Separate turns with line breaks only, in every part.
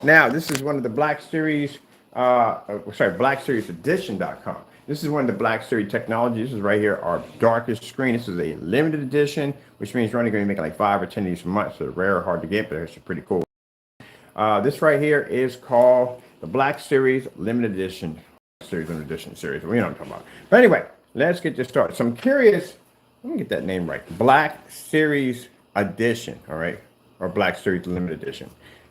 Now, this is one of the Black Series, Black Series Edition.com. This is one of the Black Series technologies. This is right here, our darkest screen. This is a limited edition, which means you're only going to be making like 5 or 10 of these a month. So they're rare, hard to get, but they're actually pretty cool. This right here is called the Black Series Limited Edition series. We know what I'm talking about. But anyway, let's get this started. So I'm curious. Let me get that name right. Black Series Edition, all right, or Black Series Limited Edition.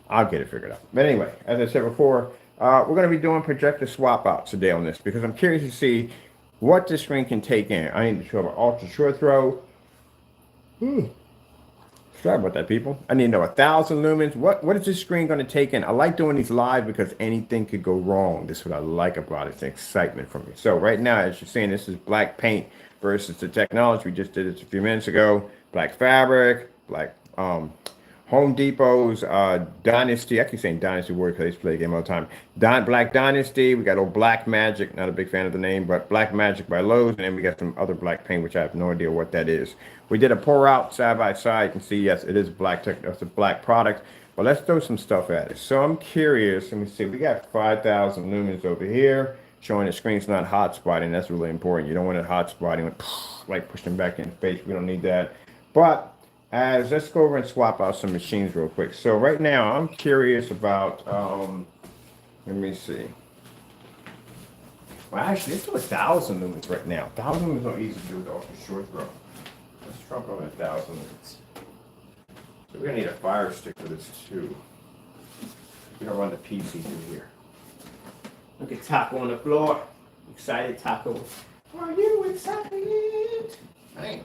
I'll get it figured out. But anyway, as I said before, we're going to be doing projector swap outs today on this because I'm curious to see what this screen can take in. I need to show an ultra short throw. Sorry about that, people. I need to know 1,000 lumens. What is this screen going to take in? I like doing these live because anything could go wrong. This is what I like about it. It's excitement from me. So right now, as you're seeing, this is black paint versus the technology. We just did this a few minutes ago. Black fabric, black Home Depot's Dynasty. I keep saying Dynasty word because I used to play a game all the time. Black Dynasty. We got old Black Magic. Not a big fan of the name, but Black Magic by Lowe's. And then we got some other black paint, which I have no idea what that is. We did a pour out side by side. You can see, yes, it is black. That's a black product. But let's throw some stuff at it. So I'm curious. Let me see. We got 5,000 lumens over here, showing the screen's not hot spotting. That's really important. You don't want it hot spotting, like pushing back in the face. We don't need that. But let's go over and swap out some machines real quick. So right now, I'm curious about, let me see. Well, actually, let's do 1,000 lumens right now. 1,000 lumens don't easy to do with off the short throw. Let's drop on 1,000 lumens. So we're gonna need a fire stick for this too. We're gonna run the PC through here. Look at Taco on the floor. Excited, Taco. Are you excited? Fine.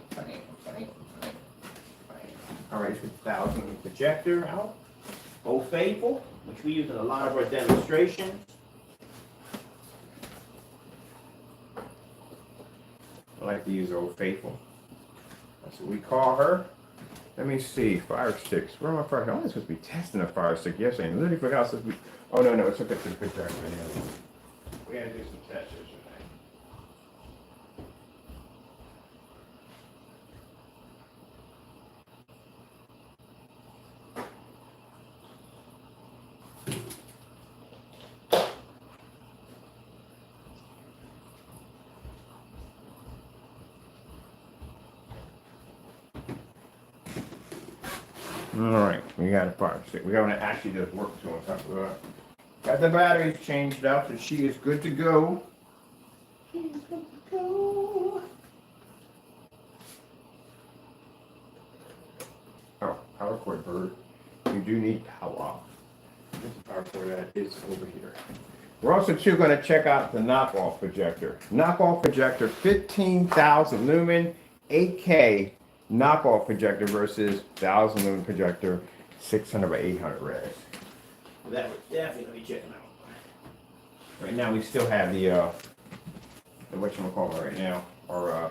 All right, so 1,000 projector out. Old Faithful, which we use in a lot of our demonstrations. I like to use Old Faithful. That's what we call her. Let me see, fire sticks. Where are my fire sticks? I was supposed to be testing a fire stick yesterday. I literally forgot. Oh, no, it's okay to the projector. We had to do some tests yesterday. All right, we got a fire stick. We're going to actually just work to on top of that. Got the batteries changed out, so she is good to go. She's good to go. Oh, power cord bird. You do need power. This power cord that is over here. We're also too going to check out the knockoff projector. Knockoff projector, 15,000 lumen, 8K. Knockoff projector versus 1,000 lumen projector, 600 by 800 res. Well, that would definitely be checking out. Right now, we still have the whatchamacallit right now, our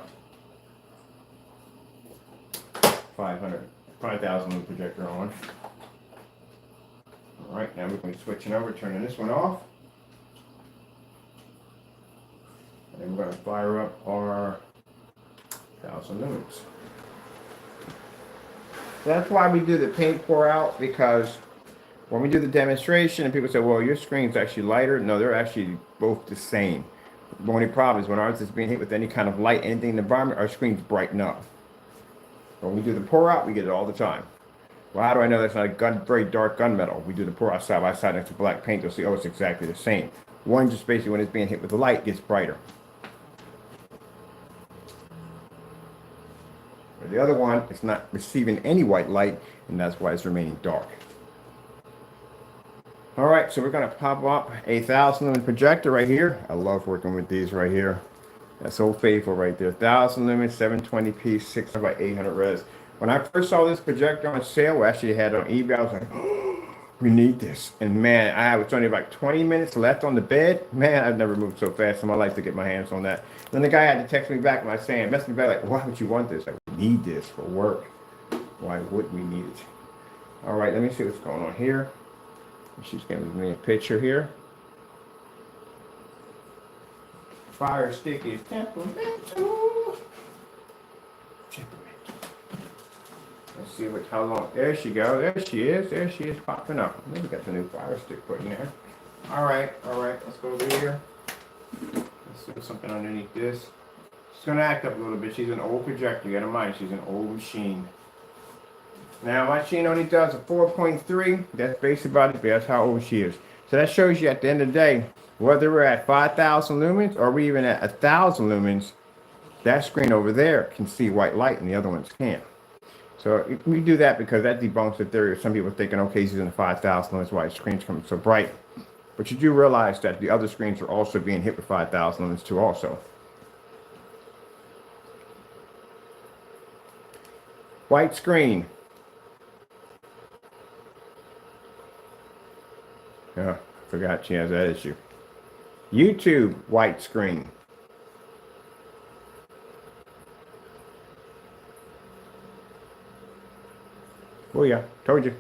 5,000 lumen projector on. All right, now we're going to be switching over, turning this one off. And we're going to fire up our 1,000 lumens. That's why we do the paint pour out, because when we do the demonstration and people say, well, your screen's actually lighter. No, they're actually both the same. The only problem is when ours is being hit with any kind of light, anything in the environment, our screens brighten up. When we do the pour out, we get it all the time. Well, how do I know that's not a very dark gunmetal? We do the pour out side by side next to black paint. You'll see, oh, it's exactly the same. One just basically when it's being hit with the light gets brighter. The other one, it's not receiving any white light, and that's why it's remaining dark. All right, so we're going to pop up a 1,000 lumen projector right here. I love working with these right here. That's Old Faithful right there. 1,000 lumen, 720p, 600 by 800 res. When I first saw this projector on sale, we actually had it on eBay. I was like, oh, we need this. And man, I was only like 20 minutes left on the bed. Man, I've never moved so fast in my life to get my hands on that. Then the guy had to text me back by saying, messed me back like, why would you want this? Like, we need this for work. Why would we need it? All right, let me see what's going on here. She's giving me a picture here. Fire stick is temperamental. Let's see how long. There she goes. There she is. There she is popping up. Maybe got the new fire stick put in there. All right. Let's go over here. Let's do something underneath this. She's gonna act up a little bit. She's an old projector. You gotta mind, she's an old machine. Now my machine only does a 4.3. That's basically about it. That's how old she is. So that shows you at the end of the day, whether we're at 5,000 lumens or we even at 1,000 lumens, that screen over there can see white light and the other ones can't. So we do that because that debunks the theory of some people thinking, okay, he's in the 5,000 lumens, why his screen's coming so bright. But you do realize that the other screens are also being hit with 5,000 lumens too also. White screen. Oh, forgot she has that issue. YouTube, white screen. Oh yeah, told you.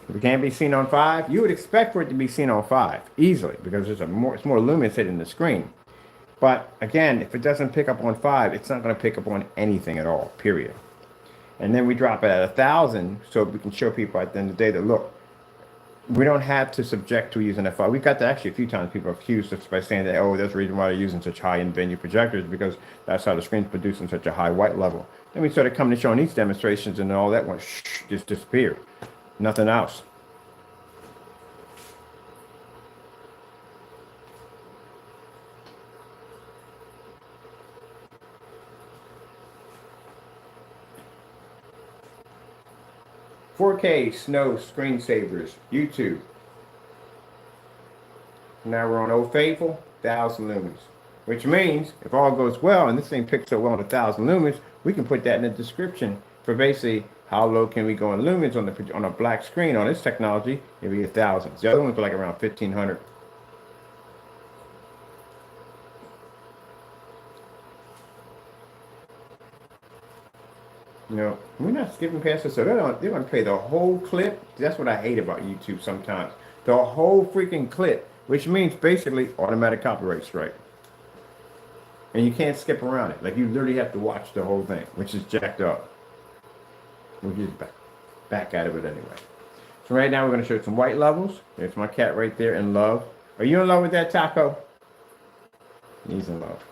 If it can't be seen on 5, you would expect for it to be seen on 5 easily because it's more lumens hitting the screen. But again, if it doesn't pick up on 5, it's not going to pick up on anything at all, period. And then we drop it at 1,000 so we can show people at the end of the day that, look, we don't have to subject to using F5. We've got that actually a few times. People have accused us by saying that, oh, that's the reason why they're using such high-end venue projectors because that's how the screen's producing such a high white level. Then we started coming to showing these demonstrations and all that went just disappeared. Nothing else. $4K Snow screensavers, YouTube. Now we're on Old Faithful, 1,000 lumens. Which means, if all goes well, and this thing picks up well at 1,000 lumens, we can put that in the description for basically how low can we go in lumens on a black screen on this technology. It'll be 1,000. The other ones are like around 1,500. You know, we're not skipping past this, so they're going to play the whole clip. That's what I hate about YouTube sometimes. The whole freaking clip, which means basically automatic copyright strike. And you can't skip around it. Like, you literally have to watch the whole thing, which is jacked up. We'll get back out of it anyway. So right now we're going to show some white levels. There's my cat right there in love. Are you in love with that, Taco? He's in love.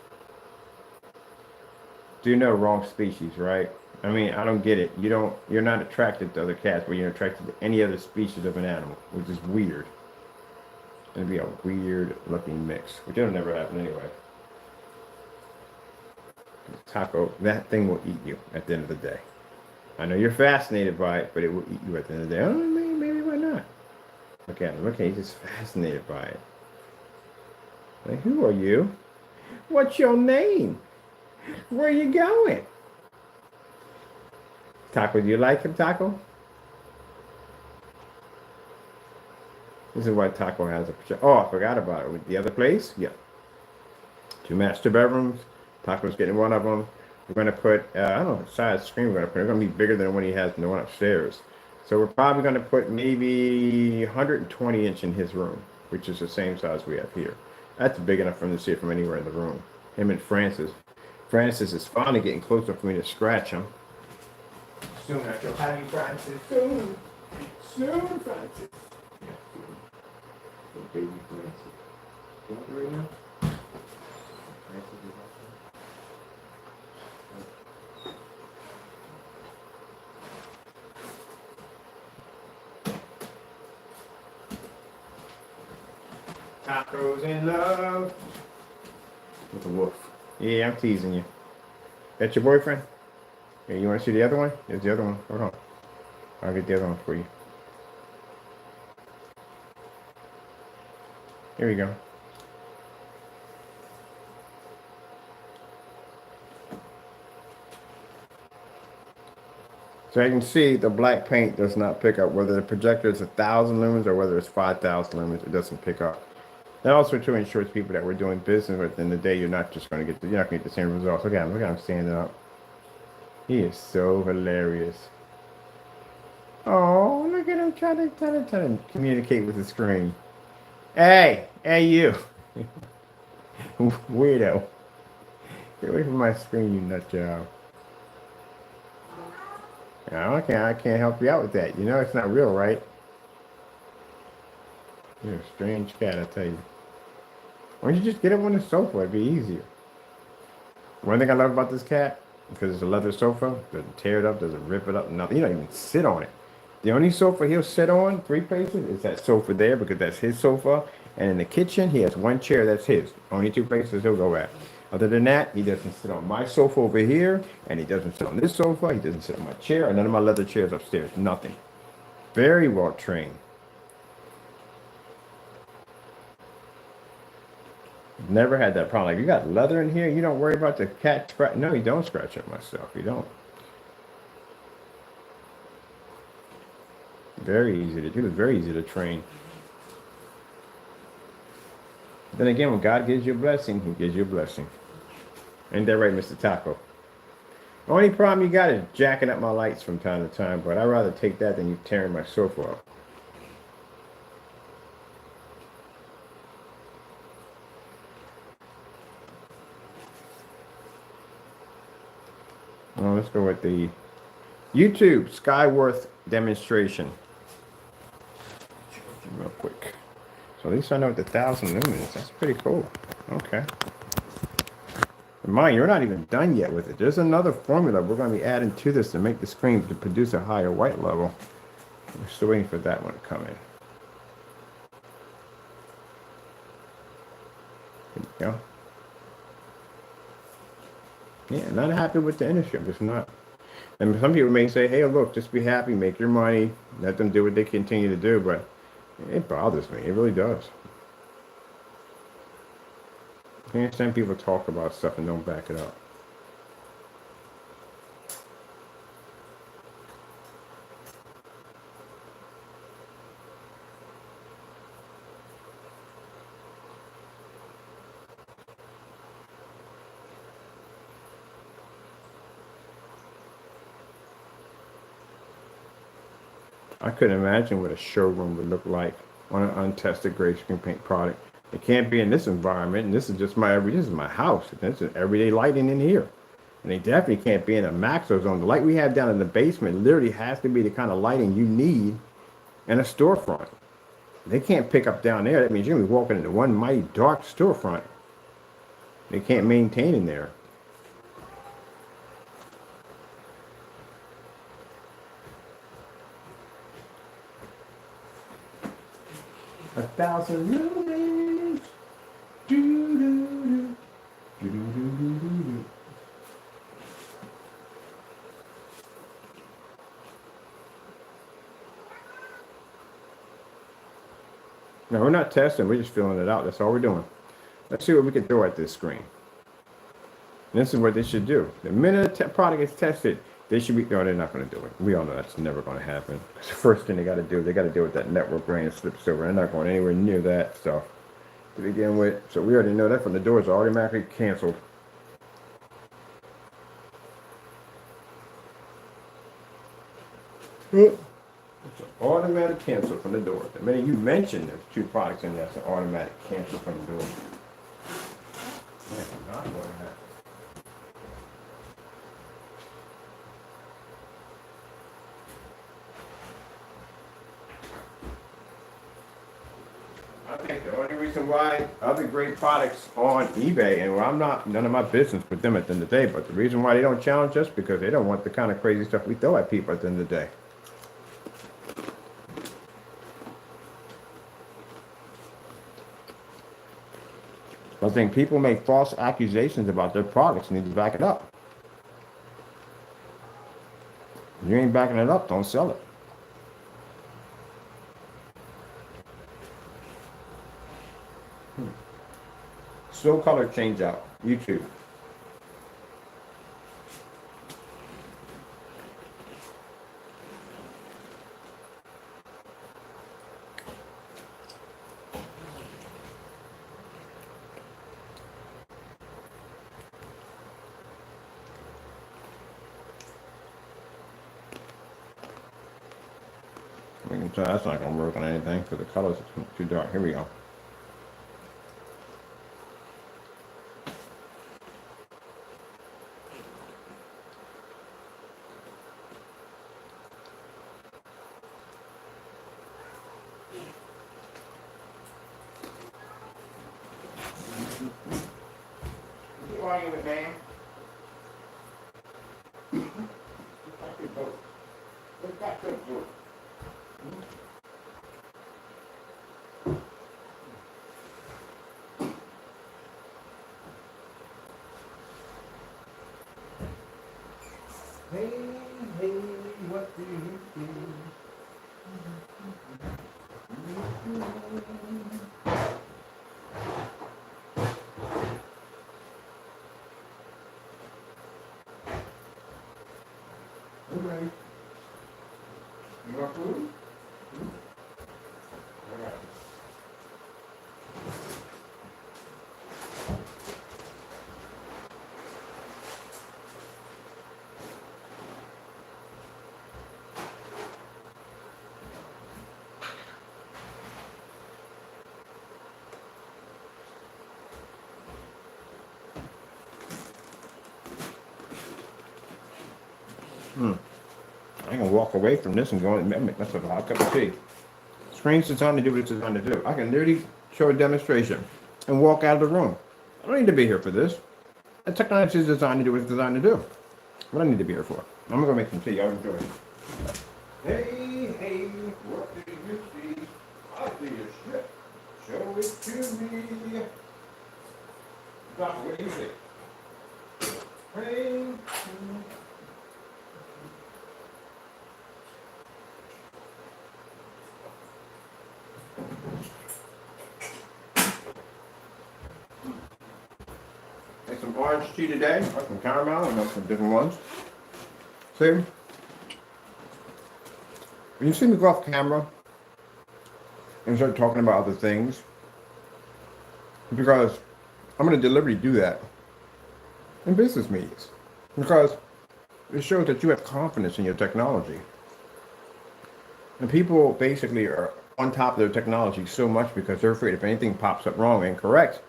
Do you know wrong species, right? I mean, I don't get it. You're not attracted to other cats, but you're attracted to any other species of an animal, which is weird. It's going to be a weird looking mix, which will never happen anyway. Taco, that thing will eat you at the end of the day. I know you're fascinated by it, but it will eat you at the end of the day. Oh, maybe why not? Look at him. Look at him. He's just fascinated by it. Like, who are you? What's your name? Where are you going? Taco, do you like him, Taco? This is why Taco has a... Oh, I forgot about it. With the other place? Yeah. 2 master bedrooms. Taco's getting one of them. We're going to put... I don't know what size screen we're going to put. It's going to be bigger than the one he has in the one upstairs. So we're probably going to put maybe 120 inch in his room, which is the same size we have here. That's big enough for him to see it from anywhere in the room. Him and Francis. Francis is finally getting closer for me to scratch him. Soon after having Francis. Soon, Francis. Baby Francis. You want right now? Taco's in love with a wolf. Yeah, I'm teasing you. That's your boyfriend? Hey, you want to see the other one? There's the other one. Hold on. I'll get the other one for you. Here we go. So you can see the black paint does not pick up. Whether the projector is 1,000 lumens or whether it's 5,000 lumens, it doesn't pick up. That also too ensures people that we're doing business with in the day, you're not just going to get you're not going to get the same results. Look at him standing up. He is so hilarious. Oh, look at him trying to communicate with the screen. Hey, you. Weirdo. Get away from my screen, you nut job. I can't help you out with that. You know it's not real, right? You're a strange cat, I tell you. Why don't you just get up on the sofa? It'd be easier. One thing I love about this cat, because it's a leather sofa, doesn't tear it up, doesn't rip it up, nothing. You don't even sit on it. The only sofa he'll sit on, three places, is that sofa there because that's his sofa. And in the kitchen, he has one chair that's his. Only two places he'll go at. Other than that, he doesn't sit on my sofa over here, and he doesn't sit on this sofa. He doesn't sit on my chair, and none of my leather chairs upstairs. Nothing. Very well trained. Never had that problem. Like, you got leather in here, you don't worry about the cat scratch. No, you don't scratch up myself. You don't. Very easy to do. Very easy to train. Then again, when God gives you a blessing, He gives you a blessing. Ain't that right, Mr. Taco? Only problem you got is jacking up my lights from time to time, but I'd rather take that than you tearing my sofa up. Well, let's go with the YouTube Skyworth demonstration. Real quick. So at least I know what the 1,000 lumens. That's pretty cool. Okay. Mind, you're not even done yet with it. There's another formula we're going to be adding to this to make the screen to produce a higher white level. We're still waiting for that one to come in. There you go. Yeah, not happy with the industry. I'm just not. And some people may say, hey, look, just be happy, make your money, let them do what they continue to do. But it bothers me. It really does. I understand people talk about stuff and don't back it up. I couldn't imagine what a showroom would look like on an untested gray screen paint product. It can't be in this environment, and this is just this is my house. This is everyday lighting in here. And they definitely can't be in a Maxo zone. The light we have down in the basement literally has to be the kind of lighting you need in a storefront. They can't pick up down there. That means you're going to be walking into one mighty dark storefront. They can't maintain in there. A 1,000 lumens. Do-do-do. Do-do-do-do-do-do. No, we're not testing. We're just filling it out. That's all we're doing. Let's see what we can throw at this screen. And this is what they should do. The minute a product is tested, they should be. No, they're not going to do it. We all know that's never going to happen. The first thing they got to do, they got to deal with that network brain slip silver. They're not going anywhere near that stuff to begin with. So we already know that from the door is automatically canceled. It's an automatic cancel from the door. The minute you mention there's two products in there, it's an automatic cancel from the door. That's not going to happen. I think the only reason why other great products on eBay, and I'm not, none of my business with them at the end of the day, but the reason why they don't challenge us because they don't want the kind of crazy stuff we throw at people at the end of the day. I think people make false accusations about their products and need to back it up. If you ain't backing it up, don't sell it. Slow color change out. YouTube. We can tell that's not going to work on anything because the colors are too dark. Here we go. You arguing, man? Look back to the book. Hey, hey, what do you do? Okay. You want food? All right. I can walk away from this and go and make myself a hot cup of tea. Screen's designed to do what it's designed to do. I can literally show a demonstration and walk out of the room. I don't need to be here for this. The technology is designed to do what it's designed to do. What I need to be here for. I'm gonna go make some tea. Y'all enjoy it. Hey, hey, what do you see? I see a ship. Show it to me. Doctor, what do you see? Hey. Make some orange tea today, or some caramel, and some different ones. See? When you see me go off camera and start talking about other things, because I'm going to deliberately do that in business meetings. Because it shows that you have confidence in your technology. And people basically are on top of their technology so much because they're afraid if anything pops up wrong and incorrect,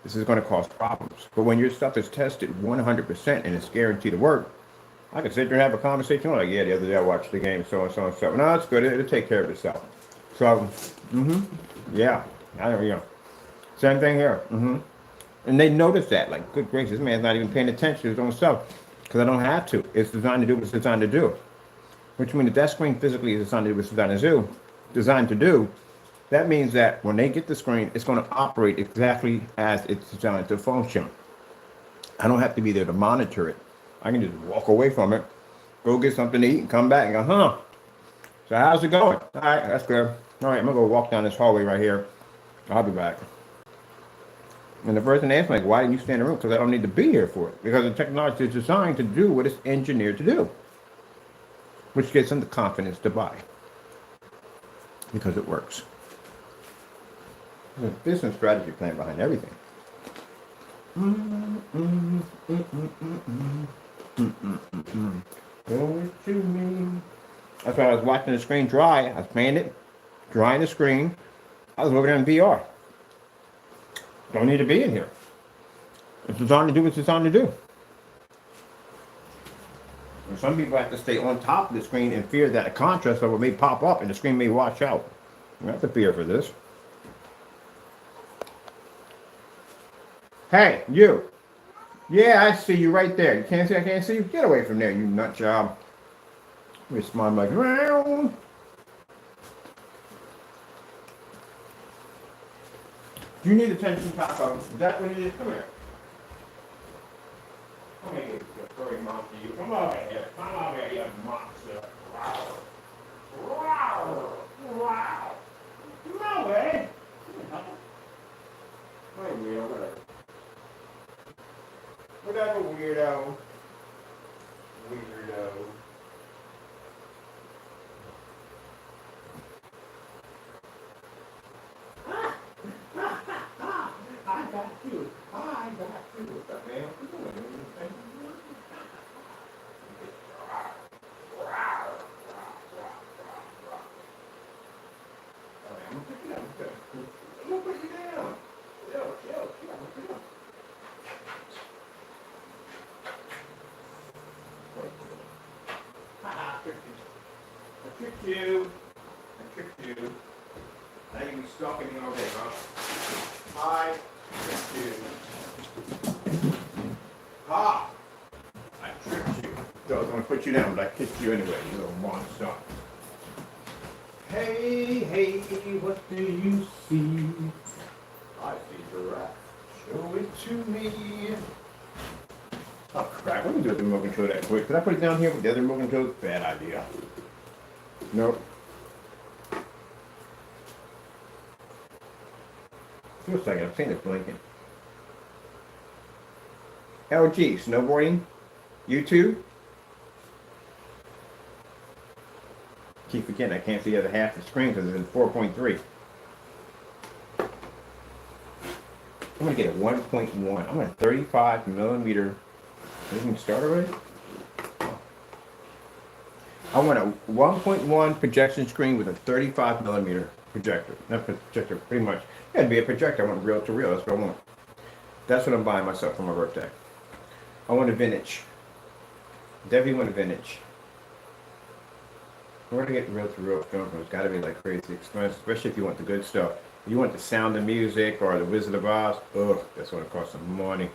this is going to cause problems. But when your stuff is tested 100% and it's guaranteed to work, I can sit there and have a conversation. Like, yeah, the other day I watched the game, so and so and so. No, it's good. It'll take care of itself. So, yeah, I don't, same thing here. And they notice that, like, good gracious, this man's not even paying attention to his own stuff because I don't have to. It's designed to do what it's designed to do. Which means if that screen physically is designed to do what it's designed to do, that means that when they get the screen, it's going to operate exactly as it's designed to function. I don't have to be there to monitor it. I can just walk away from it, go get something to eat, and come back and go, So how's it going? All right, that's good. All right, I'm going to go walk down this hallway right here. I'll be back. And the person asked me, like, why didn't you stay in the room? Because I don't need to be here for it. Because the technology is designed to do what it's engineered to do. Which gives them the confidence to buy. Because it works. There's a business strategy plan behind everything. That's why I was watching the screen dry. I was playing it, drying the screen. I was over there in VR. Don't need to be in here. It's designed to do what it's designed to do. And some people have to stay on top of the screen in fear that a contrast level may pop up and the screen may wash out. You have to fear for this. Hey, you. Yeah, I see you right there. You can't see, I can't see you. Get away from there, you nut job. Let me smile like, well. You need attention, Taco. Is that what it is? Come here. Come here, you furry monster. You come over here. Come over here, you monster. Wow. Wow. Wow. Come over here. Hey, weirdo, whatever. Whatever, weirdo. Weirdo. I got you. What's up, man? What you doing? I'm gonna pick it up. I'm gonna put you down. Chill. I'm gonna pick it up. Okay, huh? I tricked you. Ha! I tricked you. So I was going to put you down, but I kicked you anyway, you little monster. Hey, hey, what do you see? I see giraffe. Show it to me. Oh crap, let me do the remote control that quick. Could I put it down here with the other remote controls? Bad idea. Nope. Wait a second, I'm seeing it blinking. LG, snowboarding, YouTube. Keep forgetting I can't see the other half of the screen because it's in 4.3. I'm gonna get a 1.1. I'm gonna 35 millimeter. Did we start already? I want a 1.1 projection screen with a 35 millimeter projector. Not projector, pretty much. Yeah, it'd be a projector. I want reel to reel. That's what I want. That's what I'm buying myself for my birthday. I want a vintage. Definitely want a vintage. Where to get reel to reel film from? It's got to be like crazy expensive, especially if you want the good stuff. If you want the Sound of Music or the Wizard of Oz, ugh, that's going to cost some money.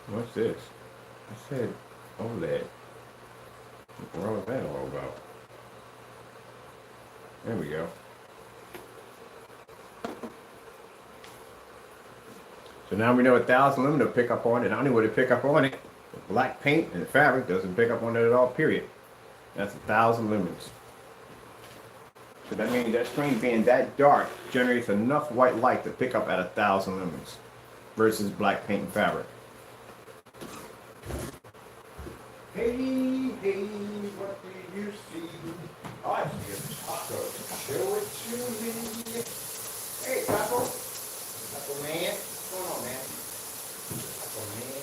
What's this? I said OLED. What was that all about? There we go. So now we know 1,000 lumen will pick up on it. I don't know what to pick up on it. The black paint and the fabric doesn't pick up on it at all, period. That's 1,000 lumens. So that means that screen being that dark generates enough white light to pick up at 1,000 lumens versus black paint and fabric. Hey, hey, what do you see? I see a taco. Show it to me. Hey, taco. Taco man. What's going on, man? Taco man.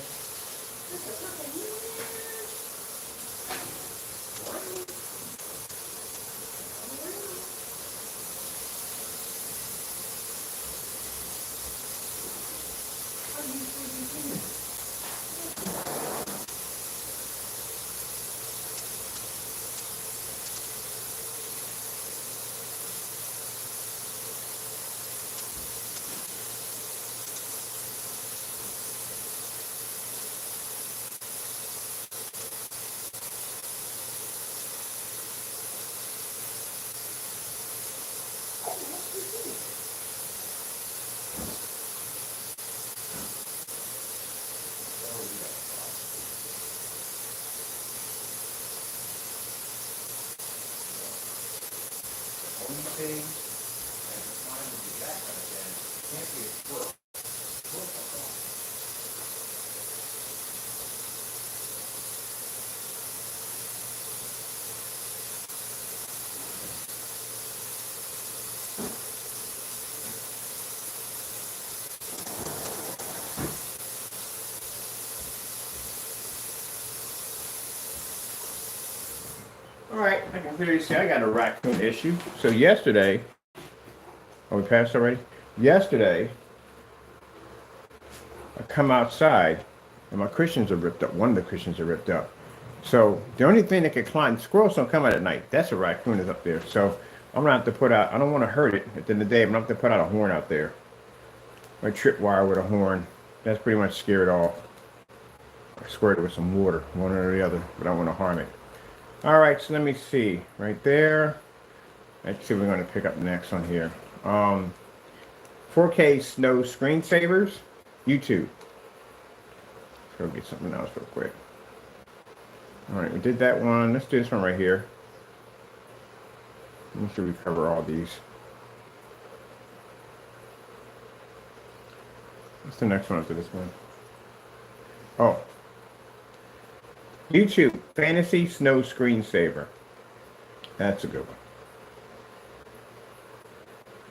All right, I can clearly see I got a raccoon issue. So yesterday, we passed already? Yesterday, I come outside and my cushions are ripped up. One of the cushions are ripped up. So the only thing that can climb, squirrels don't come out at night. That's a raccoon is up there. So I'm gonna have to put out, I don't want to hurt it at the end of the day, I'm gonna have to put out a horn out there. Or a tripwire with a horn. That's pretty much scare it off. I squirt it with some water, one or the other, but I don't want to harm it. All right, so let me see. Right there. Let's see what we're going to pick up next on here. 4K snow screensavers, YouTube. Let's go get something else real quick. All right, we did that one. Let's do this one right here. Make sure we cover all these. What's the next one after this one? Oh. YouTube, Fantasy Snow Screensaver. That's a good one.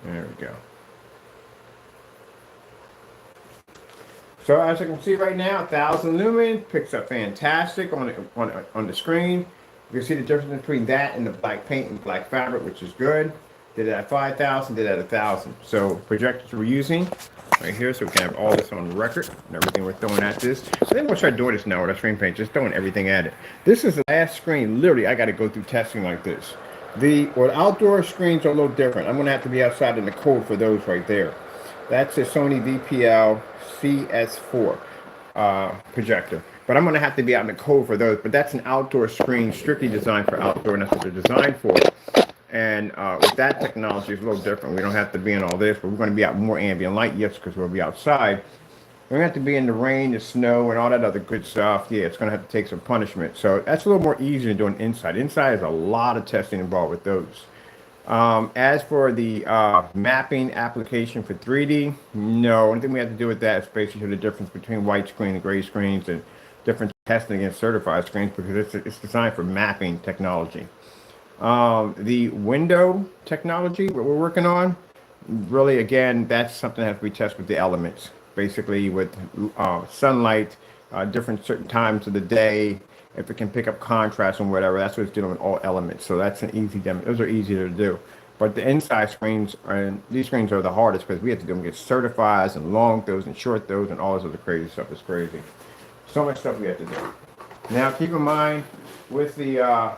There we go. So as you can see right now, 1,000 lumen picks up fantastic on the screen. You can see the difference between that and the black paint and black fabric, which is good. did it at 5,000, did it at 1,000. So projectors we're using right here, so we can have all this on record and everything we're throwing at this. I think we'll start doing this now with our screen paint, just throwing everything at it. This is the last screen. Literally, I got to go through testing like this. The outdoor screens are a little different. I'm going to have to be outside in the cold for those right there. That's a Sony VPL CS4 projector. But I'm going to have to be out in the cold for those. But that's an outdoor screen strictly designed for outdoor, and that's what they're designed for. And with that technology, it's a little different. We don't have to be in all this, but we're going to be out more ambient light, yes, because we'll be outside. We're going to have to be in the rain, the snow, and all that other good stuff. Yeah, it's going to have to take some punishment. So that's a little more easy than doing inside. Inside is a lot of testing involved with those. As for the mapping application for 3D, no. Only thing we have to do with that is basically the difference between white screen and gray screens and different testing against certified screens, because it's designed for mapping technology. The window technology what we're working on, really, again, that's something that has to be tested with the elements. Basically with sunlight, different certain times of the day, if it can pick up contrast and whatever, that's what it's dealing with all elements. So that's an easy demo. Those are easier to do. But the inside screens, and these screens are the hardest because we have to do them get certifieds and long those and short those and all this other crazy stuff. It's crazy. So much stuff we have to do. Now keep in mind with the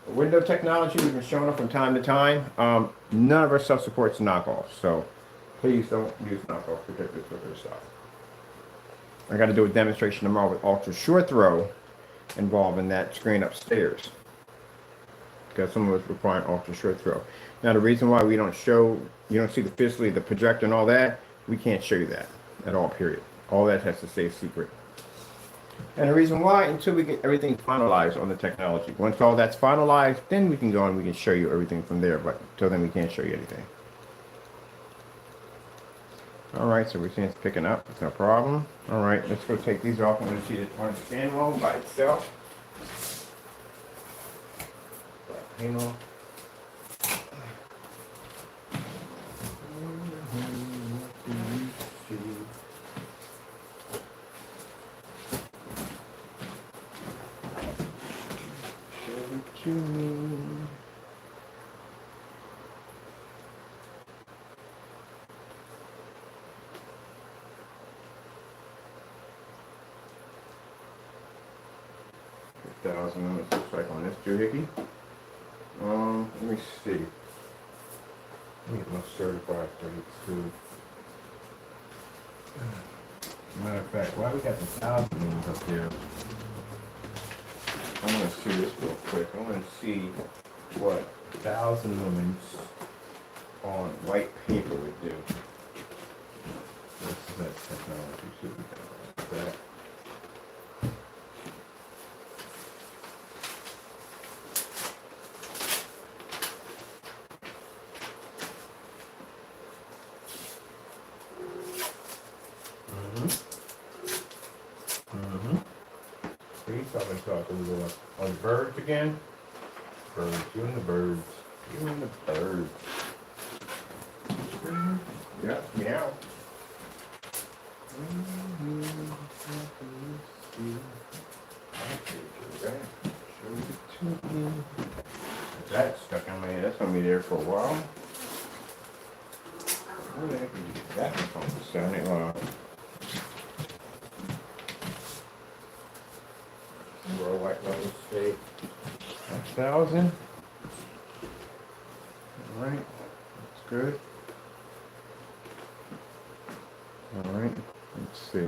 window technology we've been showing up from time to time, none of our stuff supports knockoffs. So please don't use knockoff projectors for this stuff. I got to do a demonstration tomorrow with ultra short throw involving that screen upstairs, because some of us require ultra short throw. Now the reason why we don't show, you don't see physically the projector and all that, we can't show you that at all, period. All that has to stay secret. And the reason why, until we get everything finalized on the technology. Once all that's finalized, then we can go and we can show you everything from there, but until then we can't show you anything. All right, so we're seeing it's picking up. It's no problem. All right, let's go take these off. I'm going to see it on standalone by itself. Panel. $1,000 looks like on this doohickey. Let me see. Let me get my certified 32. Matter of fact, why we got the 1,000 lumens up here? I want to see this real quick. I want to see what 1,000 lumens on white paper would do. This is that technology. Should be like that. On the birds again. Birds, you and the birds. You and the birds. Yeah, meow. That's stuck on my head. That's gonna be there for a while. Where the heck did you get that from? Sounding World White Level State 1,000. All right, that's good. All right, let's see.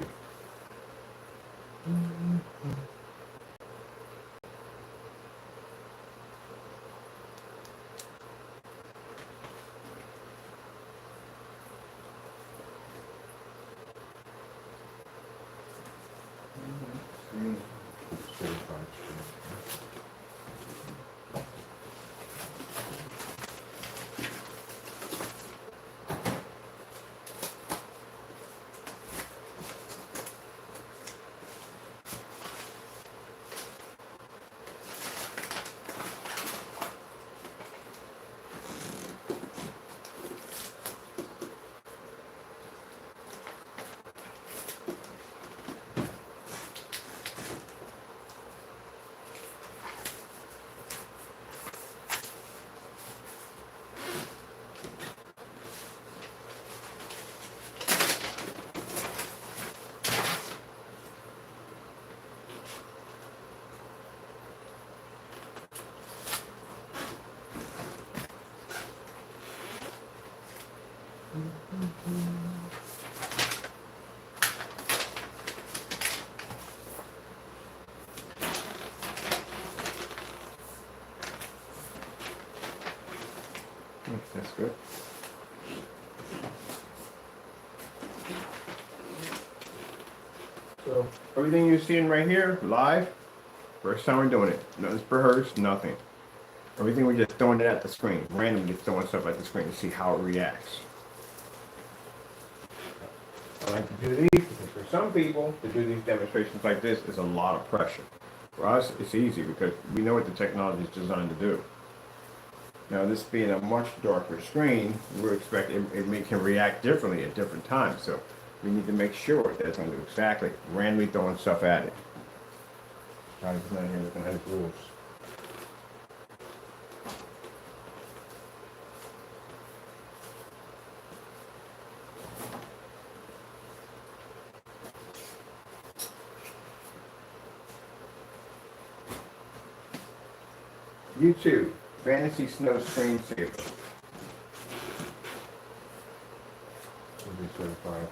That's good. So everything you're seeing right here, live, first time we're doing it. Nothing's rehearsed, nothing. Everything we're just throwing it at the screen, randomly throwing stuff at the screen to see how it reacts. I like to do these because for some people, to do these demonstrations like this is a lot of pressure. For us, it's easy because we know what the technology is designed to do. Now, this being a much darker screen, we're expecting it can react differently at different times. So we need to make sure that it's going to do exactly randomly throwing stuff at it. Trying to here looking at the rules. YouTube, Fantasy Snow Screensaver. Will be certified.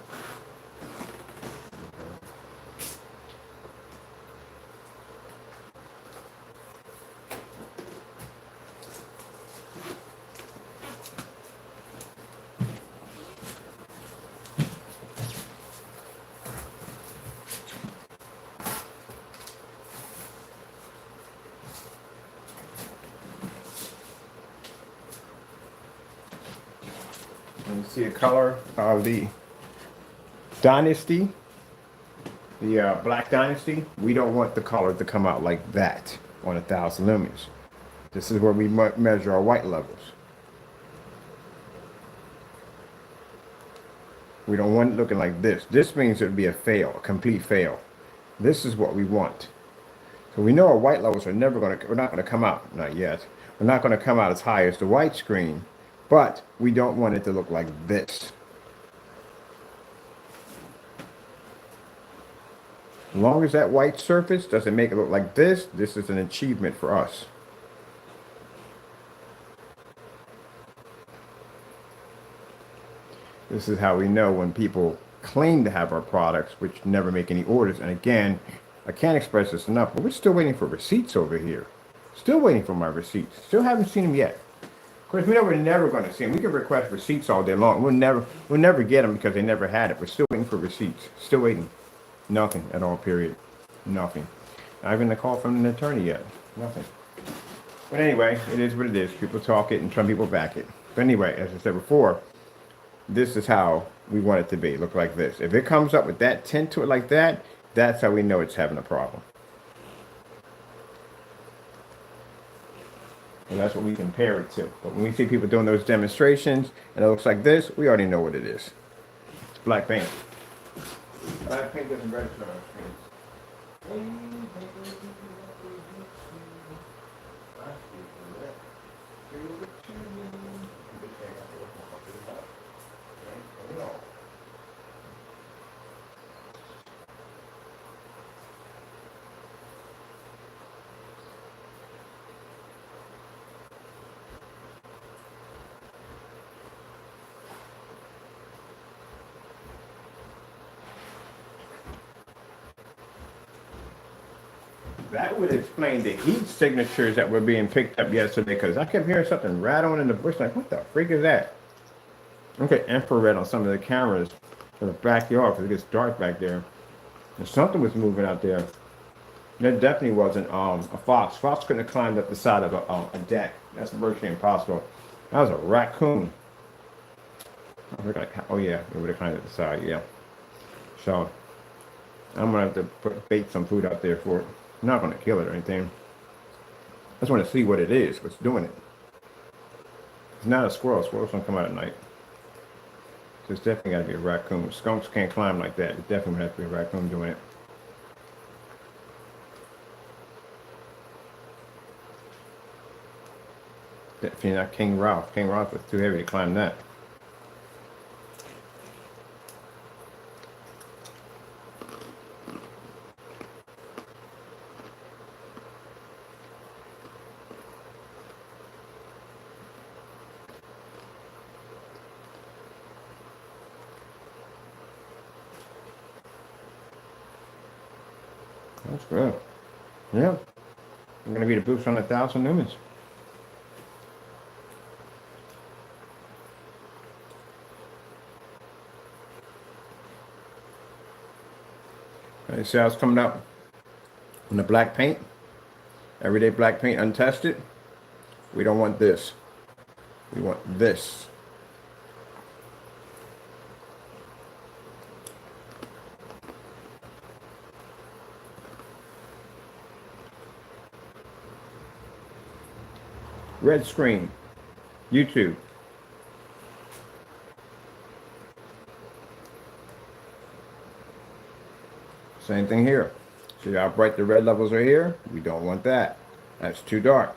You see the color of the Dynasty, the Black Dynasty. We don't want the color to come out like that on 1,000 lumens. This is where we measure our white levels. We don't want it looking like this. This means it would be a fail, a complete fail. This is what we want. So we know our white levels are we're not going to come out, not yet. We're not going to come out as high as the white screen, but we don't want it to look like this. As long as that white surface doesn't make it look like this is an achievement for us. This is how we know when people claim to have our products, which never make any orders. And again, I can't express this enough, but we're still waiting for receipts over here. Still waiting for my receipts. Still haven't seen them yet. Of course, we know we're never going to see them. We can request receipts all day long. We'll never get them because they never had it. We're still waiting for receipts. Still waiting. Nothing at all, period. Nothing. Not even a call from an attorney yet. Nothing. But anyway, it is what it is. People talk it and some people back it. But anyway, as I said before, this is how we want it to be. Look like this. If it comes up with that tint to it like that, that's how we know it's having a problem. And that's what we compare it to. But when we see people doing those demonstrations and it looks like this, we already know what it is. It's black paint. Black paint doesn't register on our screens. That would explain the heat signatures that were being picked up yesterday, because I kept hearing something rattling in the bush. Like, what the freak is that? Okay, infrared on some of the cameras in the backyard because it gets dark back there. And something was moving out there. That definitely wasn't a fox. Fox couldn't have climbed up the side of a deck. That's virtually impossible. That was a raccoon. Oh yeah, it would have climbed up the side, yeah. So, I'm going to have to bait some food out there for it. I'm not going to kill it or anything. I just want to see what it is, what's doing it. It's not a squirrel. Squirrels don't come out at night. So it's definitely got to be a raccoon. Skunks can't climb like that. It definitely has to be a raccoon doing it. Definitely not King Ralph. King Ralph was too heavy to climb that. That's good. Yeah. I'm going to be the boost on 1,000 lumens. See how it's coming up on the black paint? Everyday black paint untested. We don't want this. We want this. Red screen. YouTube. Same thing here. See how bright the red levels are here? We don't want that. That's too dark.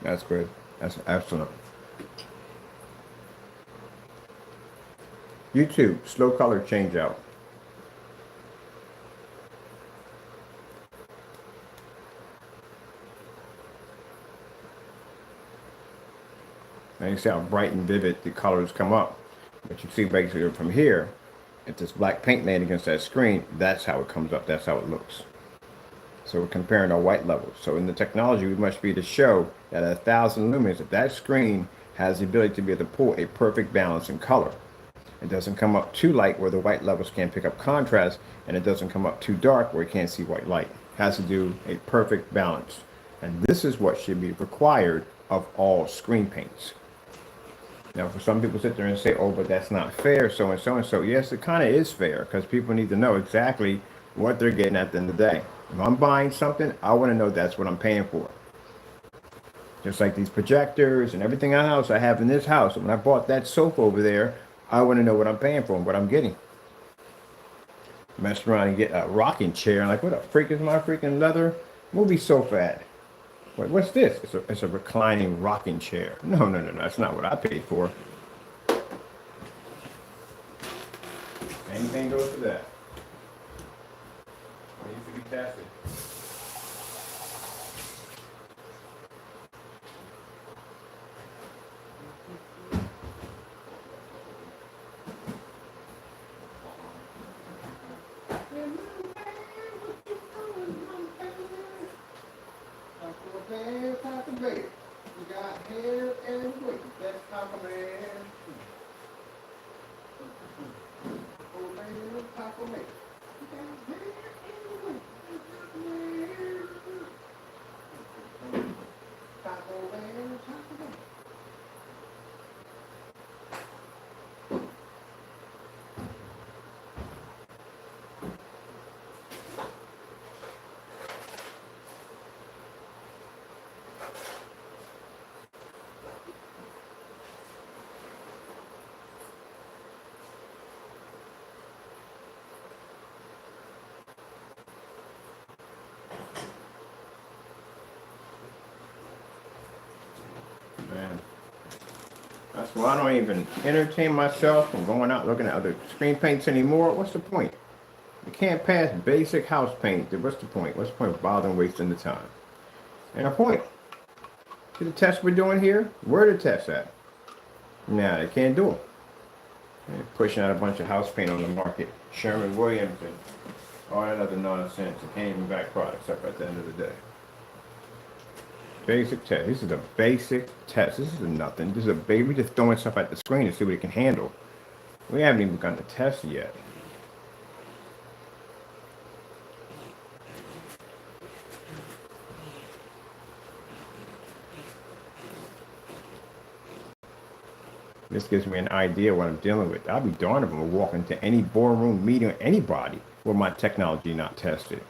That's good. That's excellent. YouTube, slow color change out. And you see how bright and vivid the colors come up. But you see basically from here, if this black paint laying against that screen, that's how it comes up. That's how it looks. So we're comparing our white levels. So in the technology, we must be able to show that at 1,000 lumens, if that screen has the ability to be able to pull a perfect balance in color. It doesn't come up too light where the white levels can't pick up contrast, and it doesn't come up too dark where you can't see white light. It has to do a perfect balance. And this is what should be required of all screen paints. Now, for some people sit there and say, oh, but that's not fair, so and so and so. Yes, it kind of is fair because people need to know exactly what they're getting at the end of the day. If I'm buying something, I want to know that's what I'm paying for. Just like these projectors and everything else I have in this house. When I bought that sofa over there, I want to know what I'm paying for and what I'm getting. Mess around and get a rocking chair. I'm like, what the freak is my freaking leather movie sofa at? Wait, what's this? It's a reclining rocking chair. No, that's not what I paid for. Anything goes for that. Needs to be tested. You got hair and weight. That's Taco Man. Oh man, Taco Man. You got hair and weight. Taco Man, Taco Man. Man, that's why I don't even entertain myself from going out looking at other screen paints anymore. What's the point? You can't pass basic house paint. What's the point? What's the point of bothering wasting the time? And a point. See the tests we're doing here? Where are the tests at? Nah, they can't do them. They're pushing out a bunch of house paint on the market. Sherwin-Williams and all that other nonsense. They can't even back products up at the end of the day. Basic test. This is a basic test. This is nothing. This is a baby. We're just throwing stuff at the screen to see what it can handle. We haven't even begun to test yet. This gives me an idea of what I'm dealing with. I'll be darned if I'm going to walk into any boardroom meeting or anybody with my technology not tested.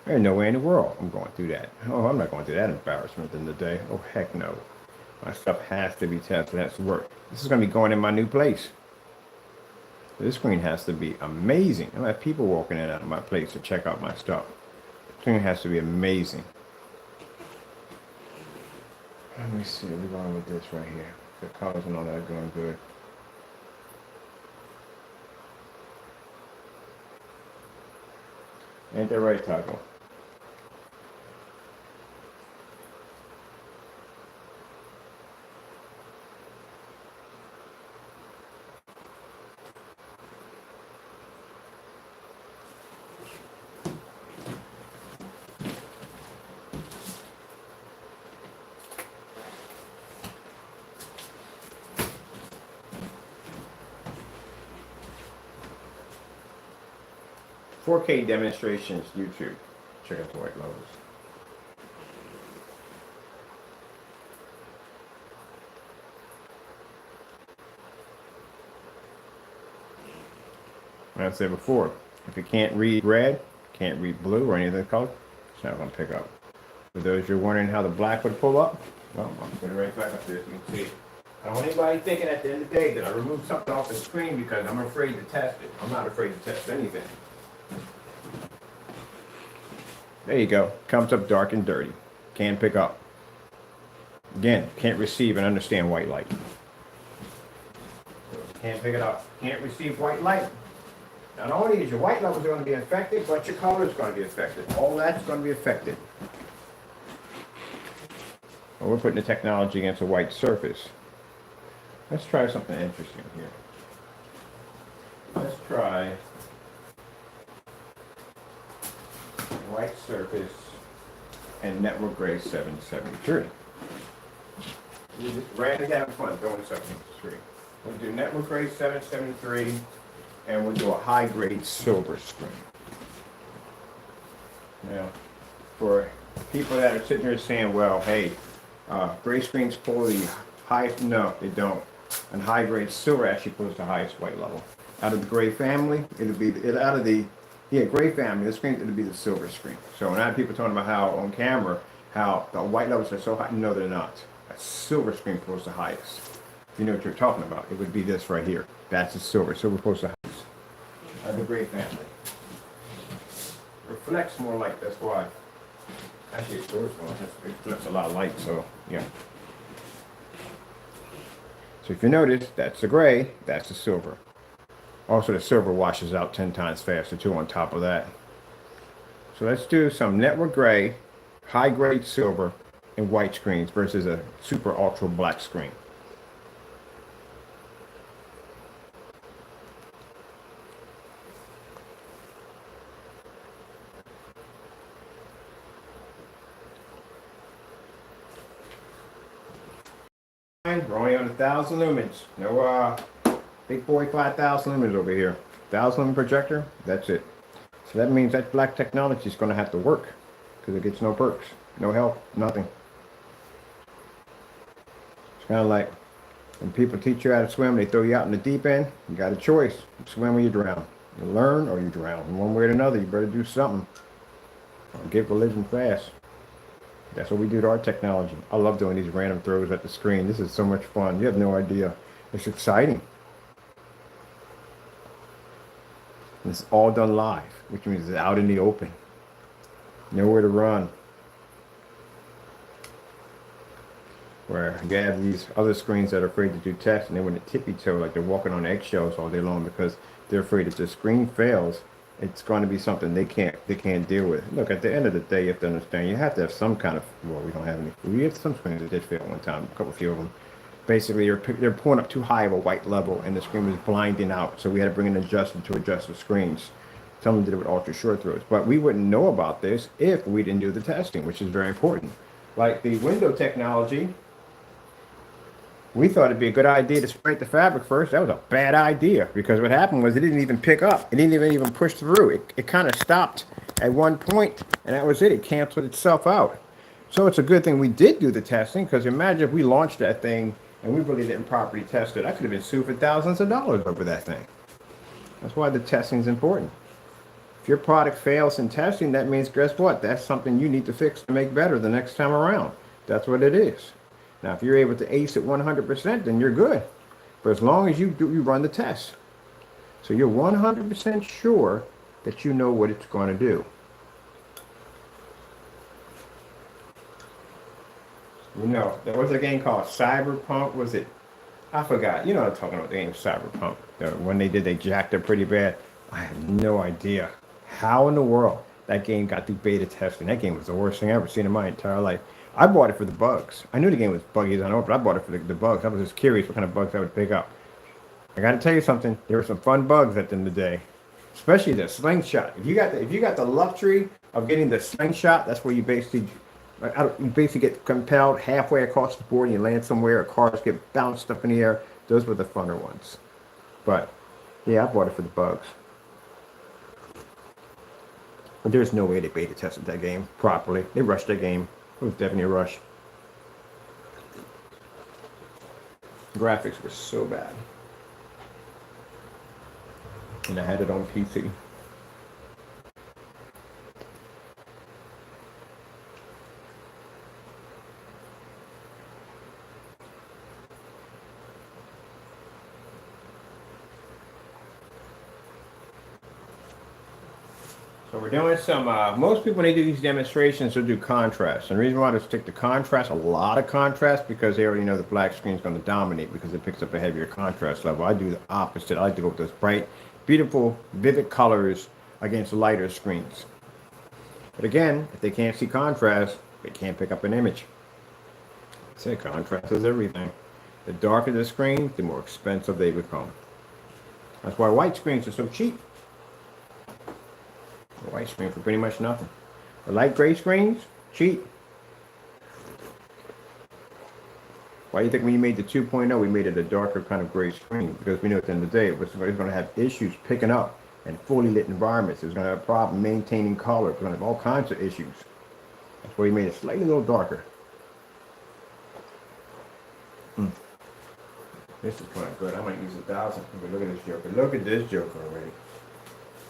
There's no way in the world I'm going through that. Oh, I'm not going through that embarrassment in the day. Oh, heck no. My stuff has to be tested. It has to work. This is going to be going in my new place. This screen has to be amazing. I have people walking in and out of my place to check out my stuff. The screen has to be amazing. Let me see. We're going with this right here. The colors and all that are going good. Ain't that right, Taco? 4K demonstrations, YouTube. Check out the white levels. Like I said before, if you can't read red, can't read blue or any other color, it's not going to pick up. For those you're wondering how the black would pull up, well, I'm putting it right back up there so you can see. I don't want anybody thinking at the end of the day that I removed something off the screen because I'm afraid to test it. I'm not afraid to test anything. There you go. Comes up dark and dirty. Can't pick up. Again, can't receive and understand white light. Can't pick it up. Can't receive white light. Not only is your white levels going to be affected, but your color is going to be affected. All that's going to be affected. Well, we're putting the technology against a white surface. Let's try something interesting here. Let's try white surface and network gray 773. We're just randomly having fun throwing this up on the screen. We'll do network gray 773 and we'll do a high grade silver screen. Now, for people that are sitting here saying, well, hey, gray screens pull the highest, no, they don't. And high grade silver actually pulls the highest white level. Out of the gray family, it'll be, out of the, gray family, the screen, it'll be the silver screen. So when I have people talking about how on camera, how the white levels are so high, no, they're not. A silver screen pulls the highest. You know what you're talking about. It would be this right here. That's the silver. Silver pulls the highest. Out of the gray family. Reflects more light, that's why. Actually, it stores more. It reflects a lot of light, so yeah. So if you notice, that's the gray, that's the silver. Also, the silver washes out 10 times faster too on top of that. So let's do some network gray, high grade silver, and white screens versus a super ultra black screen. We're only on 1,000 lumens. No big boy 5,000 lumens over here. 1,000 lumen projector, that's it. So that means that black technology is going to have to work because it gets no perks, no help, nothing. It's kind of like when people teach you how to swim, they throw you out in the deep end. You got a choice. You swim or you drown. You learn or you drown. In one way or another, you better do something. Or get religion fast. That's what we do to our technology. I love doing these random throws at the screen. This is so much fun. You have no idea. It's exciting. And it's all done live, which means it's out in the open. Nowhere to run. Where you have these other screens that are afraid to do tests and they want to tippy toe like they're walking on eggshells all day long because they're afraid if the screen fails, it's going to be something they can't deal with. Look, at the end of the day, you have to understand, you have to have some kind of, well, we don't have any. We have some screens that did fail one time, a few of them. Basically, they're pulling up too high of a white level, and the screen was blinding out. So we had to bring an adjustment to adjust the screens. Some of them did it with ultra short throws, but we wouldn't know about this if we didn't do the testing, which is very important. Like the window technology. We thought it'd be a good idea to scrape the fabric first. That was a bad idea because what happened was it didn't even pick up. It didn't even push through. It kind of stopped at one point, and that was it. It canceled itself out. So it's a good thing we did do the testing because imagine if we launched that thing and we really didn't properly test it. I could have been sued for thousands of dollars over that thing. That's why the testing is important. If your product fails in testing, that means guess what? That's something you need to fix to make better the next time around. That's what it is. Now, if you're able to ace it 100%, then you're good. But as long as you run the test. So you're 100% sure that you know what it's going to do. You know, there was a game called Cyberpunk. Was it? I forgot. You know what I'm talking about, the game Cyberpunk. When they did, they jacked it pretty bad. I have no idea how in the world that game got through beta testing. That game was the worst thing I've ever seen in my entire life. I bought it for the bugs. I knew the game was buggy as I know, but I bought it for the bugs. I was just curious what kind of bugs I would pick up. I got to tell you something. There were some fun bugs at the end of the day, especially the slingshot. If you got the luxury of getting the slingshot, that's where you basically get compelled halfway across the board and you land somewhere. Or cars get bounced up in the air. Those were the funner ones. But yeah, I bought it for the bugs. There's no way they beta tested that game properly. They rushed that game. It was definitely a rush. Graphics were so bad. And I had it on PC. So we're doing some, most people when they do these demonstrations, they'll do contrast. And the reason why they stick to contrast, a lot of contrast, because they already know the black screen is going to dominate because it picks up a heavier contrast level. I do the opposite. I like to go with those bright, beautiful, vivid colors against lighter screens. But again, if they can't see contrast, they can't pick up an image. Say contrast is everything. The darker the screen, the more expensive they become. That's why white screens are so cheap. A white screen for pretty much nothing. The light gray screens, cheap. Why do you think when you made the 2.0, we made it a darker kind of gray screen? Because we knew at the end of the day, it was going to have issues picking up in fully lit environments. It was going to have a problem maintaining color. It was going to have all kinds of issues. That's why we made it slightly a little darker. This is kind of good. I might use 1,000. Look at this joker. Look at this joker already.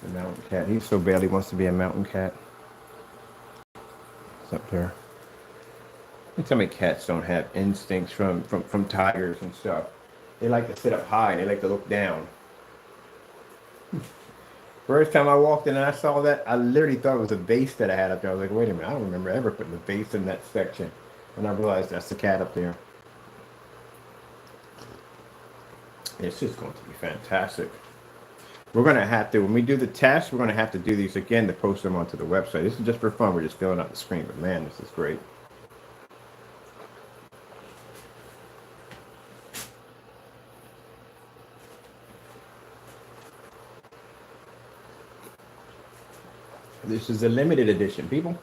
The mountain cat. He so badly wants to be a mountain cat. It's up there. And so many cats don't have instincts from tigers and stuff. They like to sit up high and they like to look down. First time I walked in and I saw that, I literally thought it was a vase that I had up there. I was like, wait a minute, I don't remember ever putting a vase in that section. And I realized that's the cat up there. It's just going to be fantastic. We're going to have to, when we do the test, we're going to have to do these again to post them onto the website. This is just for fun. We're just filling out the screen. But man, this is great. This is a limited edition, people.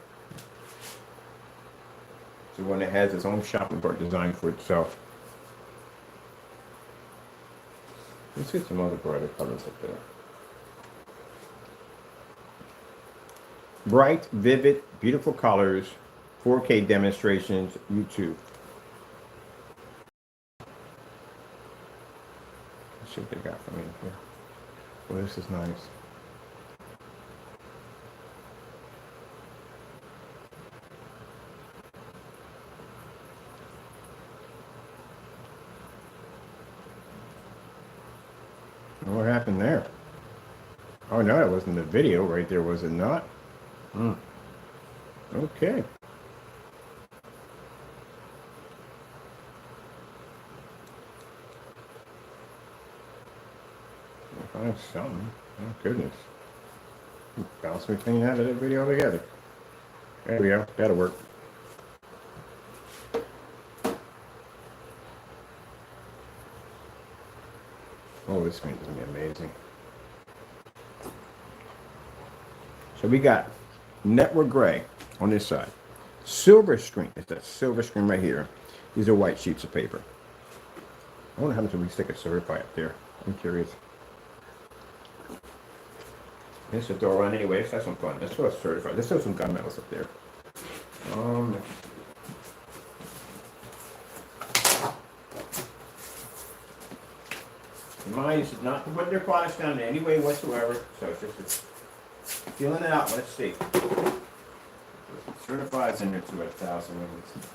It's the one that has its own shopping cart designed for itself. Let's get some other brighter colors up there. Bright, vivid, beautiful colors, 4K demonstrations, YouTube. Let's see what they got for me here. Well, this is nice. What happened there? Oh no, that wasn't the video right there, was it not? Okay. I'll find something. Oh goodness. Bounce me clean out of that video altogether. There we go. That'll work. Oh, this screen is going to be amazing. So we got network gray on this side. Silver screen. It's that silver screen right here. These are white sheets of paper. I wonder how much we stick a certify up there. I'm curious. This will throw around anyway. Let's have some fun. Let's throw a certified. Let's throw some gunmetals up there. Mine is not to put their products down in any way whatsoever. So it's just feeling it out. Let's see. Certified's in there to 1,000 lumens.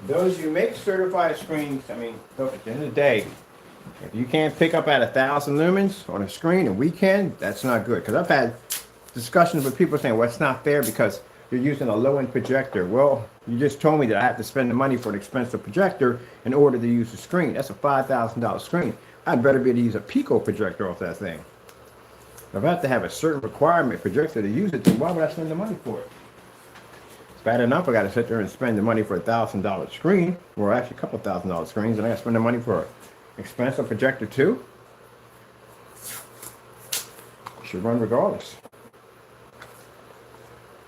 Those who make certified screens, I mean, look, at the end of the day, if you can't pick up at 1,000 lumens on a screen and we can, that's not good. Because I've had discussions with people saying, well, it's not fair because you're using a low-end projector. Well, you just told me that I have to spend the money for an expensive projector in order to use the screen. That's a $5,000 screen. I'd better be able to use a Pico projector off that thing. If I have to have a certain requirement projector to use it, then why would I spend the money for it? It's bad enough I got to sit there and spend the money for a $1,000 screen, or actually a couple $1,000 screens, and I got to spend the money for an expensive projector too. Should run regardless.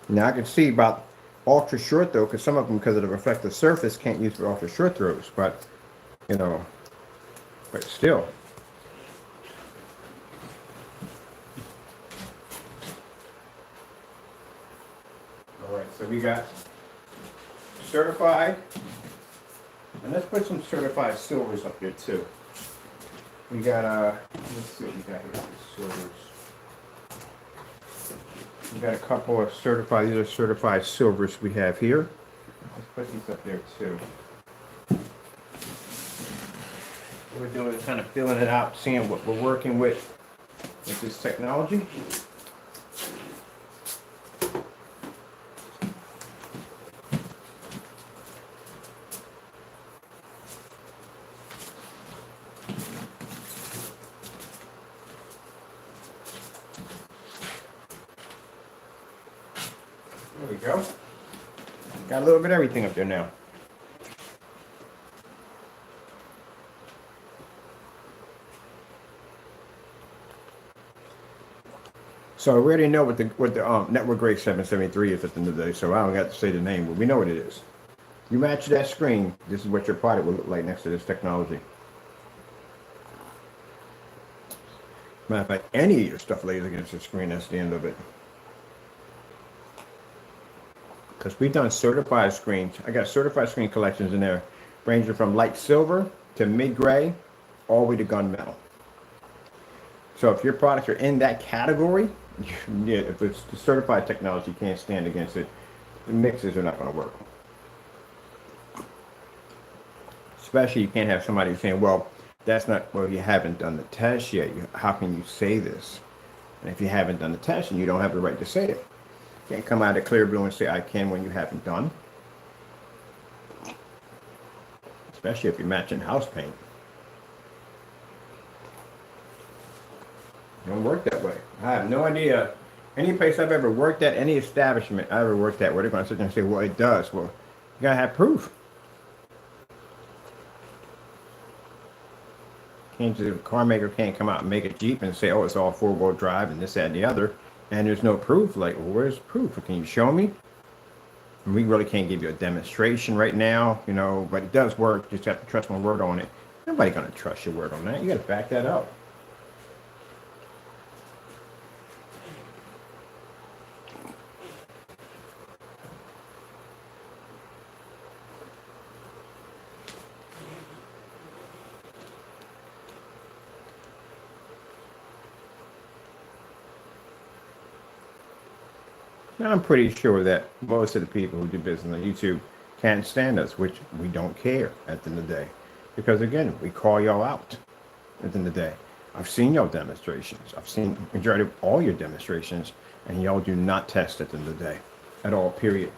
Now I can see about ultra short though, because some of them, because of the reflective surface, can't use for ultra short throws. But you know, but still, So we got certified, and let's put some certified silvers up there too. We got let's see what we got here. Silvers. We got a couple of certified. These are certified silvers we have here. Let's put these up there too. What we're doing is kind of filling it out, seeing what we're working with this technology. There we go. Got a little bit of everything up there now. So we already know what the network grade 773 is at the end of the day, so I don't have to say the name, but we know what it is. You match that screen, this is what your product will look like next to this technology. Matter of fact, any of your stuff lays against the screen, that's the end of it. Because we've done certified screens. I got certified screen collections in there, ranging from light silver to mid-gray, all the way to gunmetal. So if your products are in that category, yeah, if it's the certified technology, you can't stand against it. The mixes are not going to work. Especially you can't have somebody saying, well, that's not, well, you haven't done the test yet. How can you say this? And if you haven't done the test, and you don't have the right to say it. You can't come out of clear blue and say, I can, when you haven't done. Especially if you're matching house paint. It don't work that way. I have no idea. Any place I've ever worked at, any establishment I ever worked at, where they're going to sit there and say, well, it does. Well, you got to have proof. The car maker can't come out and make a Jeep and say, oh, it's all four-wheel drive and this, that, and the other. And there's no proof. Like, well, where's proof? Can you show me? And we really can't give you a demonstration right now, you know, but it does work. You just have to trust my word on it. Nobody's going to trust your word on that. You got to back that up. Now, I'm pretty sure that most of the people who do business on YouTube can't stand us, which we don't care at the end of the day. Because again, we call y'all out at the end of the day. I've seen y'all demonstrations. I've seen the majority of all your demonstrations, and y'all do not test at the end of the day at all, period.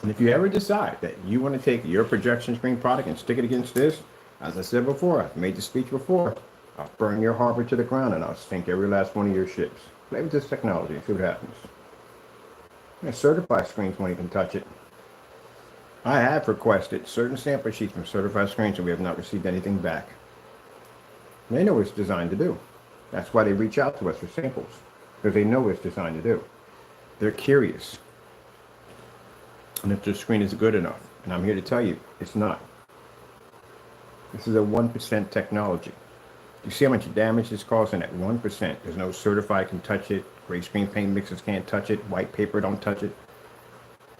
And if you ever decide that you want to take your projection screen product and stick it against this, as I said before, I've made the speech before, I'll burn your harbor to the ground and I'll sink every last one of your ships. Play with this technology and see what happens. Certified screens won't even touch it. I have requested certain sample sheets from certified screens and we have not received anything back. They know what it's designed to do. That's why they reach out to us for samples, because they know what it's designed to do. They're curious. And if their screen is good enough, and I'm here to tell you, it's not. This is a 1% technology. You see how much damage this causing at 1%. There's no certified can touch it. Gray screen paint mixers can't touch it. White paper don't touch it.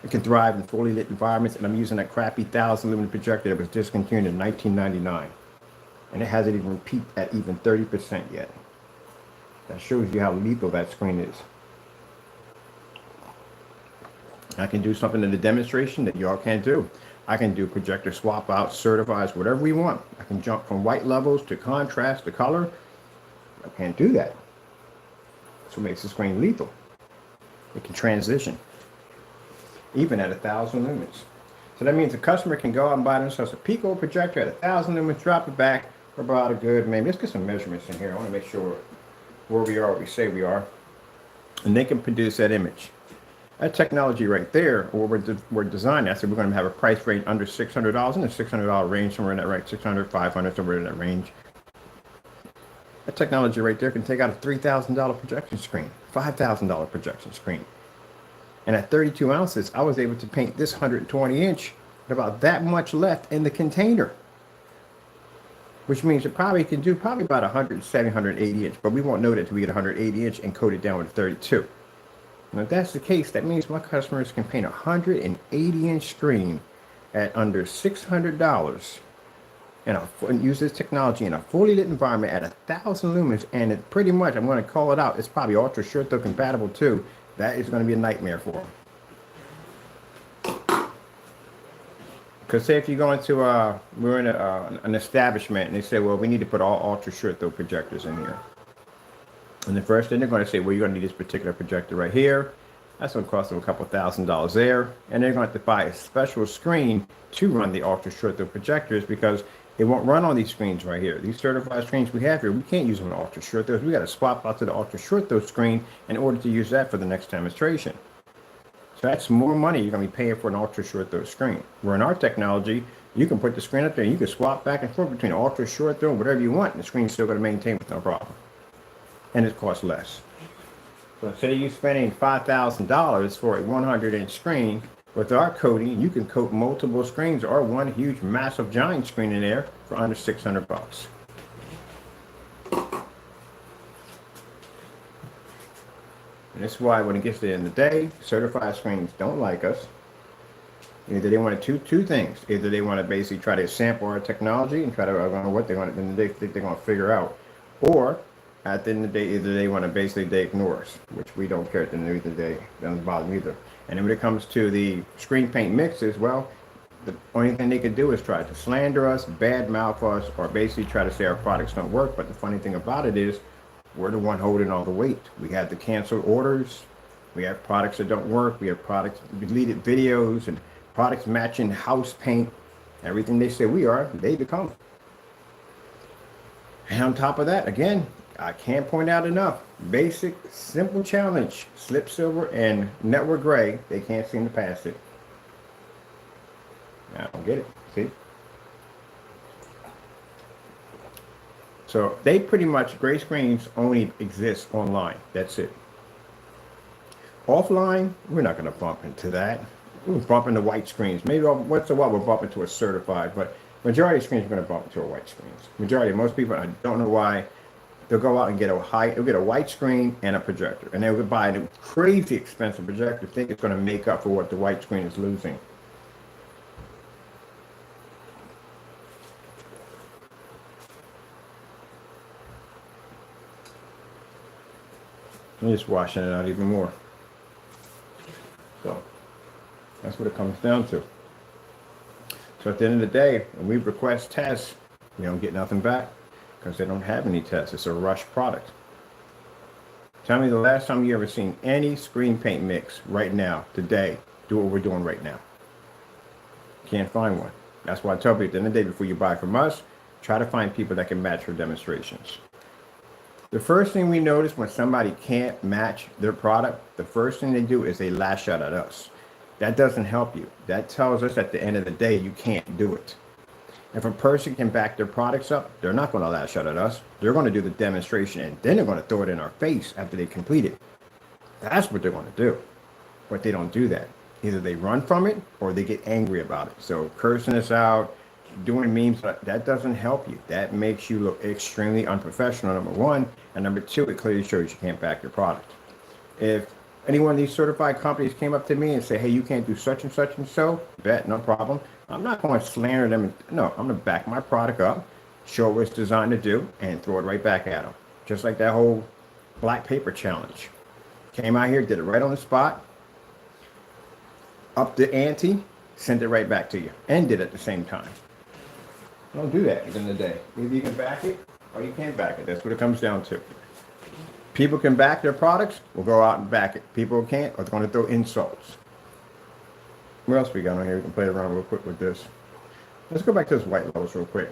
It can thrive in fully lit environments, and I'm using that crappy 1,000 lumen projector that was discontinued in 1999. And it hasn't even peaked at even 30% yet. That shows you how lethal that screen is. I can do something in the demonstration that y'all can't do. I can do projector swap out, certifies, whatever we want. I can jump from white levels to contrast to color. I can't do that. That's what makes the screen lethal. It can transition, even at 1,000 lumens. So that means the customer can go out and buy themselves a Pico projector at 1,000 lumens, drop it back for about a good, maybe let's get some measurements in here. I want to make sure where we are, what we say we are. And they can produce that image. That technology right there, or we're designing, I said we're going to have a price range under $600, in the $600 range, somewhere in that right, 600, 500, somewhere in that range. That technology right there can take out a $3,000 projection screen, $5,000 projection screen. And at 32 ounces, I was able to paint this 120 inch with about that much left in the container. Which means it probably can do about 170, 180 inch, but we won't know that until we get 180 inch and coat it down with 32. And if that's the case, that means my customers can paint a 180-inch screen at under $600 and use this technology in a fully lit environment at 1,000 lumens. And it pretty much, I'm going to call it out, it's probably ultra short though compatible too. That is going to be a nightmare for them. Because say if you go into, we're in an establishment and they say, well, we need to put all ultra short throw projectors in here. And the first thing they're going to say, well, you're going to need this particular projector right here. That's going to cost them a couple $1,000s there. And they're going to have to buy a special screen to run the ultra short throw projectors because it won't run on these screens right here. These certified screens we have here, we can't use them on ultra short throws. We got to swap out to the ultra short throw screen in order to use that for the next demonstration. So that's more money you're going to be paying for an ultra short throw screen. Where in our technology, you can put the screen up there and you can swap back and forth between ultra short throw and whatever you want, and the screen's still going to maintain with no problem. And it costs less. So instead of you spending $5,000 for a 100-inch screen, with our coating, you can coat multiple screens or one huge, massive, giant screen in there for under $600. And that's why when it gets to the end of the day, certified screens don't like us. Either they want to two things. Either they want to basically try to sample our technology and try to, I don't know what they want, and they think they're going to figure out. Or at the end of the day, either they want to basically, they ignore us, which we don't care at the end of the day. It doesn't bother me either. And then when it comes to the screen paint mixes, well, the only thing they can do is try to slander us, bad mouth us, or basically try to say our products don't work. But the funny thing about it is, we're the one holding all the weight. We have the canceled orders. We have products that don't work. We have products, deleted videos, and products matching house paint. Everything they say we are, they become. And on top of that, again, I can't point out enough. Basic, simple challenge. Slip silver and network gray. They can't seem to pass it. I don't get it. See? So they pretty much, gray screens only exist online. That's it. Offline, we're not going to bump into that. We'll bump into white screens. Maybe once in a while we'll bump into a certified, but majority of screens are going to bump into a white screens. Majority, most people, I don't know why, they'll go out and get they'll get a white screen and a projector. And they'll buy a crazy expensive projector, think it's going to make up for what the white screen is losing. I'm just washing it out even more. So that's what it comes down to. So at the end of the day, when we request tests, we don't get nothing back because they don't have any tests. It's a rush product. Tell me the last time you ever seen any screen paint mix right now, today, do what we're doing right now. Can't find one. That's why I tell people at the end of the day, before you buy from us, try to find people that can match your demonstrations. The first thing we notice when somebody can't match their product, the first thing they do is they lash out at us. That doesn't help you. That tells us at the end of the day, you can't do it. If a person can back their products up, they're not going to lash out at us. They're going to do the demonstration and then they're going to throw it in our face after they complete it. That's what they're going to do. But they don't do that. Either they run from it or they get angry about it. So cursing us out, doing memes, that doesn't help you. That makes you look extremely unprofessional, number one. And number two, it clearly shows you can't back your product. If any one of these certified companies came up to me and say, hey, you can't do such and such and so, bet, no problem. I'm not going to slander them. No, I'm going to back my product up, show what it's designed to do, and throw it right back at them. Just like that whole black paper challenge. Came out here, did it right on the spot, up the ante, sent it right back to you, and did it at the same time. Don't do that at the end of the day. Either you can back it or you can't back it. That's what it comes down to. People can back their products, we'll go out and back it. People can't, are going to throw insults. What else we got on here? We can play around real quick with this. Let's go back to this white lotus real quick.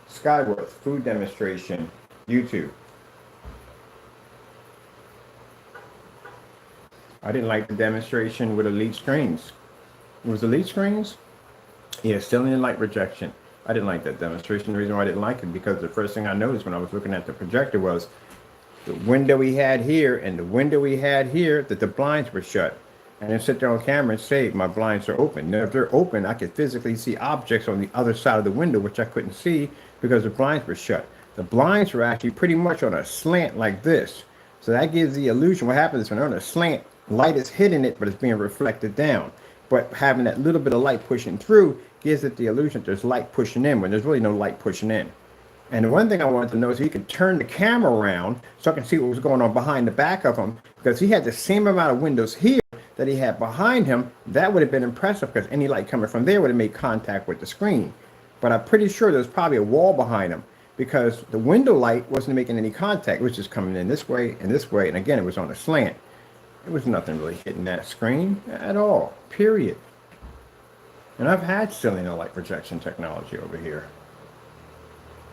Skyworth, food demonstration, YouTube. I didn't like the demonstration with elite screens. It was elite screens? Yeah, cylinder light rejection. I didn't like that demonstration. The reason why I didn't like it, because the first thing I noticed when I was looking at the projector was the window we had here and the window we had here, that the blinds were shut. And then sit there on camera and say, my blinds are open. Now, if they're open, I could physically see objects on the other side of the window, which I couldn't see because the blinds were shut. The blinds were actually pretty much on a slant like this. So that gives the illusion. What happens is when they're on a slant, light is hitting it, but it's being reflected down. But having that little bit of light pushing through gives it the illusion that there's light pushing in when there's really no light pushing in. And the one thing I wanted to know is he could turn the camera around so I can see what was going on behind the back of him, because he had the same amount of windows here that he had behind him. That would have been impressive because any light coming from there would have made contact with the screen. But I'm pretty sure there's probably a wall behind him, because the window light wasn't making any contact. It was just coming in this way and this way. And again, it was on a slant. There was nothing really hitting that screen at all, period. And I've had ceiling light projection technology over here.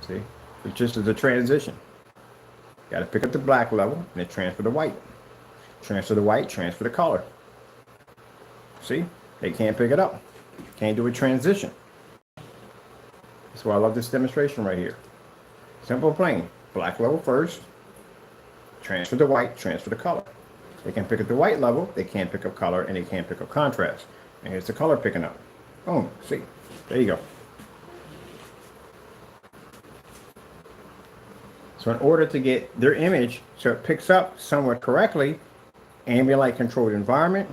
See, it's just as a transition. Got to pick up the black level and then transfer to white. Transfer to white, transfer to color. See, they can't pick it up. Can't do a transition. That's why I love this demonstration right here. Simple, plain. Black level first, transfer to white, transfer to color. They can pick up the white level, they can't pick up color, and they can't pick up contrast. And here's the color picking up. Boom, see, there you go. So in order to get their image so it picks up somewhat correctly, ambient light controlled environment,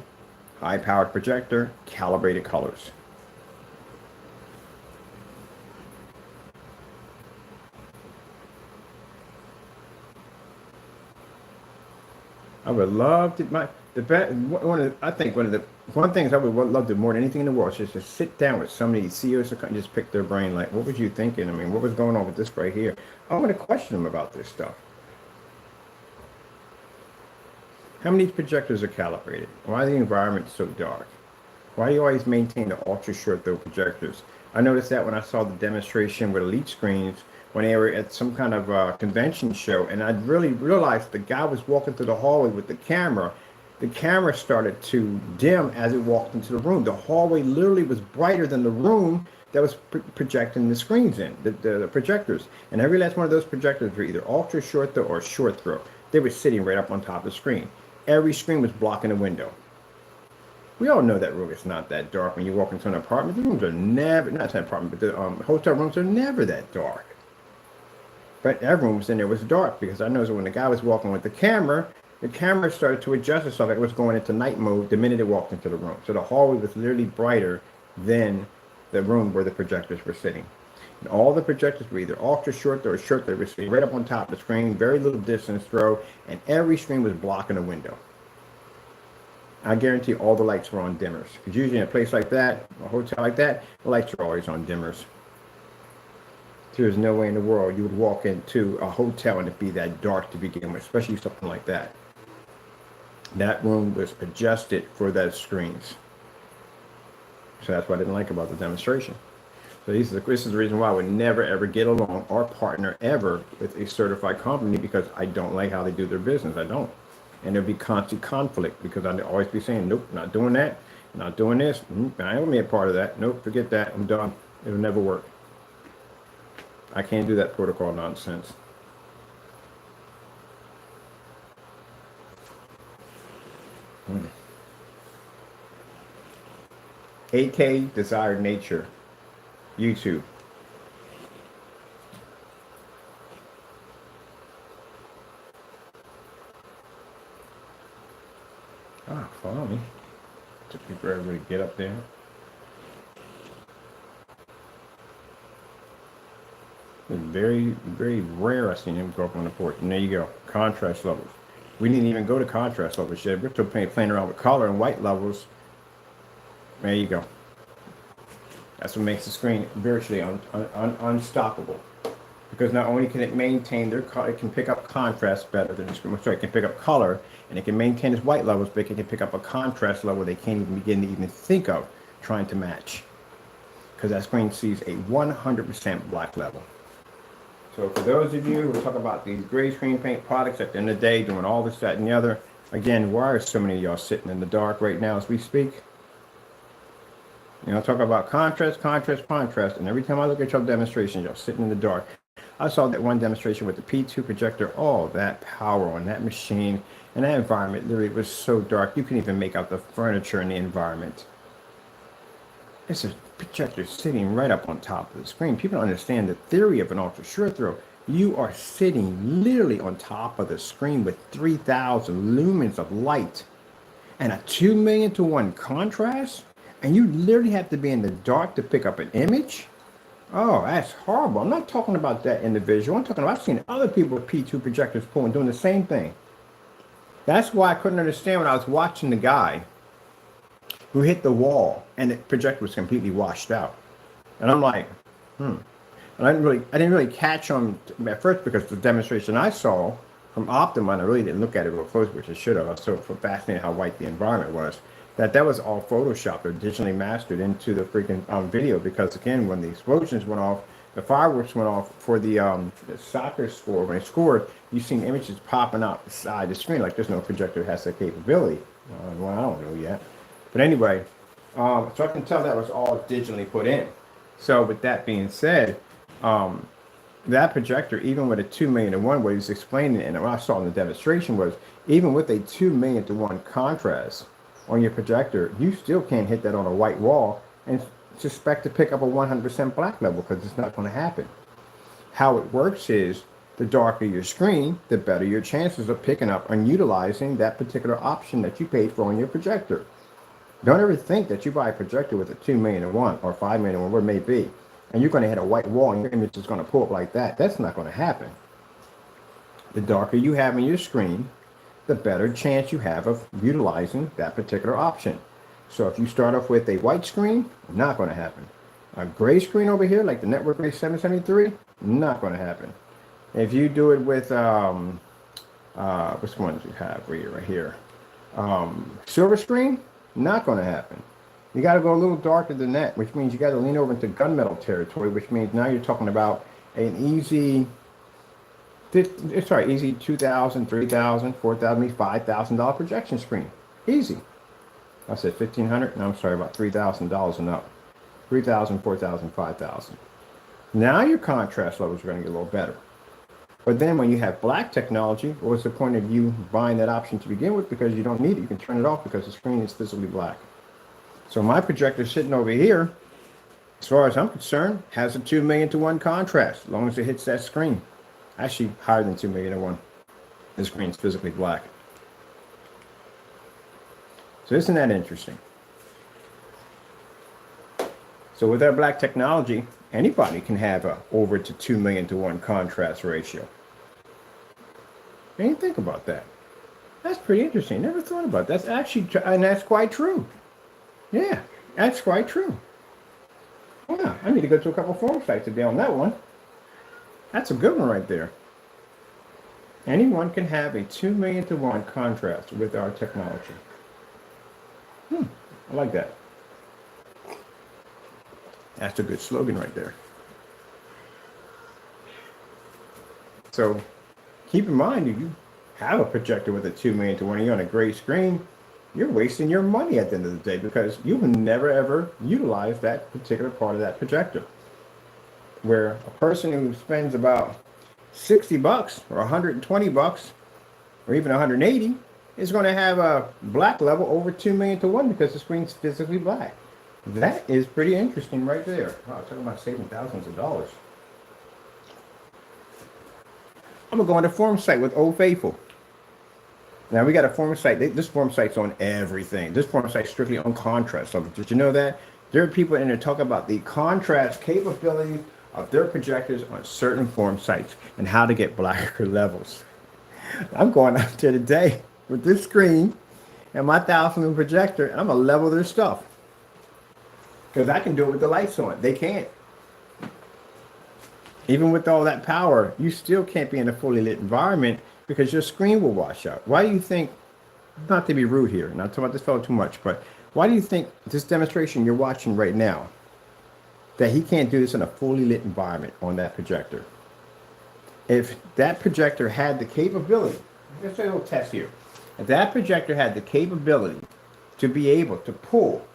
high powered projector, calibrated colors. I would love to one things I would love to more than anything in the world is just to sit down with some of these CEOs and just pick their brain. Like, what was you thinking? I mean, what was going on with this right here? I want to question them about this stuff. How many projectors are calibrated? Why are the environments so dark? Why do you always maintain the ultra short throw projectors? I noticed that when I saw the demonstration with Elite Screens, when they were at some kind of convention show, and I really realized the guy was walking through the hallway with the camera. The camera started to dim as it walked into the room. The hallway literally was brighter than the room that was projecting the screens in, the projectors. And every last one of those projectors were either ultra short throw or short throw. They were sitting right up on top of the screen. Every screen was blocking a window. We all know that room is not that dark when you walk into an apartment. The rooms are never, not an apartment, but the hotel rooms are never that dark. But everyone was in there was dark, because I noticed when the guy was walking with the camera started to adjust itself. It was going into night mode the minute it walked into the room. So the hallway was literally brighter than the room where the projectors were sitting. And all the projectors were either ultra short or short. They were sitting right up on top of the screen, very little distance throw, and every screen was blocking a window. I guarantee all the lights were on dimmers. Because usually in a place like that, a hotel like that, the lights are always on dimmers. There's no way in the world you would walk into a hotel and it be that dark to begin with, especially something like that. That room was adjusted for those screens. So that's what I didn't like about the demonstration. So this is the reason why I would never ever get along or partner ever with a certified company, because I don't like how they do their business. I don't. And there'll be constant conflict, because I'd always be saying, nope, not doing that, not doing this. I don't want to be a part of that. Nope, forget that. I'm done. It'll never work. I can't do that protocol nonsense. Hmm. AK Desired Nature, YouTube. Follow me. Took me forever to get up there. It's very, very rare I seen him go up on the porch. And there you go. Contrast levels. We didn't even go to contrast levels yet. We're still playing around with color and white levels. There you go. That's what makes the screen virtually unstoppable. Because not only can it maintain their color, it can pick up contrast better than the screen. Sorry, it can pick up color, and it can maintain its white levels, but it can pick up a contrast level they can't even begin to even think of trying to match. Because that screen sees a 100% black level. So for those of you who talk about these gray screen paint products at the end of the day, doing all this, that, and the other, again, why are so many of y'all sitting in the dark right now as we speak? You know, talk about contrast, and every time I look at your demonstrations, y'all sitting in the dark. I saw that one demonstration with the P2 projector, all that power on that machine, and that environment literally was so dark, you couldn't even make out the furniture in the environment. It's a projector sitting right up on top of the screen. People don't understand the theory of an ultra short throw. You are sitting literally on top of the screen with 3,000 lumens of light and a 2 million to 1 contrast, and you literally have to be in the dark to pick up an image. Oh, that's horrible. I'm not talking about that individual. I'm talking about, I've seen other people with P2 projectors pulling, doing the same thing. That's why I couldn't understand when I was watching the guy who hit the wall and the projector was completely washed out. And I'm like, And I didn't really catch on at first because the demonstration I saw from Optima, and I really didn't look at it real close, which I should have. I was so fascinated how white the environment was. That was all photoshopped or digitally mastered into the freaking video, because again, when the explosions went off, the fireworks went off for the soccer score. When it scored, you seen images popping out the side of the screen like there's no projector that has that capability. Well, I don't know yet. But anyway, so I can tell that was all digitally put in. So with that being said, that projector, even with a 2 million to 1, what he was explaining, and what I saw in the demonstration was, even with a 2 million to 1 contrast on your projector, you still can't hit that on a white wall and suspect to pick up a 100% black level, because it's not going to happen. How it works is, the darker your screen, the better your chances of picking up and utilizing that particular option that you paid for on your projector. Don't ever think that you buy a projector with a 2 million to 1 or 5 million to 1, whatever it may be, and you're going to hit a white wall and your image is going to pull up like that. That's not going to happen. The darker you have in your screen, the better chance you have of utilizing that particular option. So if you start off with a white screen, not going to happen. A gray screen over here, like the Network Gray 773, not going to happen. If you do it with, which ones you have right here? Silver screen, not going to happen. You got to go a little darker than that, which means you got to lean over into gunmetal territory, which means now you're talking about an easy, easy $2,000, $3,000, $4,000, maybe $5,000 projection screen. Easy. I said $1,500. No, I'm sorry, about $3,000 and up. $3,000, $4,000, $5,000. Now your contrast levels are going to get a little better. But then when you have black technology, what's the point of you buying that option to begin with? Because you don't need it. You can turn it off because the screen is physically black. So my projector sitting over here, as far as I'm concerned, has a 2 million to 1 contrast, as long as it hits that screen. Actually, higher than 2 million to 1. The screen's physically black. So isn't that interesting? So with our black technology, anybody can have a over to 2 million to 1 contrast ratio. And you think about that. That's pretty interesting. Never thought about that. That's actually, and that's quite true. Yeah, that's quite true. Yeah, I need to go to a couple forum sites today on that one. That's a good one right there. Anyone can have a 2 million to 1 contrast with our technology. I like that. That's a good slogan right there. So keep in mind, if you have a projector with a 2 million to 1, you're on a gray screen, you're wasting your money at the end of the day, because you will never ever utilize that particular part of that projector. Where a person who spends about $60 or $120 or even 180 is going to have a black level over 2 million to 1 because the screen's physically black. That is pretty interesting right there. Wow, talking about saving thousands of dollars. I'm going to go on the forum site with Old Faithful. Now we got a forum site. This forum site's on everything. This forum site's strictly on contrast. So did you know that? There are people in there talking about the contrast capability of their projectors on certain forum sites and how to get blacker levels. I'm going out there today with this screen and my 1,000 projector, and I'm going to level their stuff. Because I can do it with the lights on. They can't. Even with all that power, you still can't be in a fully lit environment because your screen will wash out. Why do you think, not to be rude here, not talking about this fellow too much, but why do you think this demonstration you're watching right now, that he can't do this in a fully lit environment on that projector? If that projector had the capability, let's do a little test here. If that projector had the capability to be able to pull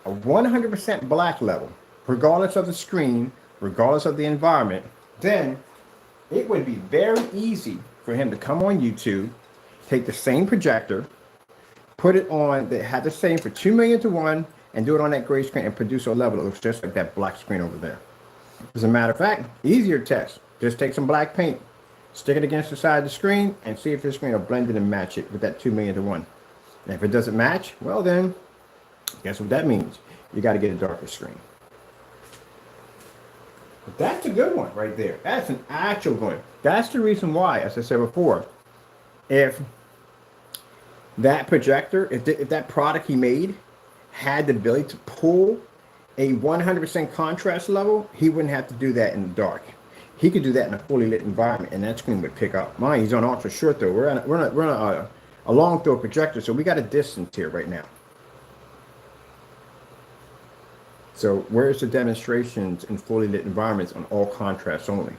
a 100% black level, regardless of the screen, regardless of the environment, then it would be very easy for him to come on YouTube, take the same projector, put it on that had the same for 2 million to 1, and do it on that gray screen and produce a level that looks just like that black screen over there. As a matter of fact, easier test. Just take some black paint, stick it against the side of the screen, and see if your screen will blend it and match it with that 2 million to 1. And if it doesn't match, well then, guess what that means? You got to get a darker screen. But that's a good one right there. That's an actual one. That's the reason why, as I said before, if that projector, if that product he made had the ability to pull a 100% contrast level, he wouldn't have to do that in the dark. He could do that in a fully lit environment, and that screen would pick up. Mine, he's on ultra short though. We're on a long throw projector, so we got a distance here right now. So where's the demonstrations in fully lit environments on all contrast only?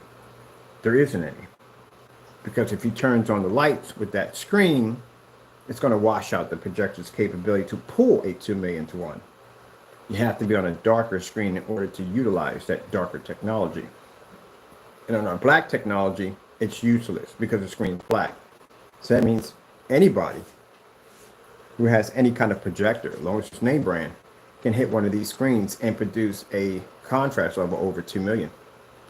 There isn't any. Because if he turns on the lights with that screen, it's going to wash out the projector's capability to pull a 2 million to 1. You have to be on a darker screen in order to utilize that darker technology. And on our black technology, it's useless because the screen's black. So that means anybody who has any kind of projector, as long as it's name brand, can hit one of these screens and produce a contrast level over 2 million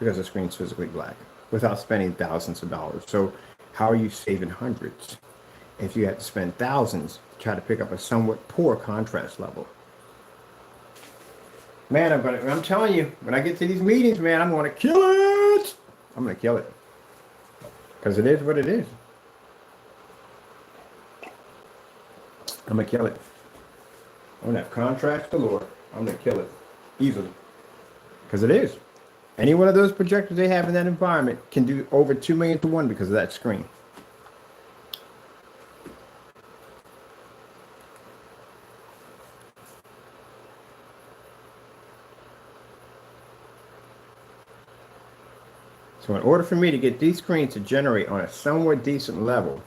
because the screen's physically black without spending thousands of dollars. So how are you saving hundreds if you have to spend thousands to try to pick up a somewhat poor contrast level? Man, I'm telling you, when I get to these meetings, man, I'm going to kill it. I'm going to kill it because it is what it is. I'm going to kill it. I'm going to have contrast galore. I'm going to kill it easily because it is. Any one of those projectors they have in that environment can do over 2 million to 1 because of that screen. So in order for me to get these screens to generate on a somewhat decent level,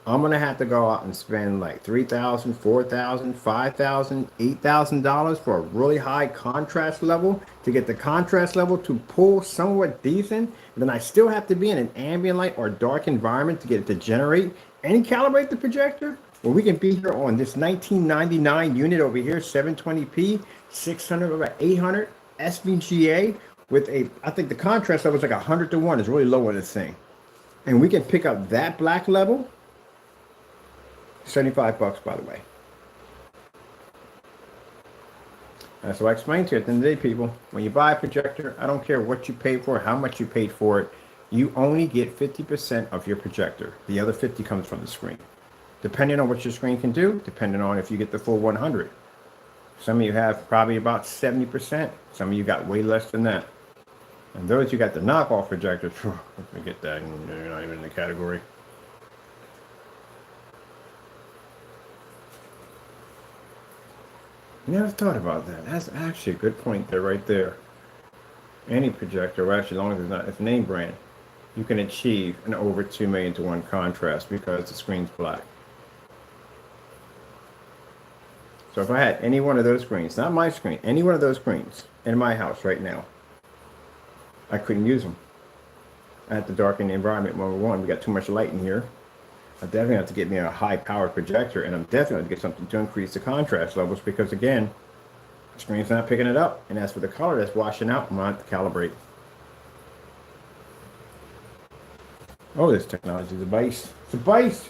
I'm going to have to go out and spend like $3,000, $4,000, $5,000, $8,000 for a really high contrast level to get the contrast level to pull somewhat decent. Then I still have to be in an ambient light or dark environment to get it to generate and calibrate the projector. Well, we can be here on this 1999 unit over here, 720p, 600 over 800 SVGA with a, I think the contrast level is like 100 to 1. It's really low on this thing. And we can pick up that black level. $75, by the way. So I explained to you at the end of the day, people, when you buy a projector, I don't care what you paid for it, how much you paid for it, you only get 50% of your projector. The other 50 comes from the screen. Depending on what your screen can do, depending on if you get the full 100. Some of you have probably about 70%. Some of you got way less than that. And those you got the knockoff projectors, forget that, you're not even in the category. Never thought about that. That's actually a good point there, right there. Any projector, well, actually, as long as it's name brand, you can achieve an over 2 million to 1 contrast because the screen's black. So if I had any one of those screens, not my screen, any one of those screens in my house right now, I couldn't use them. I had to darken the environment. Number one, we got too much light in here. I definitely have to get me a high-powered projector, and I'm definitely going to get something to increase the contrast levels because, again, the screen's not picking it up, and as for the color that's washing out, I'm going to have to calibrate. Oh, this technology is a beast. It's a beast.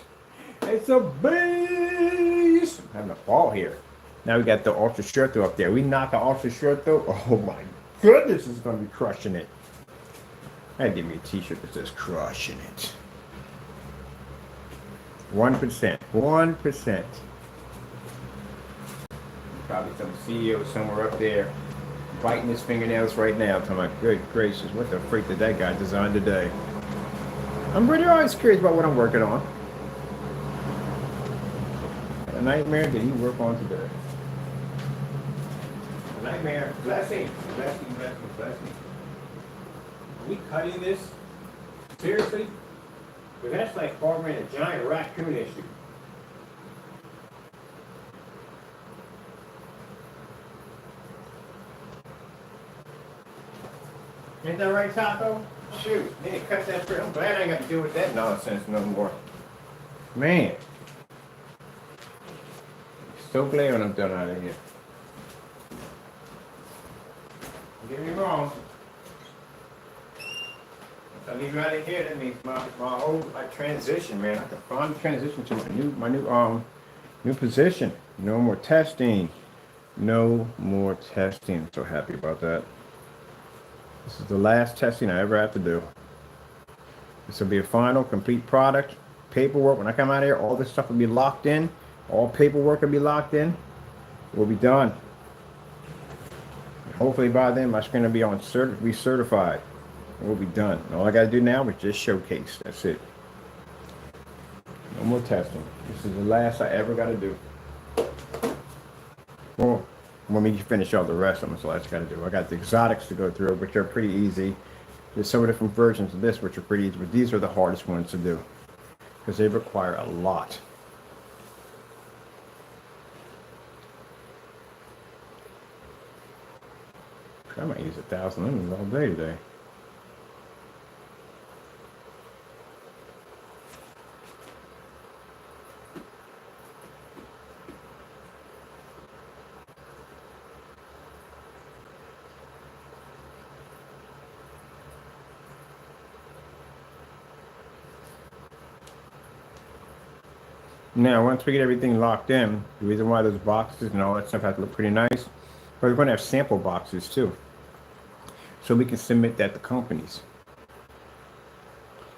It's a beast. I'm having a ball here. Now we got the ultra short throw up there. We knock an ultra short throw. Oh, my goodness, it's going to be crushing it. I had to give me a t-shirt that says crushing it. 1%. 1%. Probably some CEO somewhere up there biting his fingernails right now. I'm like, good gracious, what the freak did that guy design today? I'm pretty always curious about what I'm working on. A nightmare did he work on today? A nightmare, blessing, blessing, blessing, blessing. Are we cutting this? Seriously? But that's like farming a giant raccoon issue. Ain't that right, Taco? Shoot, man, cut that straight. I'm glad I ain't got to deal with that nonsense no more. Man. So glad when I'm done out of here. Don't get me wrong. I leave you out of here. That means my whole like transition, man. I can finally transition to my new position. No more testing. No more testing. I'm so happy about that. This is the last testing I ever have to do. This will be a final, complete product. Paperwork, when I come out of here, all this stuff will be locked in. All paperwork will be locked in. We'll be done. Hopefully by then, my screen will be on certified. We'll be done. All I got to do now is just showcase. That's it. No more testing. This is the last I ever got to do. Well, when we finish all the rest of them, that's the last I got to do. I got the exotics to go through, which are pretty easy. There's some different versions of this, which are pretty easy, but these are the hardest ones to do because they require a lot. I might use 1,000 lemons all day today. Now, once we get everything locked in, the reason why those boxes and all that stuff have to look pretty nice, but we're going to have sample boxes too. So we can submit that to companies.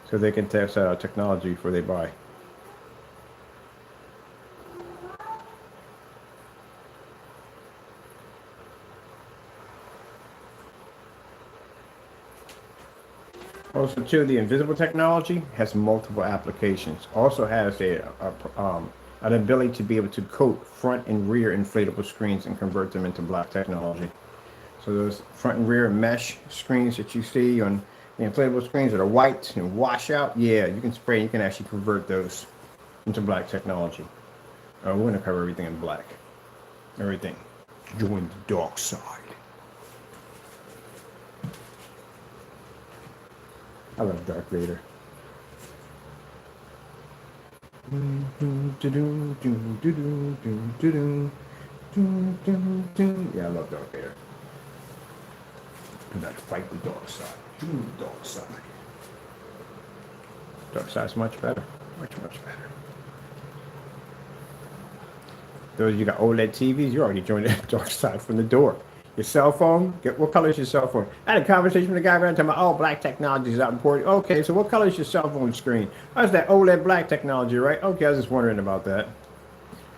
So they can test out our technology before they buy. Also, too, the invisible technology has multiple applications. Also has an ability to be able to coat front and rear inflatable screens and convert them into black technology. So those front and rear mesh screens that you see on the inflatable screens that are white and wash out, yeah, you can spray. You can actually convert those into black technology. We're going to cover everything in black. Everything. Join the dark side. I love Darth Vader. Yeah, I love Darth Vader. And I'd fight the dark side. Dark side. Dark side's much better. Much, much better. Those of you got OLED TVs, you already joined the dark side from the door. Your cell phone, what color is your cell phone? I had a conversation with a guy around talking about, oh, black technology is out important. Okay, so what color is your cell phone screen? Oh, it's that OLED black technology, right? Okay, I was just wondering about that.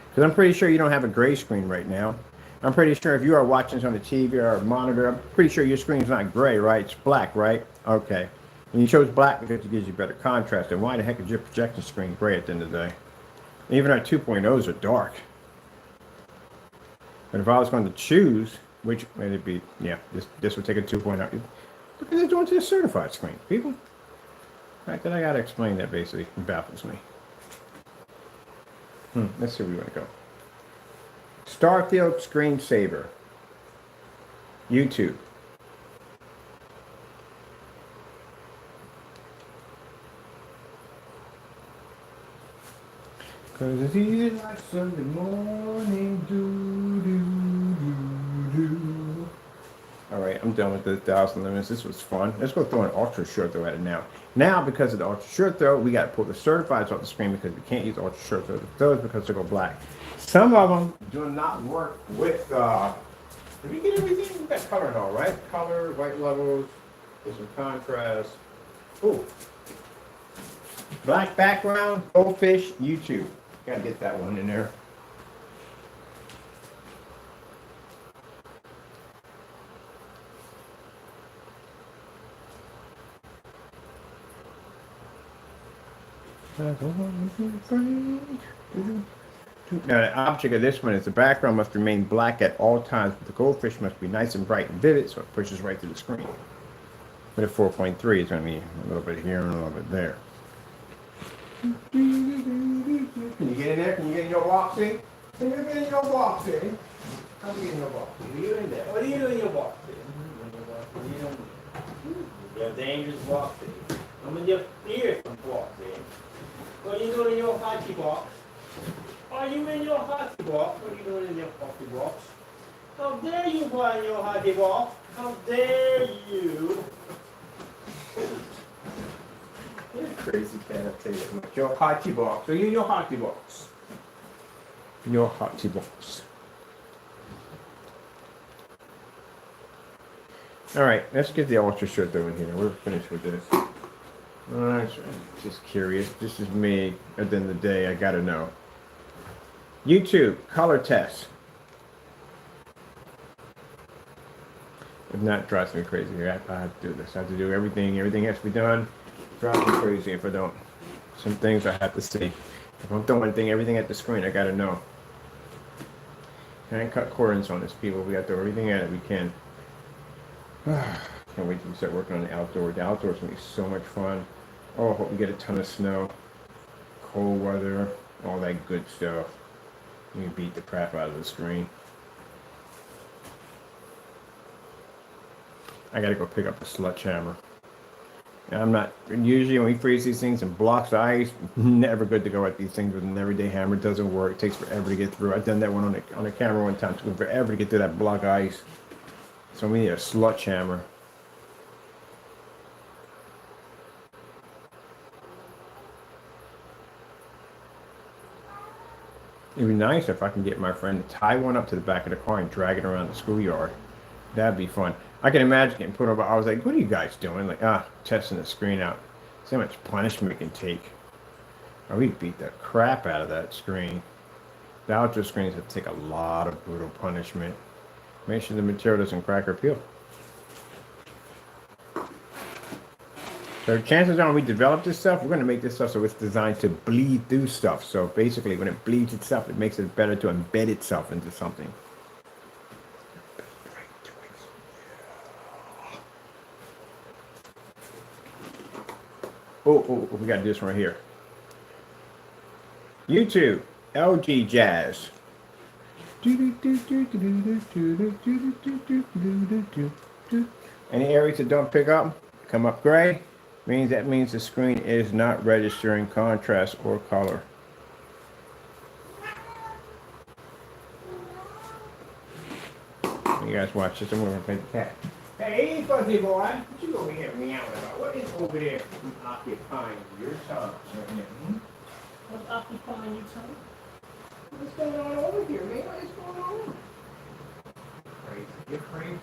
Because I'm pretty sure you don't have a gray screen right now. I'm pretty sure if you are watching this on a TV or a monitor, I'm pretty sure your screen's not gray, right? It's black, right? Okay. And you chose black because it gives you better contrast. And why the heck is your projection screen gray at the end of the day? Even our 2.0s are dark. But if I was going to choose, which would it be? Yeah, this would take a 2.0. Look at this doing to the certified screen, people. The fact that I gotta explain that basically baffles me. Let's see where we want to go. Starfield Screensaver. YouTube. Cause it's easy like Sunday morning. All right, I'm done with the 1,000 limits. This was fun. Let's go throw an ultra short throw at it now. Now, because of the ultra short throw, we got to pull the certifieds off the screen because we can't use ultra short throws because they go black. Some of them do not work with. Did we get everything? We got color and all, right? Color, white levels, with some contrast. Ooh. Black background, goldfish, YouTube. Gotta get that one in there. Now the object of this one is the background must remain black at all times, but the goldfish must be nice and bright and vivid so it pushes right through the screen. But at 4.3 it's going to be a little bit here and a little bit there. Can you get in there? Can you get in your box in? Can you get in your box in? Come get in your box. What are you in there? What are you doing in your box in? What are you doing? You're a dangerous box in. I'm in your ear from box in. What are you doing in your hockey box? Are you in your hockey box? What are you doing in your hockey box? How dare you go in your hockey box? How dare you? You're a crazy cat, I'll tell you that much. Your hockey box. Are you in your hockey box? Your hockey box. All right, let's get the ultra short though in here. We're finished with this. Alright, just curious. This is me. At the end of the day, I gotta know. YouTube color test. If not, drives me crazy. I have to do this. I have to do everything. Everything has to be done. Drives me crazy if I don't. Some things I have to see. If I'm throwing anything, everything at the screen, I gotta know. Can't cut corners on this, people. We got to throw everything at it we can. Can't wait till we start working on the outdoor. The outdoors gonna be so much fun. Oh, I hope we get a ton of snow, cold weather, all that good stuff. You beat the crap out of the screen. I gotta go pick up a sledgehammer. I'm not, usually when we freeze these things and blocks of ice, never good to go at these things with an everyday hammer. It doesn't work. It takes forever to get through. I've done that one on a camera one time. It took forever to get through that block of ice. So we need a sledgehammer. It'd be nice if I can get my friend to tie one up to the back of the car and drag it around the schoolyard. That'd be fun. I can imagine getting put over. I was like, what are you guys doing? Like, testing the screen out. See how much punishment we can take. Oh, we beat the crap out of that screen. The outdoor screens have to take a lot of brutal punishment. Make sure the material doesn't crack or peel. So chances are when we develop this stuff, we're going to make this stuff so it's designed to bleed through stuff. So basically when it bleeds itself, it makes it better to embed itself into something. Oh, we got to do this one right here. YouTube, LG Jazz. Any areas that don't pick up, come up gray. That means the screen is not registering contrast or color. You guys watch this. I'm going to play the cat. Hey, fuzzy boy, what you over here meowing about? What is over there occupying your time? What's occupying your time? What's going on over here, man? What is going on? Crazy. You're crazy.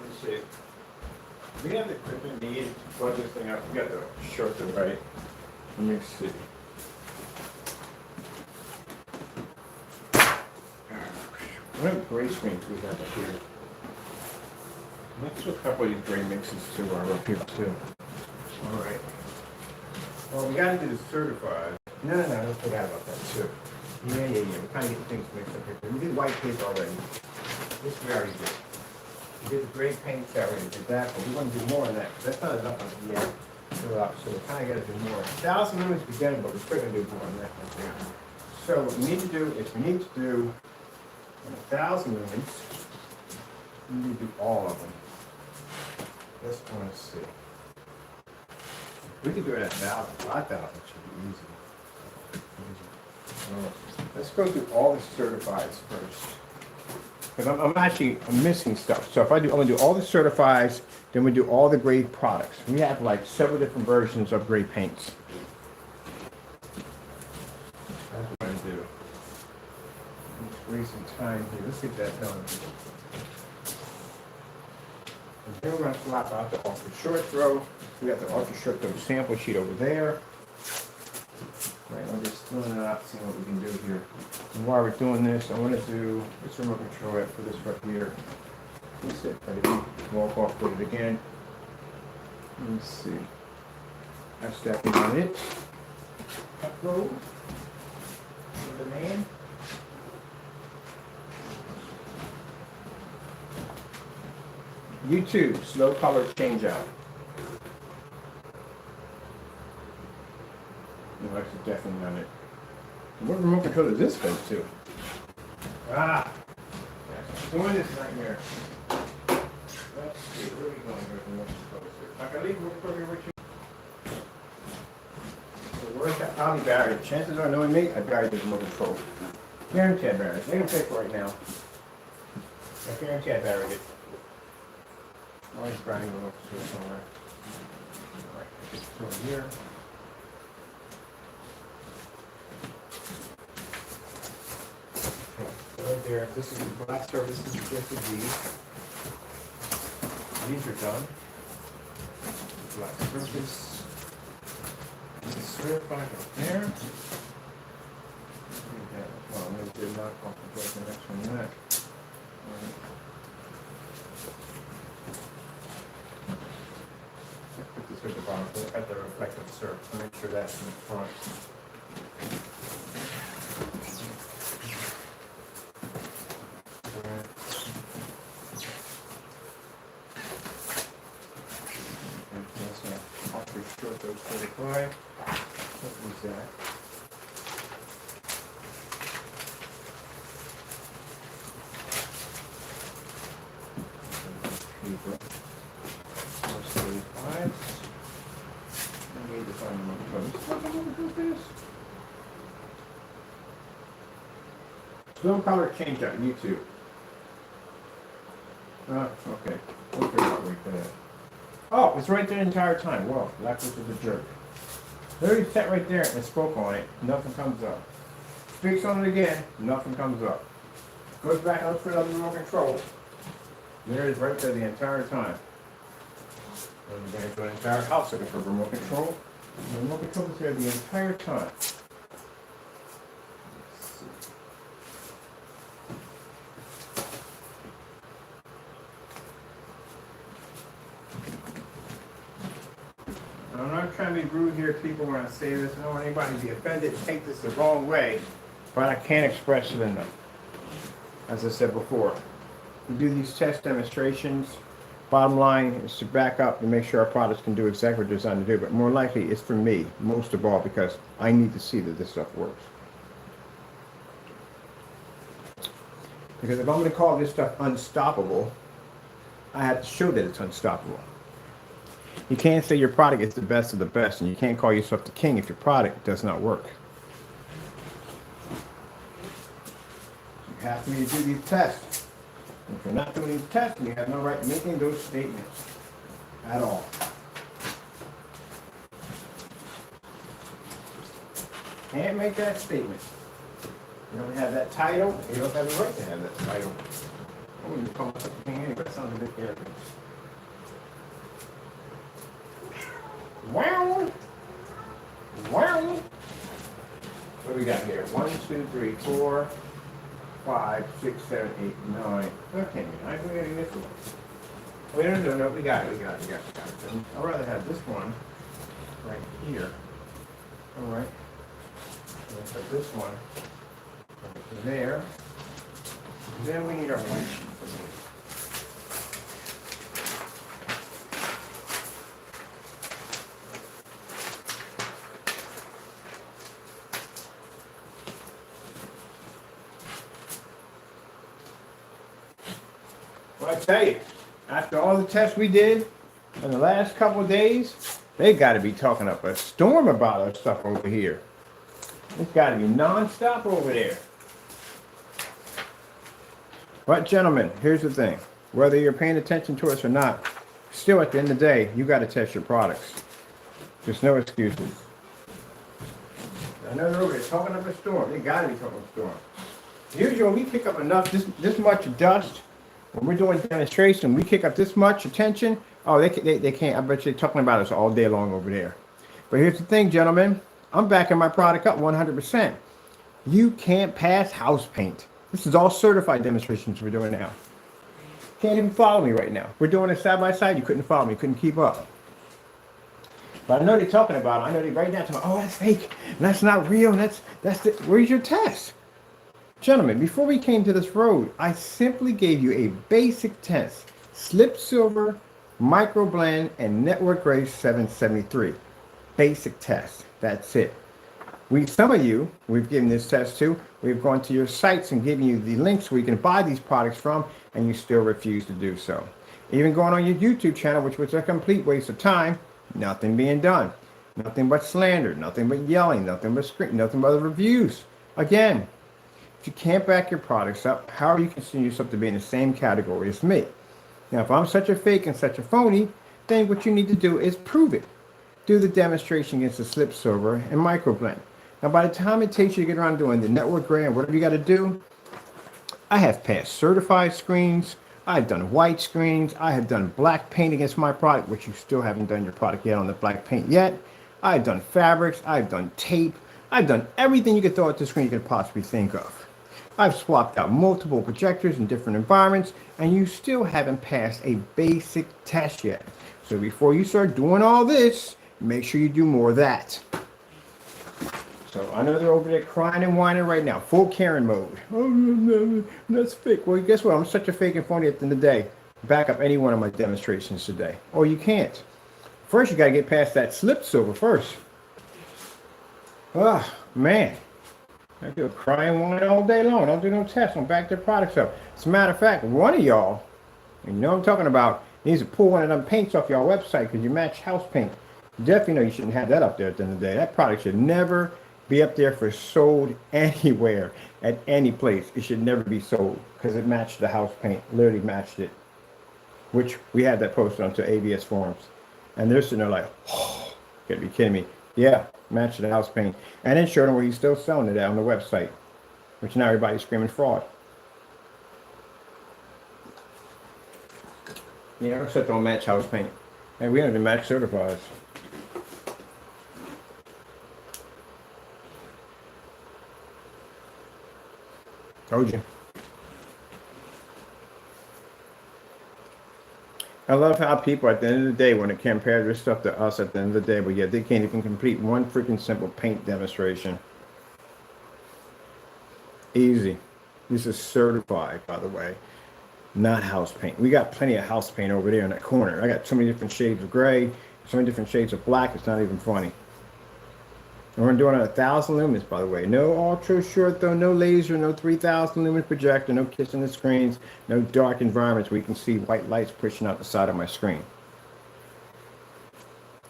Let's see. We have the equipment needed to plug this thing up. We got the short to right. Let me see. What other gray screens we have up here? Let's do a couple of these gray mixes too while we're up here too. Alright. Well, we gotta do the certified. No, don't forget about that too. Yeah. We're kind of getting things mixed up here. We did white paper already. This we already did. We did the gray paint already. Did that, but we want to do more of that. That's not enough of yet. So we kind of got to do more. 1,000 lumens beginning, but we're still going to do more on that right there. So what we need to do is we need to do 1,000 lumens. We need to do all of them. Let's want to see. We can do it at 1,000, 5,000 should be easy. Let's go through all the certifieds first. Because I'm missing stuff. So I'm going to do all the certifieds, then we do all the grade products. We have like several different versions of grade paints. That's what I'm going to do. Let's waste some time here. Let's get that done. And then we're going to swap out the ultra short throw. We got the ultra short throw sample sheet over there. Right, I'm just filling it out, seeing what we can do here. And while we're doing this, I want to do this remote control it for this right here. Let's see, walk off with it again. Let me see. I'm stepping on it. Up goes the man. YouTube, slow color change out. No, that's definitely not it. What remote control does this go to? Ah! Yes, I'm doing this right here. Let's see, where are we going with remote control here? I can leave real quick with you. So where's that poly barrier? Chances are, knowing me, I buried the remote control. Guarantee I buried it. They don't pay for it right now. I guarantee I buried it. Always grinding remote control somewhere. Alright, just throw it here. Right there, this is the black surface, this is just the G. These are done. Black surface. This is certified up there. Well, maybe did not concentrate the next one yet. Put this at the bottom, so at the reflective surface, make sure that's in the front. Those 45. What was that? Paper. Those 45. I need to find more clothes. This. Slow color change on YouTube. Okay. We'll figure out right there. Oh, it's right there the entire time. Whoa, that was a jerk. Literally sat right there and spoke on it. Nothing comes up. Speaks on it again. Nothing comes up. Goes back out for another remote control. There it is right there the entire time. And we're going to go the entire house looking for remote control. The remote control is there the entire time. I'm not trying to be rude here, people, when I say this. I don't want anybody to be offended and take this the wrong way, but I can't express it enough. As I said before, we do these test demonstrations. Bottom line is to back up and make sure our products can do exactly what they're designed to do, but more likely it's for me, most of all, because I need to see that this stuff works. Because if I'm going to call this stuff unstoppable, I have to show that it's unstoppable. You can't say your product is the best of the best, and you can't call yourself the king if your product does not work. You have to do these tests. If you're not doing these tests, you have no right making those statements at all. Can't make that statement. You don't have that title. You don't have the right to have that title. I wouldn't call myself the king anyway. That sounds a bit arrogant. Wow. Wow. What do we got here? 1, 2, 3, 4, 5, 6, 7, 8, 9. Okay, I'm getting this one. Wait, no, we got it. I'd rather have this one right here. All right. Let's put this one right there. Then we need our white sheet. Well, I tell you, after all the tests we did in the last couple of days, they got to be talking up a storm about our stuff over here. It's got to be non-stop over there. But gentlemen, here's the thing. Whether you're paying attention to us or not, still at the end of the day, you got to test your products. There's no excuses. I know they're over there talking up a storm. They got to be talking up a storm. Usually when we pick up enough, this much dust, when we're doing demonstration, we kick up this much attention. Oh, they can't. I bet you're talking about us all day long over there. But here's the thing, gentlemen. I'm backing my product up 100%. You can't pass house paint. This is all certified demonstrations we're doing now. Can't even follow me right now. We're doing it side by side. You couldn't follow me. You couldn't keep up. But I know they're talking about it. I know they right now talking about, oh, that's fake. That's not real. Where's your test? Gentlemen, before we came to this road, I simply gave you a basic test. Slip Silver, Microblend, and Network Grade 773. Basic test. That's it. Some of you, we've given this test to. We've gone to your sites and given you the links where you can buy these products from, and you still refuse to do so. Even going on your YouTube channel, which was a complete waste of time, nothing being done. Nothing but slander, nothing but yelling, nothing but screaming, nothing but reviews. Again, if you can't back your products up, how are you considering yourself to be in the same category as me? Now, if I'm such a fake and such a phony, then what you need to do is prove it. Do the demonstration against the Slip Silver and Microblend. Now, by the time it takes you to get around doing the network grade and whatever you got to do, I have passed certified screens. I've done white screens. I have done black paint against my product, which you still haven't done your product yet on the black paint yet. I've done fabrics. I've done tape. I've done everything you could throw at the screen you could possibly think of. I've swapped out multiple projectors in different environments, and you still haven't passed a basic test yet. So before you start doing all this, make sure you do more of that. So I know they're over there crying and whining right now, full Karen mode. Oh, no, that's fake. Well, guess what? I'm such a fake and phony at the end of the day. Back up any one of my demonstrations today. Or you can't. First, you got to get past that Slip Silver first. Oh, man. I do crying and whining all day long. Don't do no tests. Don't back their products up. As a matter of fact, one of y'all, and you know what I'm talking about, needs to pull one of them paints off your website because you match house paint. You definitely know you shouldn't have that up there at the end of the day. That product should never be up there for sold anywhere at any place. It should never be sold because it matched the house paint, literally matched it, which we had that posted onto AVS forums, and they're sitting there like, oh, you gotta be kidding me. Yeah, matched the house paint, and then showed them where he's still selling it at on the website, which now everybody's screaming fraud. Yeah, except don't match house paint, and we don't even match certifieds. Told you. I love how people at the end of the day want to compare their stuff to us at the end of the day, but yet they can't even complete one freaking simple paint demonstration. Easy. This is certified, by the way, not house paint. We got plenty of house paint over there in that corner. I got so many different shades of gray, so many different shades of black, it's not even funny. And we're doing 1,000 lumens, by the way. No ultra short though, no laser, no 3,000 lumen projector, no kissing the screens, no dark environments where you can see white lights pushing out the side of my screen.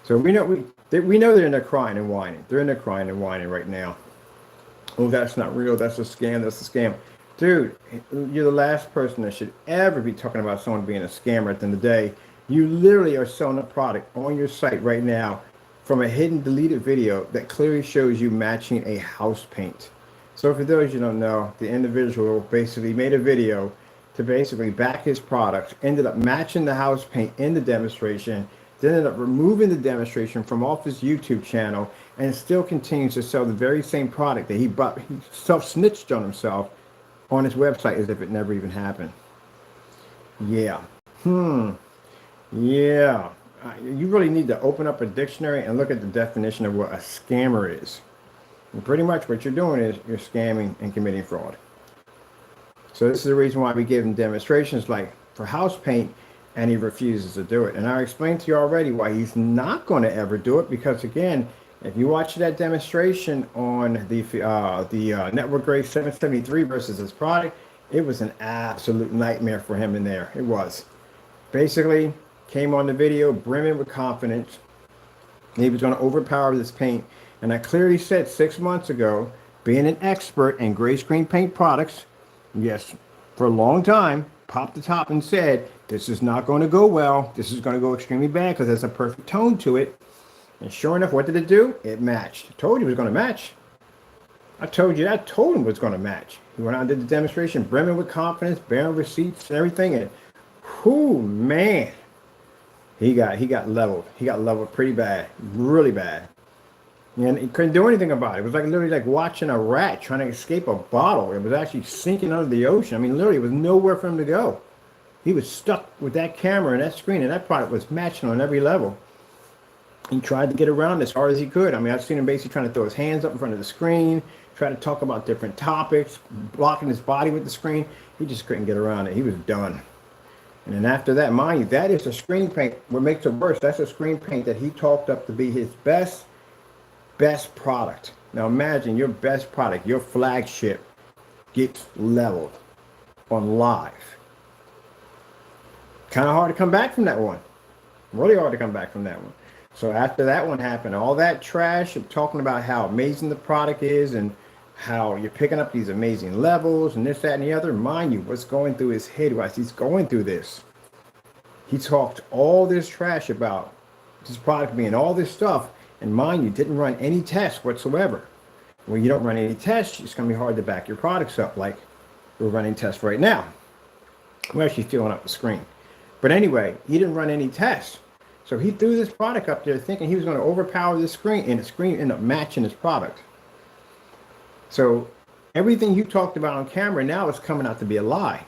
So we know they're in there crying and whining. They're in there crying and whining right now. Oh, that's not real. That's a scam. That's a scam. Dude, you're the last person that should ever be talking about someone being a scammer at the end of the day. You literally are selling a product on your site right now from a hidden deleted video that clearly shows you matching a house paint. So for those you don't know, the individual basically made a video to basically back his product, ended up matching the house paint in the demonstration, then ended up removing the demonstration from off his YouTube channel, and still continues to sell the very same product that he bought. He self-snitched on himself on his website as if it never even happened. Yeah. Yeah. You really need to open up a dictionary and look at the definition of what a scammer is. And pretty much what you're doing is you're scamming and committing fraud. So this is the reason why we give him demonstrations like for house paint, and he refuses to do it. And I explained to you already why he's not going to ever do it, because again, if you watch that demonstration on the Network Grade 773 versus his product, it was an absolute nightmare for him in there. It was. Basically, came on the video brimming with confidence. He was going to overpower this paint. And I clearly said 6 months ago, being an expert in gray screen paint products, yes, for a long time, popped the top and said, this is not going to go well. This is going to go extremely bad because there's a perfect tone to it. And sure enough, what did it do? It matched. I told you it was going to match. I told him it was going to match. He went out and did the demonstration, brimming with confidence, bearing receipts and everything. And whoo, man. He got leveled. He got leveled pretty bad, really bad. And he couldn't do anything about it. It was like literally like watching a rat trying to escape a bottle. It was actually sinking under the ocean. I mean, literally, it was nowhere for him to go. He was stuck with that camera and that screen, and that product was matching on every level. He tried to get around as hard as he could. I mean, I've seen him basically trying to throw his hands up in front of the screen, try to talk about different topics, blocking his body with the screen. He just couldn't get around it. He was done. And then after that, mind you, that is a screen paint. What makes it worse, that's a screen paint that he talked up to be his best product. Now imagine your best product, your flagship, gets leveled on live. Kind of hard to come back from that one. Really hard to come back from that one. So after that one happened, all that trash of talking about how amazing the product is and how you're picking up these amazing levels and this, that, and the other. Mind you, what's going through his head while he's going through this? He talked all this trash about this product being all this stuff, and mind you, didn't run any tests whatsoever. When you don't run any tests, it's going to be hard to back your products up like we're running tests right now. We're actually filling up the screen. But anyway, he didn't run any tests. So he threw this product up there thinking he was going to overpower the screen, and the screen ended up matching his product. So everything you talked about on camera now is coming out to be a lie.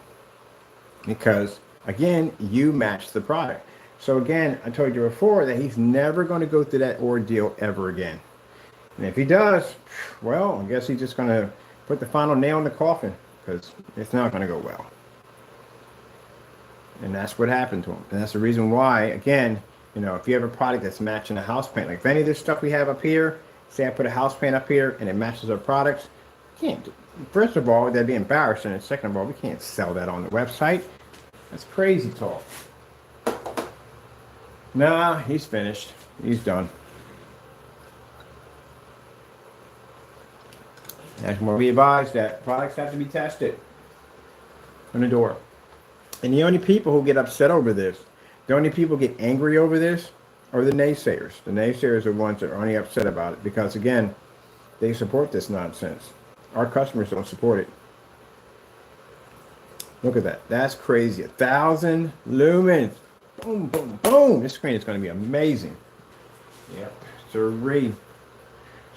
Because, again, you matched the product. So again, I told you before that he's never going to go through that ordeal ever again. And if he does, well, I guess he's just going to put the final nail in the coffin, because it's not going to go well. And that's what happened to him. And that's the reason why, again, you know, if you have a product that's matching a house paint, like if any of this stuff we have up here, say I put a house paint up here and it matches our products, can't. First of all, that'd be embarrassing. And second of all, we can't sell that on the website. That's crazy talk. Nah, he's finished. He's done. That's why we advise that products have to be tested on the door. And the only people who get upset over this, the only people who get angry over this are the naysayers. The naysayers are the ones that are only upset about it because, again, they support this nonsense. Our customers don't support it. Look at that. That's crazy. 1,000 lumens. Boom, boom, boom. This screen is going to be amazing. Yep. Siree.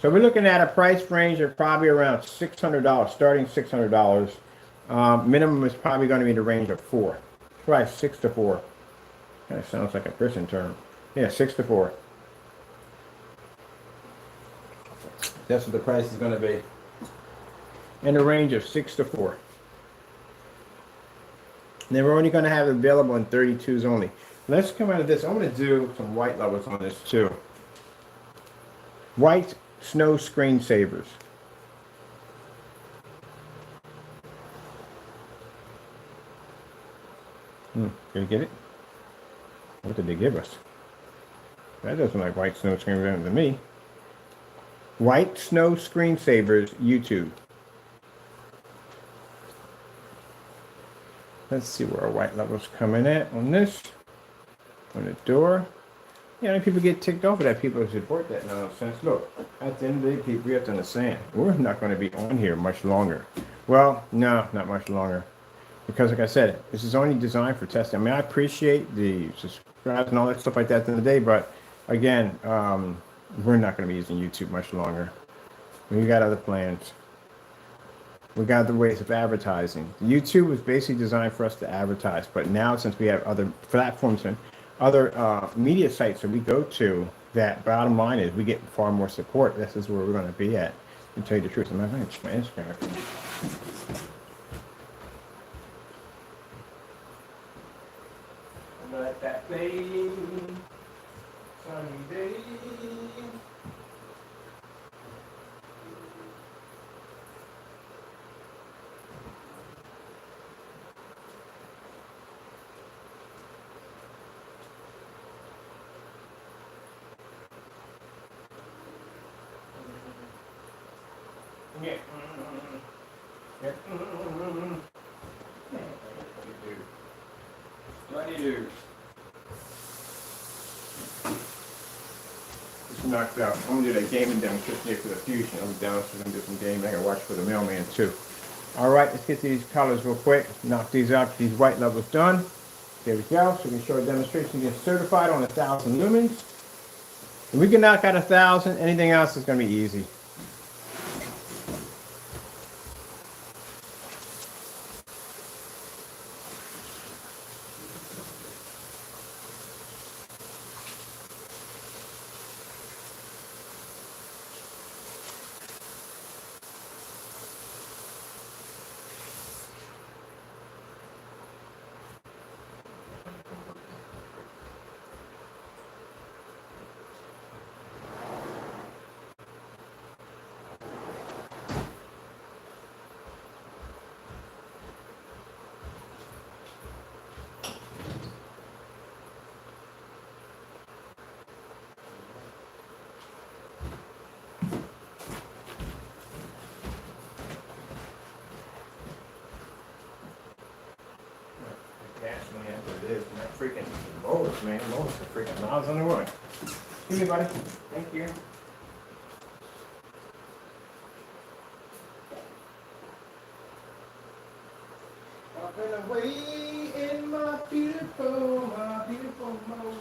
So we're looking at a price range of probably around $600, starting $600. Minimum is probably going to be in the range of 4. Probably 6 to 4. Kind of sounds like a prison term. Yeah, 6 to 4. That's what the price is going to be. In the range of 6 to 4. And then we're only going to have it available in 32s only. Let's come out of this. I'm going to do some white levels on this too. White snow screensavers. Can you get it? What did they give us? That doesn't look like white snow screensavers to me. White snow screensavers, YouTube. Let's see where our white level's coming at on this. On the door. Yeah, people get ticked off at that. People support that nonsense. Look, at the end of the day, people, we have to understand, we're not going to be on here much longer. Well, no, not much longer. Because like I said, this is only designed for testing. I mean, I appreciate the subscribers and all that stuff like that at the end of the day, but again, we're not going to be using YouTube much longer. We got other plans. We got other ways of advertising. YouTube was basically designed for us to advertise, but now since we have other platforms and other media sites that we go to, that bottom line is we get far more support. This is where we're going to be at. To tell you the truth, I'm not going to check my Instagram. Let that play. Sunny day. Yeah. What do you do? Just knocked out. I'm gonna do that gaming demonstration here for the Fusion. I'm down, so I'm gonna do some gaming. I gotta watch for the mailman too. All right, let's get these colors real quick. Knock these out. These white levels done. There we go. So we can show a demonstration. Get certified on 1,000 lumens. If we can knock out 1,000, anything else is gonna be easy. freaking motors, man. Motors are freaking miles on the way. Give me, buddy. Thank you. Walking away in my beautiful mode.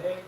Hey.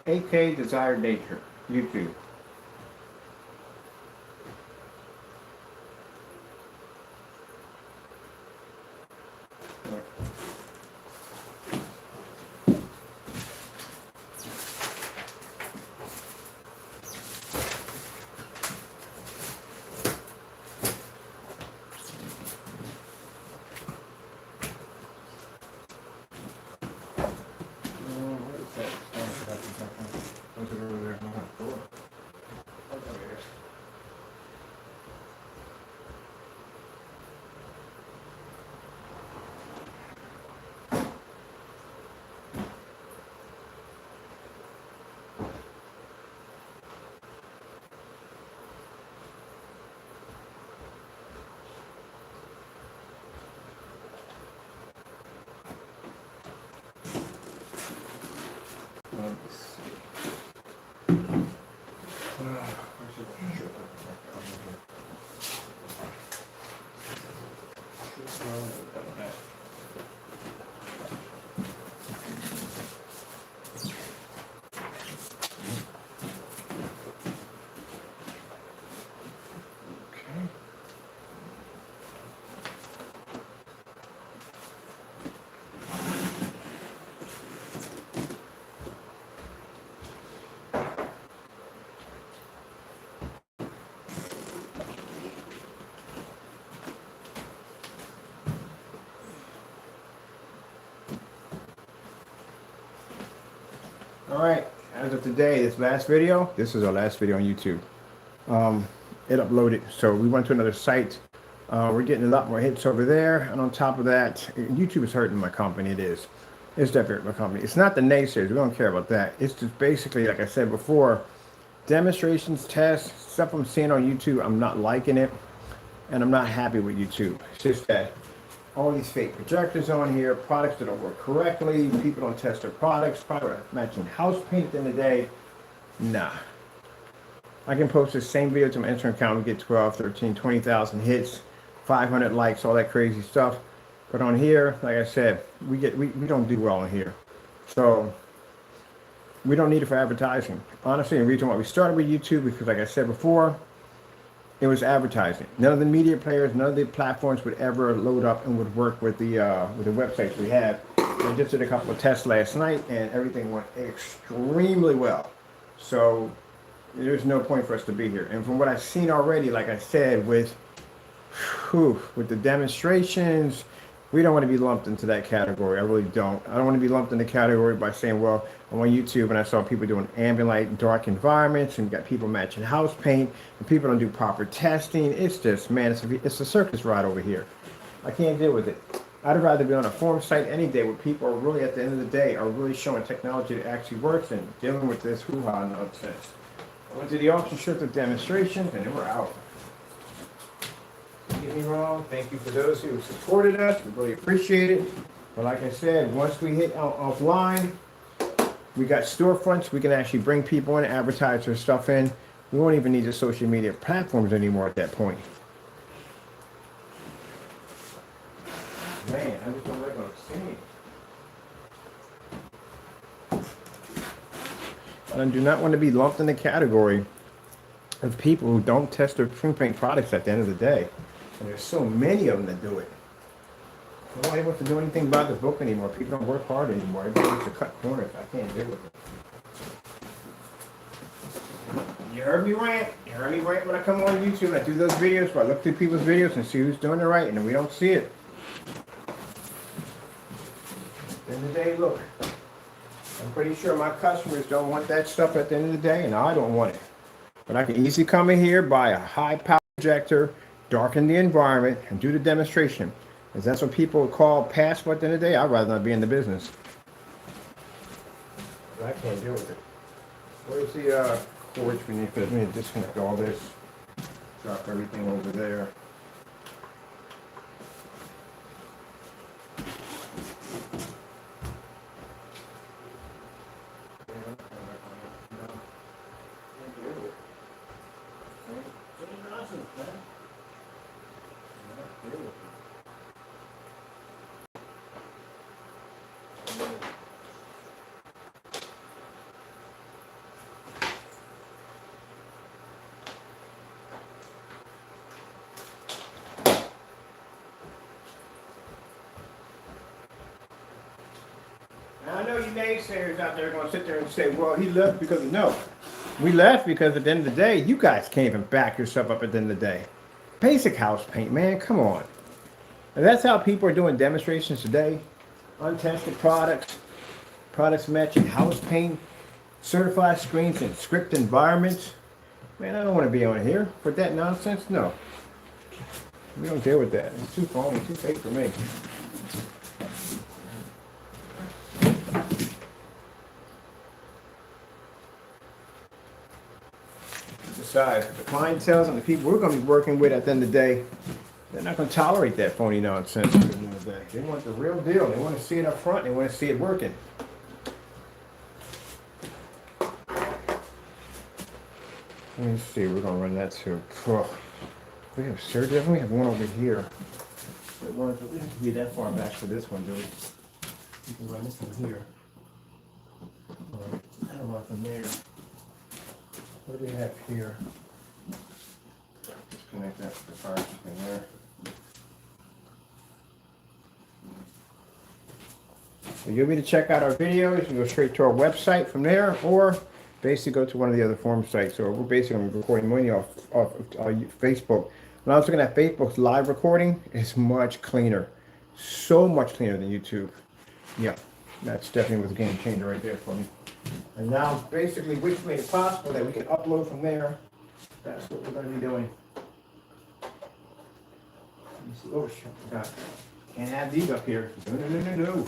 AK Desired Nature, YouTube. Let's see. All right, as of today, this last video, this is our last video on YouTube. It uploaded, so we went to another site. We're getting a lot more hits over there, and on top of that, YouTube is hurting my company. It is. It's definitely hurting my company. It's not the naysayers. We don't care about that. It's just basically, like I said before, demonstrations, tests, stuff I'm seeing on YouTube. I'm not liking it, and I'm not happy with YouTube. It's just that all these fake projectors on here, products that don't work correctly, people don't test their products, product matching house paint at the end of the day. Nah. I can post the same video to my Instagram account, we get 12, 13, 20,000 hits, 500 likes, all that crazy stuff. But on here, like I said, we don't do well on here. So we don't need it for advertising. Honestly, the reason why we started with YouTube, because like I said before, it was advertising. None of the media players, none of the platforms would ever load up and would work with the websites we have. I just did a couple of tests last night, and everything went extremely well. So there's no point for us to be here. And from what I've seen already, like I said, with the demonstrations, we don't want to be lumped into that category. I really don't. I don't want to be lumped in the category by saying, well, I'm on YouTube and I saw people doing ambient light, dark environments, and you got people matching house paint, and people don't do proper testing. It's just, man, it's a circus ride over here. I can't deal with it. I'd rather be on a forum site any day where people are really, at the end of the day, are really showing technology that actually works and dealing with this hoo-ha nonsense. I went to the auction strip of demonstrations, and then we're out. Don't get me wrong, thank you for those who supported us. We really appreciate it. But like I said, once we hit offline, we got storefronts. We can actually bring people in, advertise their stuff in. We won't even need the social media platforms anymore at that point. Man, I just don't like what I'm seeing. I do not want to be lumped in the category of people who don't test their spring paint products at the end of the day. And there's so many of them that do it. Nobody wants to do anything by the book anymore. People don't work hard anymore. Everybody wants to cut corners. I can't deal with it. You heard me rant. You heard me rant when I come on YouTube. I do those videos where I look through people's videos and see who's doing it right, and we don't see it. At the end of the day, look. I'm pretty sure my customers don't want that stuff at the end of the day, and I don't want it. But I can easily come in here, buy a high-power projector, darken the environment, and do the demonstration. Because that's what people call passport at the end of the day. I'd rather not be in the business. But I can't deal with it. Where's the cords we need for this? We need to disconnect all this. Drop everything over there. I know you naysayers out there are going to sit there and say, well, he left because of no. We left because at the end of the day, you guys can't even back yourself up at the end of the day. Basic house paint, man, come on. And that's how people are doing demonstrations today. Untested products, products matching house paint, certified screens in script environments. Man, I don't want to be on here for that nonsense. No. We don't deal with that. It's too phony, too fake for me. Besides, the clientele and the people we're going to be working with at the end of the day, they're not going to tolerate that phony nonsense at the end of the day. They want the real deal. They want to see it up front. They want to see it working. Let me see. We're going to run that too. We have surgery. We have one over here. It doesn't be that far back for this one, dude. You can run this from here. I don't know from there. What do we have here? Disconnect that to the fire thing there. So you'll be to check out our videos. You can go straight to our website from there, or basically go to one of the other forum sites. So we're basically recording money off Facebook. When I was looking at Facebook's live recording, it's much cleaner. So much cleaner than YouTube. Yeah, that's definitely was a game changer right there for me. And now basically which made it possible that we can upload from there. That's what we're going to be doing. Oh, shit, I forgot. Can't have these up here. No.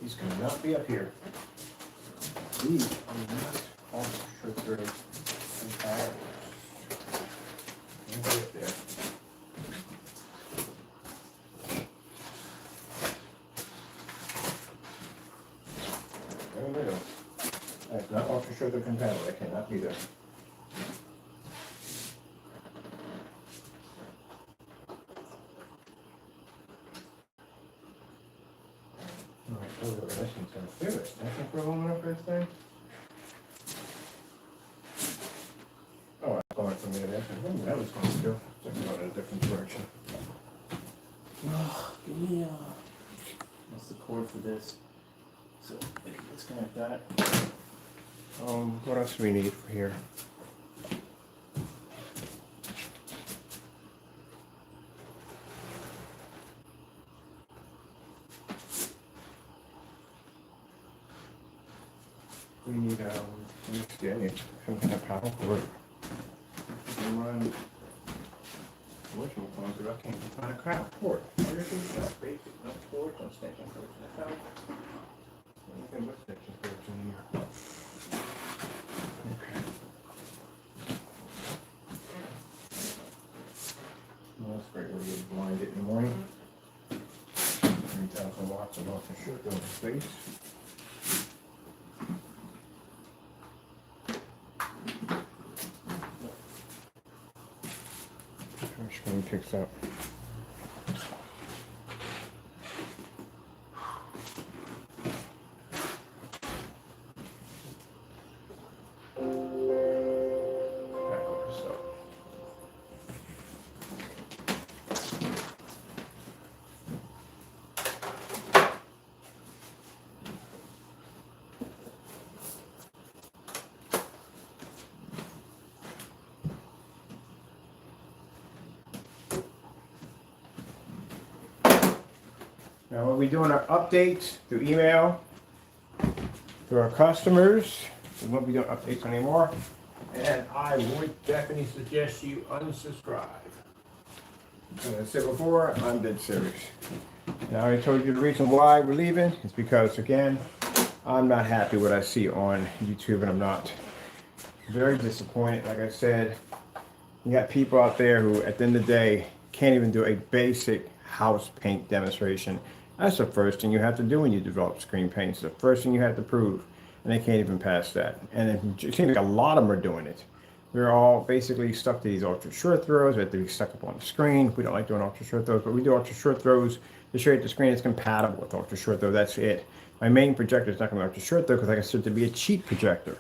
These cannot be up here. These are not ultra good compatible. Let me get there. No. That's not ultra sugar compatible. That cannot be there. Alright, oh, this one's gonna do it. Nothing for aluminum for this thing? Oh, I'm going from there. That was going to do. So I'm going in a different direction.
Oh, give me what's the cord for this? So disconnect that.
What else do we need for here? We need some kind of power cord. Run. Which one was it? I can't find a crowd cord. Where is this? Basic, no cord, no extension cords in the house. What extension cords in here? Okay. Well, that's great. We'll get blinded in the morning. 3,000 watts of ultra short going to space. Screen picks up. Now we'll be doing our updates through email to our customers. We won't be doing updates anymore. And I would definitely suggest you unsubscribe. As I said before, I'm dead serious. Now I already told you the reason why we're leaving is because, again, I'm not happy with what I see on YouTube, and I'm not very disappointed. Like I said, you got people out there who, at the end of the day, can't even do a basic house paint demonstration. That's the first thing you have to do when you develop screen paint. It's the first thing you have to prove, and they can't even pass that. And it seems like a lot of them are doing it. We're all basically stuck to these ultra short throws. We have to be stuck up on the screen. We don't like doing ultra short throws, but we do ultra short throws to show you the screen is compatible with ultra short throw. That's it. My main projector is not going to be ultra short throw because I consider it to be a cheap projector.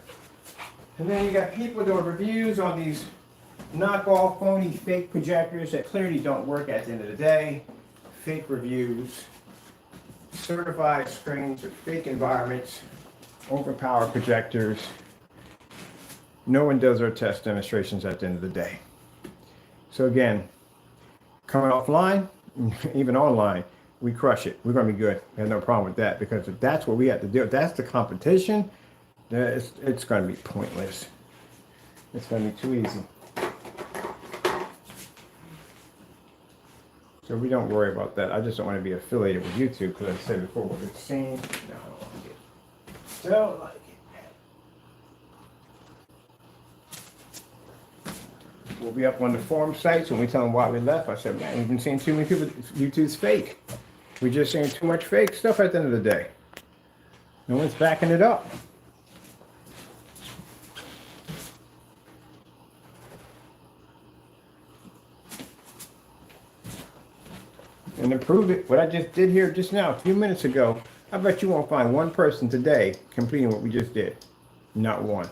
And then you got people doing reviews on these knockoff, phony, fake projectors that clearly don't work at the end of the day. Fake reviews, certified screens with fake environments, overpowered projectors. No one does our test demonstrations at the end of the day. So again, coming offline, even online, we crush it. We're going to be good. We have no problem with that, because if that's what we have to do, if that's the competition, then it's going to be pointless. It's going to be too easy. So we don't worry about that. I just don't want to be affiliated with YouTube, because I said before, what it's seen, no, I don't like it. Don't like it. We'll be up on the forum sites when we tell them why we left. I said, man, we've been seeing too many people, YouTube's fake. We're just seeing too much fake stuff at the end of the day. No one's backing it up. And to prove it, what I just did here just now, a few minutes ago, I bet you won't find one person today completing what we just did. Not one.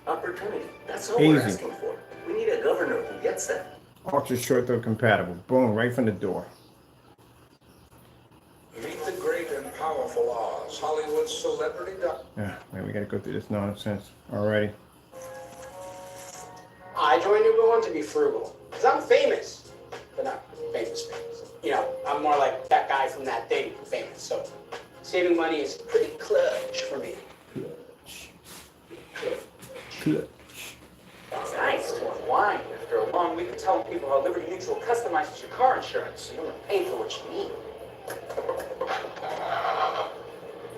Opportunity. That's all we're asking for. We need a governor who gets that.
Ultra short throw compatible. Boom, right from the door.
Meet the great and powerful Oz, Hollywood's celebrity doctor.
Yeah, man, we gotta go through this nonsense already.
I joined Uber One to be frugal. Because I'm famous. But not famous. You know, I'm more like that guy from that thing, famous. So saving money is pretty clutch for me.
Clutch.
It's nice to unwind after a long week of telling people how Liberty Mutual customizes your car insurance so you don't pay for what you need.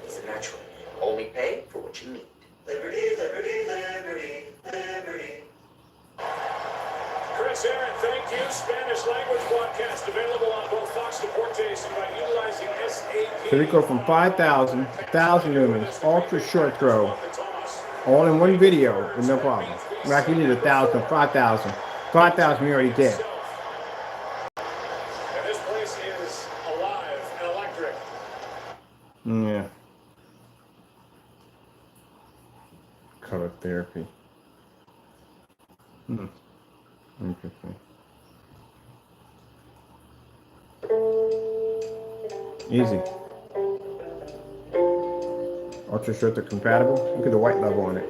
It's natural. Only pay for what you need.
Liberty, liberty, liberty, liberty.
Chris Aaron, thank you. Spanish language broadcast available on both Fox Deportes and by utilizing SAP.
So we go from 5,000, 1,000 lumens, ultra short throw, all in one video with no problem. Like you need 1,000, 5,000. 5,000 we already did.
And this place is alive and electric.
Yeah. Color therapy. Interesting. Easy. Ultra short compatible. Look at the white level on it.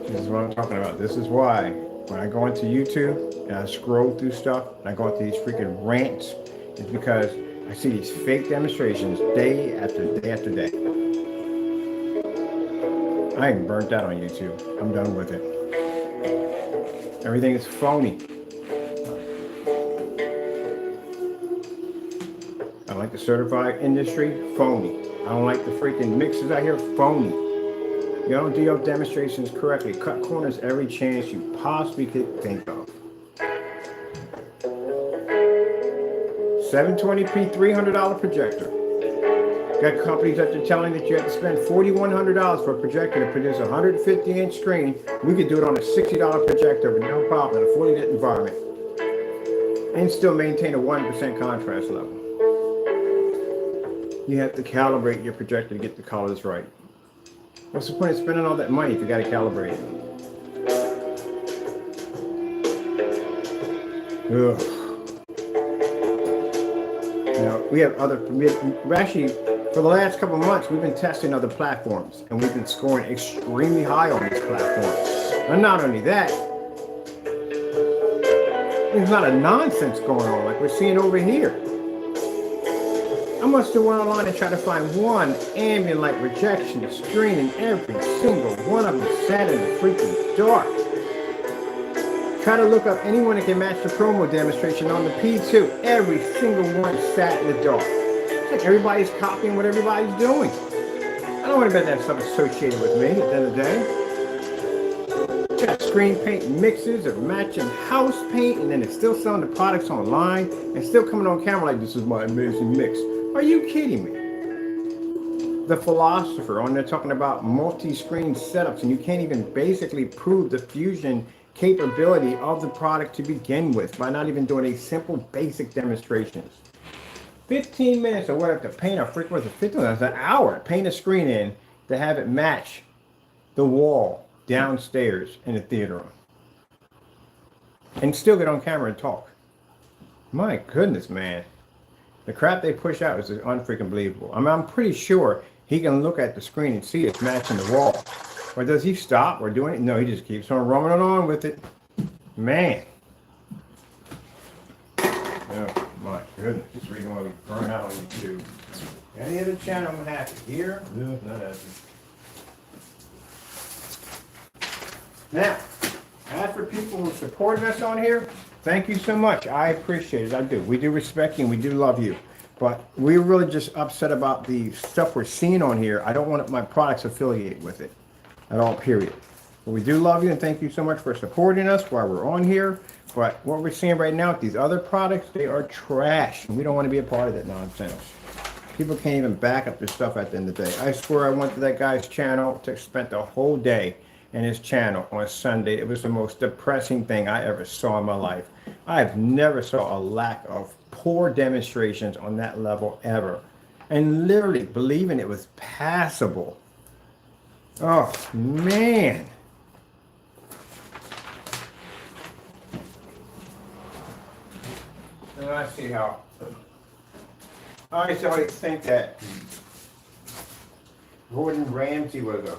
This is what I'm talking about. This is why when I go into YouTube and I scroll through stuff and I go into these freaking rants, it's because I see these fake demonstrations day after day after day. I ain't burnt out on YouTube. I'm done with it. Everything is phony. I like the certified industry, phony. I don't like the freaking mixes out here, phony. You don't do your demonstrations correctly. Cut corners every chance you possibly could think of. 720p, $300 projector. Got companies that are telling that you have to spend $4,100 for a projector to produce a 150-inch screen. We could do it on a $60 projector with no problem in a 40-lit environment and still maintain a 1% contrast level. You have to calibrate your projector to get the colors right. What's the point of spending all that money if you got to calibrate it? Ugh. You know, we have other, we're actually, for the last couple of months, we've been testing other platforms, and we've been scoring extremely high on these platforms. And not only that, there's not a nonsense going on like we're seeing over here. I must have went online and tried to find one ambient light rejection screen, and every single one of them sat in the freaking dark. Try to look up anyone that can match the promo demonstration on the P2. Every single one sat in the dark. It's like everybody's copying what everybody's doing. I don't want to bet that stuff associated with me at the end of the day. Got screen paint mixes of matching house paint, and then it's still selling the products online and still coming on camera like, this is my amazing mix. Are you kidding me? The philosopher on there talking about multi-screen setups, and you can't even basically prove the fusion capability of the product to begin with by not even doing a simple basic demonstrations. 15 minutes or whatever to paint a freaking, was it 15 minutes? An hour to paint a screen in to have it match the wall downstairs in the theater room. And still get on camera and talk. My goodness, man. The crap they push out is unfreaking believable. I mean, I'm pretty sure he can look at the screen and see it's matching the wall. Or does he stop or do anything? No, he just keeps on roaming on with it. Man. Oh, my goodness. Just reading what we burn out on YouTube. Any other channel I'm happy. Here? No, not happy. Now, as for people who are supporting us on here, thank you so much. I appreciate it. I do. We do respect you and we do love you. But we're really just upset about the stuff we're seeing on here. I don't want my products affiliated with it at all, period. But we do love you and thank you so much for supporting us while we're on here. But what we're seeing right now with these other products, they are trash. And we don't want to be a part of that nonsense. People can't even back up their stuff at the end of the day. I swear I went to that guy's channel, spent the whole day in his channel on Sunday. It was the most depressing thing I ever saw in my life. I've never saw a lack of poor demonstrations on that level ever. And literally believing it was passable. Oh, man. And I see how. I always think that Gordon Ramsay was a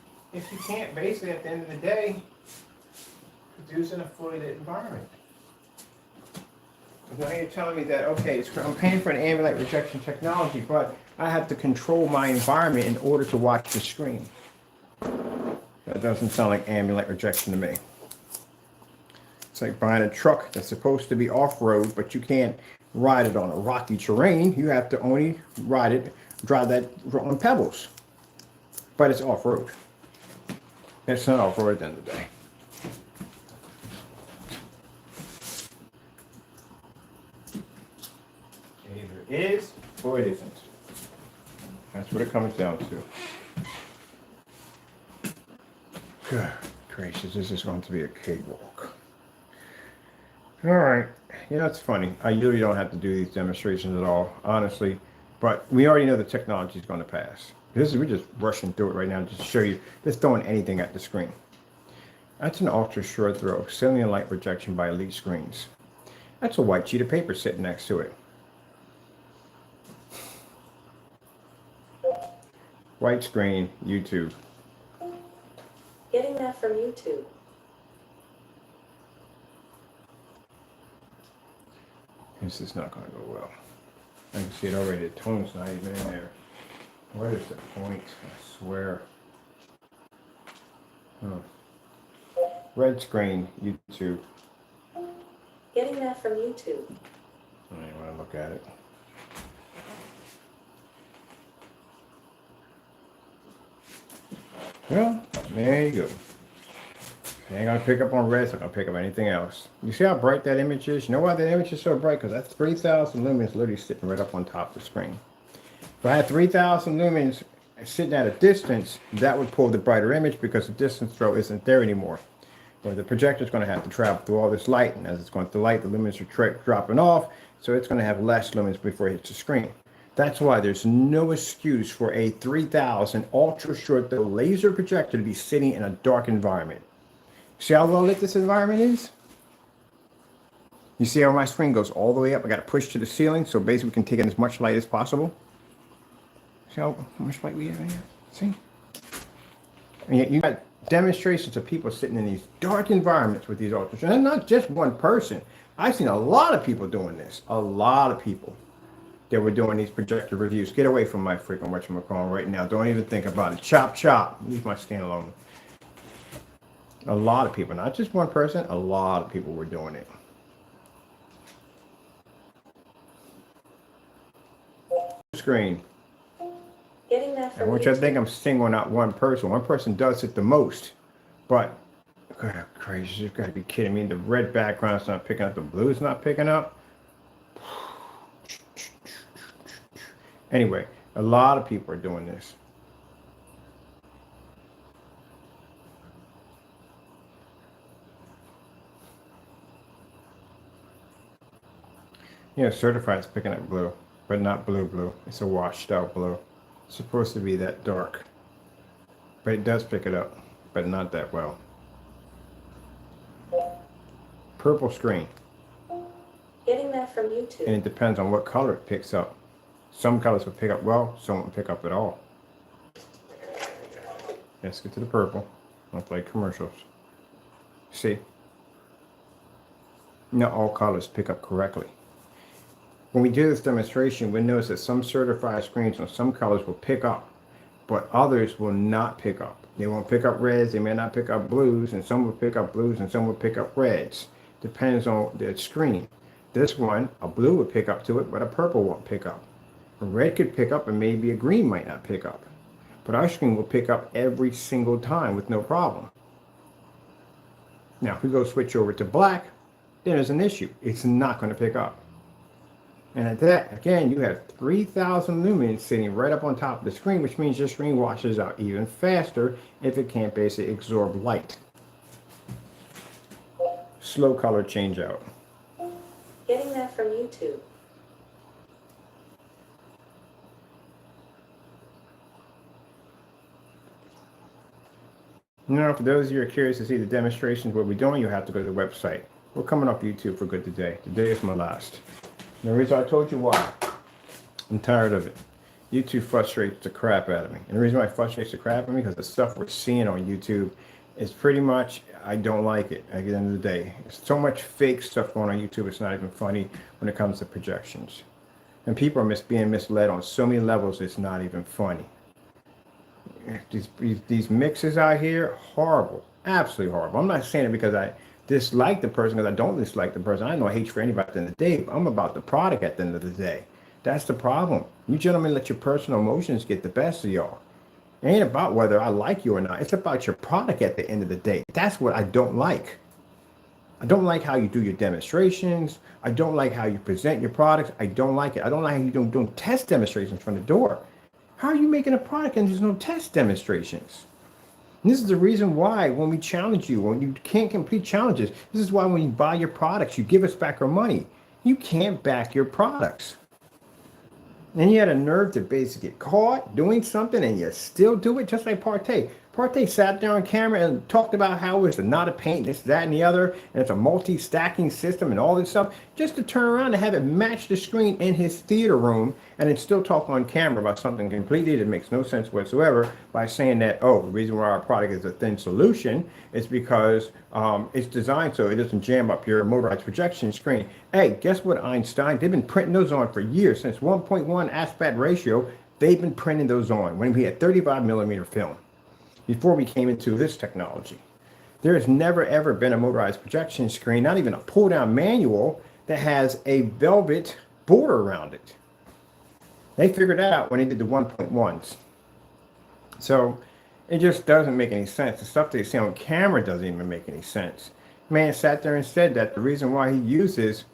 if you can't basically at the end of the day produce in a fully lit environment. Now you're telling me that, okay, I'm paying for an ambient light rejection technology, but I have to control my environment in order to watch the screen. That doesn't sound like ambient light rejection to me. It's like buying a truck that's supposed to be off-road, but you can't ride it on a rocky terrain. You have to only drive that on pebbles. But it's off-road. It's not off-road at the end of the day. Either it is or it isn't. That's what it comes down to. Good gracious, this is going to be a cakewalk. All right. You know, it's funny. I usually don't have to do these demonstrations at all, honestly. But we already know the technology is going to pass. We're just rushing through it right now just to show you, just throwing anything at the screen. That's an ultra short throw Cilian light projection by Elite Screens. That's a white sheet of paper sitting next to it. White screen, YouTube.
Getting that from YouTube.
This is not going to go well. I can see it already. The tone's not even in there. Where is the point? I swear. Red screen, YouTube.
Getting that from YouTube.
I don't even want to look at it. Well, there you go. It ain't gonna pick up on red, it's not gonna pick up anything else. You see how bright that image is? You know why that image is so bright? Because that's 3,000 lumens literally sitting right up on top of the screen. If I had 3,000 lumens sitting at a distance, that would pull the brighter image because the distance throw isn't there anymore. But the projector is going to have to travel through all this light, and as it's going through light, the lumens are dropping off, so it's going to have less lumens before it hits the screen. That's why there's no excuse for a 3,000 ultra short throw laser projector to be sitting in a dark environment. See how well lit this environment is? You see how my screen goes all the way up? I got to push to the ceiling, so basically we can take in as much light as possible. See how much light we have in here? See? And yet you got demonstrations of people sitting in these dark environments with these ultra, and not just one person. I've seen a lot of people doing this. A lot of people that were doing these projector reviews. Get away from my freaking whatchamacallit right now. Don't even think about it. Chop, chop. Leave my stand alone. A lot of people, not just one person, a lot of people were doing it. Screen.
Getting that from
And which I think I'm singling out one person. One person does it the most. But, God, crazy, you've got to be kidding me. The red background's not picking up, the blue's not picking up. Anyway, a lot of people are doing this. Yeah, certified's picking up blue, but not blue. It's a washed out blue. It's supposed to be that dark. But it does pick it up, but not that well. Purple screen.
Getting that from YouTube.
And it depends on what color it picks up. Some colors will pick up well, some won't pick up at all. Let's get to the purple. I'll play commercials. See? Not all colors pick up correctly. When we do this demonstration, we notice that some certified screens on some colors will pick up, but others will not pick up. They won't pick up reds, they may not pick up blues, and some will pick up blues and some will pick up reds. Depends on the screen. This one, a blue would pick up to it, but a purple won't pick up. A red could pick up and maybe a green might not pick up. But our screen will pick up every single time with no problem. Now, if we go switch over to black, then there's an issue. It's not going to pick up. And at that, again, you have 3,000 lumens sitting right up on top of the screen, which means your screen washes out even faster if it can't basically absorb light. Slow color change out.
Getting that from YouTube.
Now, for those of you who are curious to see the demonstrations, what we're doing, you have to go to the website. We're coming off YouTube for good today. Today is my last. The reason I told you why. I'm tired of it. YouTube frustrates the crap out of me. And the reason why it frustrates the crap out of me because the stuff we're seeing on YouTube is pretty much, I don't like it at the end of the day. There's so much fake stuff going on YouTube, it's not even funny when it comes to projections. And people are being misled on so many levels, it's not even funny. These mixes out here, horrible. Absolutely horrible. I'm not saying it because I dislike the person, because I don't dislike the person. I have no hate for anybody at the end of the day. I'm about the product at the end of the day. That's the problem. You gentlemen let your personal emotions get the best of y'all. It ain't about whether I like you or not. It's about your product at the end of the day. That's what I don't like. I don't like how you do your demonstrations. I don't like how you present your products. I don't like it. I don't like how you doing test demonstrations from the door. How are you making a product and there's no test demonstrations? And this is the reason why when we challenge you, when you can't complete challenges, this is why when you buy your products, you give us back our money. You can't back your products. And you had a nerve to basically get caught doing something and you still do it, just like Partey. Partey sat there on camera and talked about how it's not a paint, this, that, and the other, and it's a multi-stacking system and all this stuff, just to turn around and have it match the screen in his theater room and then still talk on camera about something completely that makes no sense whatsoever by saying that, oh, the reason why our product is a thin solution is because it's designed so it doesn't jam up your motorized projection screen. Hey, guess what, Einstein? They've been printing those on for years. Since 1.1 aspect ratio, they've been printing those on when we had 35 millimeter film. Before we came into this technology, there has never ever been a motorized projection screen, not even a pull down manual, that has a velvet border around it. They figured that out when they did the 1.1s. So it just doesn't make any sense. The stuff they see on camera doesn't even make any sense. Man sat there and said that the reason why he uses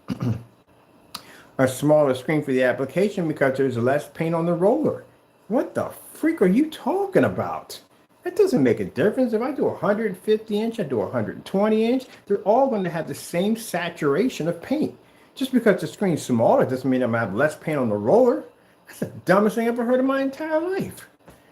a smaller screen for the application because there's less paint on the roller. What the freak are you talking about? That doesn't make a difference. If I do 150 inch, I do 120 inch, they're all going to have the same saturation of paint. Just because the screen's smaller doesn't mean I'm going to have less paint on the roller. That's the dumbest thing I've ever heard in my entire life.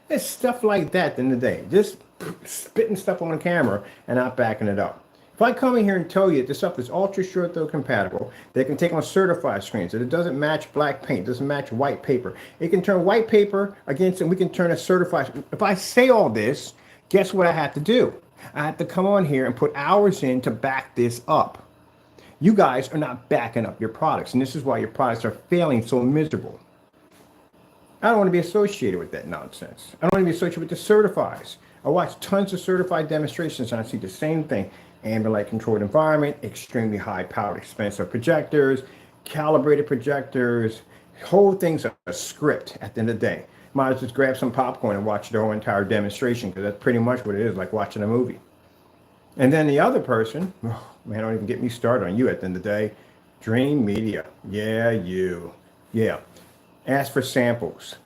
It's stuff like that at the end of the day. Just spitting stuff on camera and not backing it up. If I come in here and tell you this stuff is ultra short throw compatible, they can take on certified screens, that it doesn't match black paint, doesn't match white paper. It can turn white paper against it, we can turn a certified. If I say all this, guess what I have to do? I have to come on here and put hours in to back this up. You guys are not backing up your products, and this is why your products are failing so miserable. I don't want to be associated with that nonsense. I don't want to be associated with the certifies. I watch tons of certified demonstrations and I see the same thing. Ambient light controlled environment, extremely high powered, expensive projectors, calibrated projectors, whole thing's a script at the end of the day. Might as well just grab some popcorn and watch the whole entire demonstration because that's pretty much what it is, like watching a movie. And then the other person, oh, man, don't even get me started on you at the end of the day. Dream Media. Yeah, you. Yeah. Ask for samples.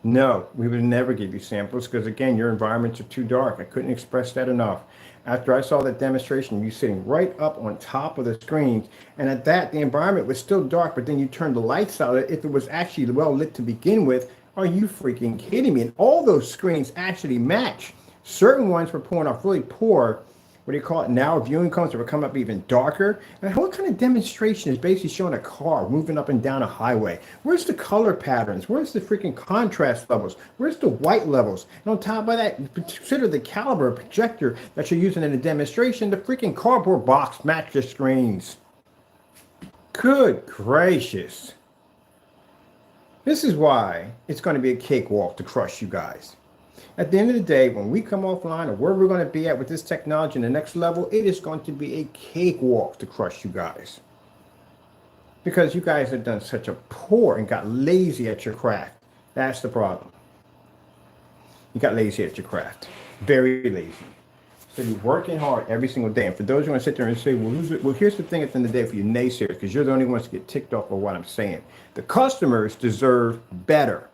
No, we would never give you samples because, again, your environments are too dark. I couldn't express that enough. After I saw that demonstration, you sitting right up on top of the screens, and at that, the environment was still dark, but then you turned the lights out. If it was actually well lit to begin with, are you freaking kidding me? And all those screens actually match. Certain ones were pulling off really poor, what do you call it, narrow viewing cones that would come up even darker. And what kind of demonstration is basically showing a car moving up and down a highway? Where's the color patterns? Where's the freaking contrast levels? Where's the white levels? And on top of that, consider the caliber of projector that you're using in the demonstration. The freaking cardboard box match the screens. Good gracious. This is why it's going to be a cakewalk to crush you guys. At the end of the day, when we come offline or where we're going to be at with this technology in the next level, it is going to be a cakewalk to crush you guys. Because you guys have done such a poor and got lazy at your craft. That's the problem. You got lazy at your craft. Very lazy. So you're working hard every single day. And for those who want to sit there and say, well, here's the thing at the end of the day for you naysayers, because you're the only ones to get ticked off of what I'm saying. The customers deserve better.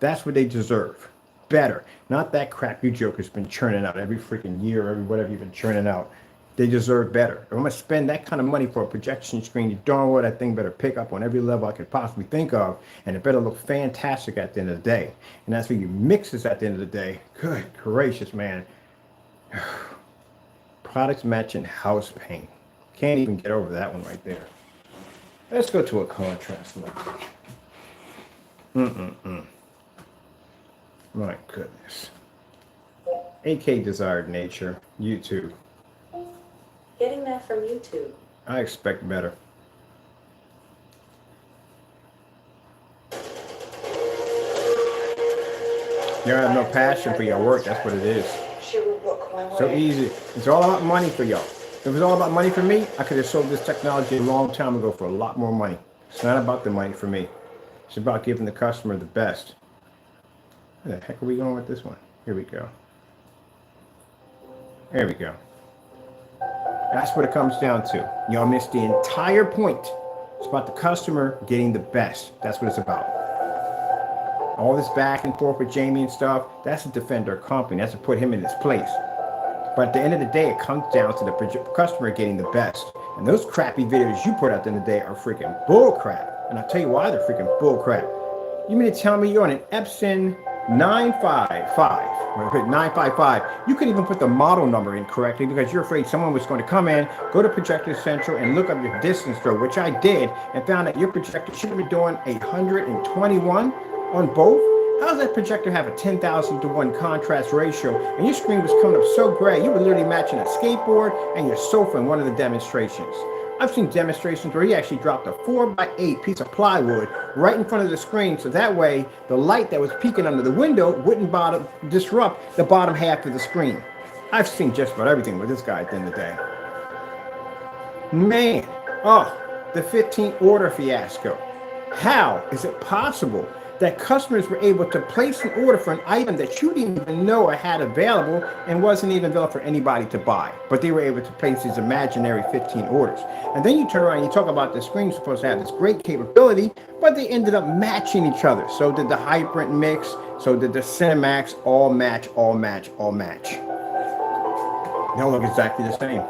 That's what they deserve. Better. Not that crap you jokers been churning out every freaking year, every whatever you've been churning out. They deserve better. If I'm going to spend that kind of money for a projection screen, you darn well that thing better pick up on every level I could possibly think of, and it better look fantastic at the end of the day. And that's where you mix this at the end of the day. Good gracious, man. Products matching house paint. Can't even get over that one right there. Let's go to a contrast level. My goodness. AK Desired Nature, YouTube.
Getting that from YouTube.
I expect better. You don't have no passion for your work, that's what it is. So easy. It's all about money for y'all. If it was all about money for me, I could have sold this technology a long time ago for a lot more money. It's not about the money for me. It's about giving the customer the best. Where the heck are we going with this one? Here we go. There we go. That's what it comes down to. Y'all missed the entire point. It's about the customer getting the best. That's what it's about. All this back and forth with Jamie and stuff, that's to defend our company. That's to put him in his place. But at the end of the day, it comes down to the customer getting the best. And those crappy videos you put out at the end of the day are freaking bull crap. And I'll tell you why they're freaking bull crap. You mean to tell me you're on an Epson 955? You couldn't even put the model number in correctly because you're afraid someone was going to come in, go to Projector Central and look up your distance throw, which I did, and found that your projector should have been doing 121 on both. How does that projector have a 10,000 to 1 contrast ratio and your screen was coming up so gray you were literally matching a skateboard and your sofa in one of the demonstrations? I've seen demonstrations where he actually dropped a 4x8 piece of plywood right in front of the screen so that way the light that was peeking under the window wouldn't disrupt the bottom half of the screen. I've seen just about everything with this guy at the end of the day. Man, the 15 order fiasco. How is it possible that customers were able to place an order for an item that you didn't even know or had available and wasn't even available for anybody to buy, but they were able to place these imaginary 15 orders? And then you turn around and you talk about the screen supposed to have this great capability, but they ended up matching each other. So did the Hyperint Mix, so did the Cinemax, all match. They all look exactly the same.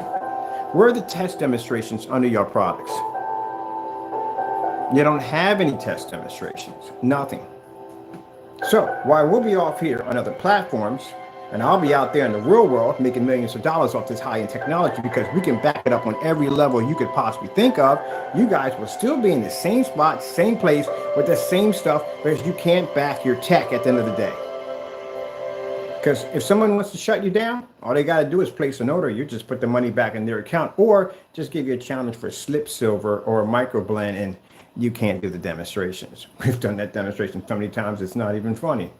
Where are the test demonstrations under your products? You don't have any test demonstrations, nothing. So while we'll be off here on other platforms, and I'll be out there in the real world making millions of dollars off this high-end technology because we can back it up on every level you could possibly think of, you guys will still be in the same spot, same place, with the same stuff, because you can't back your tech at the end of the day. Because if someone wants to shut you down, all they got to do is place an order. You just put the money back in their account, or just give you a challenge for slip silver or a microblend, and you can't do the demonstrations. We've done that demonstration so many times, it's not even funny.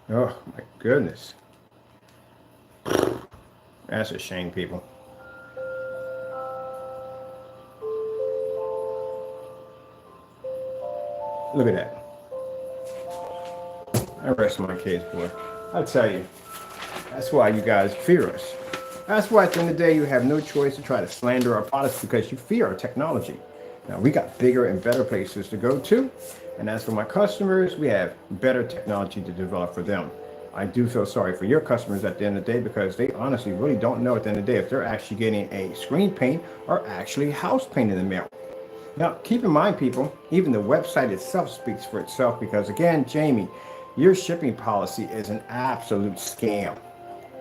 Oh, my goodness. That's a shame, people. Look at that. I rest my case, boy. I'll tell you, that's why you guys fear us. That's why at the end of the day, you have no choice to try to slander our products because you fear our technology. Now, we got bigger and better places to go to. And as for my customers, we have better technology to develop for them. I do feel sorry for your customers at the end of the day because they honestly really don't know at the end of the day if they're actually getting a screen paint or actually house paint in the mail. Now, keep in mind, people, even the website itself speaks for itself because, again, Jamie, your shipping policy is an absolute scam.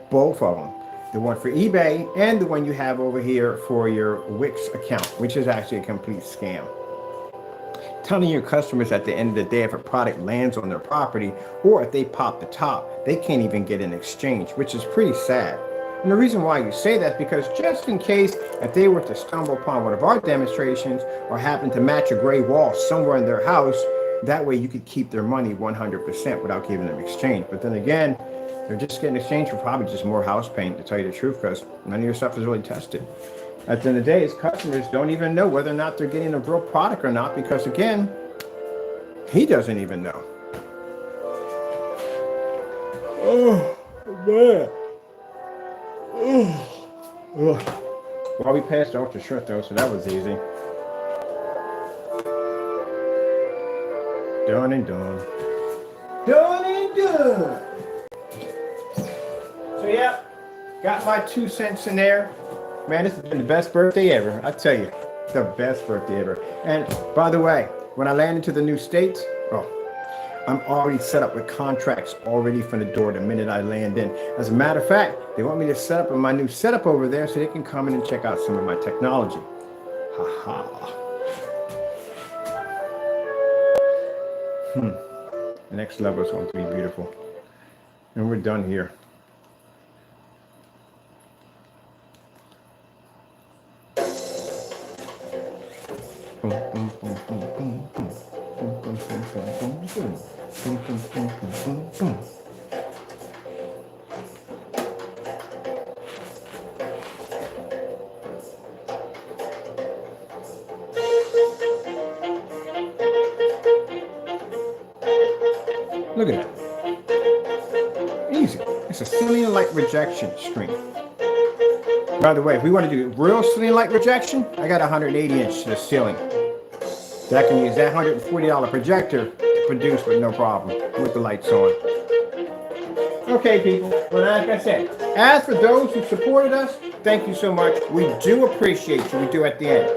Both of them. The one for eBay and the one you have over here for your Wix account, which is actually a complete scam. Telling your customers at the end of the day if a product lands on their property or if they pop the top, they can't even get an exchange, which is pretty sad. And the reason why you say that is because just in case if they were to stumble upon one of our demonstrations or happen to match a gray wall somewhere in their house, that way you could keep their money 100% without giving them exchange. But then again, they're just getting exchange for probably just more house paint, to tell you the truth, because none of your stuff is really tested. At the end of the day, customers don't even know whether or not they're getting a real product or not, because again, he doesn't even know. Oh, man. Well, we passed the ultra short though, so that was easy. Done and done. Done and done. So yeah, got my 2 cents in there. Man, this has been the best birthday ever. I tell you, the best birthday ever. And by the way, when I land into the new states, I'm already set up with contracts already from the door the minute I land in. As a matter of fact, they want me to set up in my new setup over there so they can come in and check out some of my technology. Ha ha. The next level is going to be beautiful. And we're done here. Look at it. Easy. It's a ceiling light rejection screen. By the way, if we want to do real ceiling light rejection, I got a 180-inch to the ceiling. That can use that $140 projector to produce with no problem with the lights on. Okay, people. Well, like I said, as for those who supported us, thank you so much. We do appreciate you. We do at the end.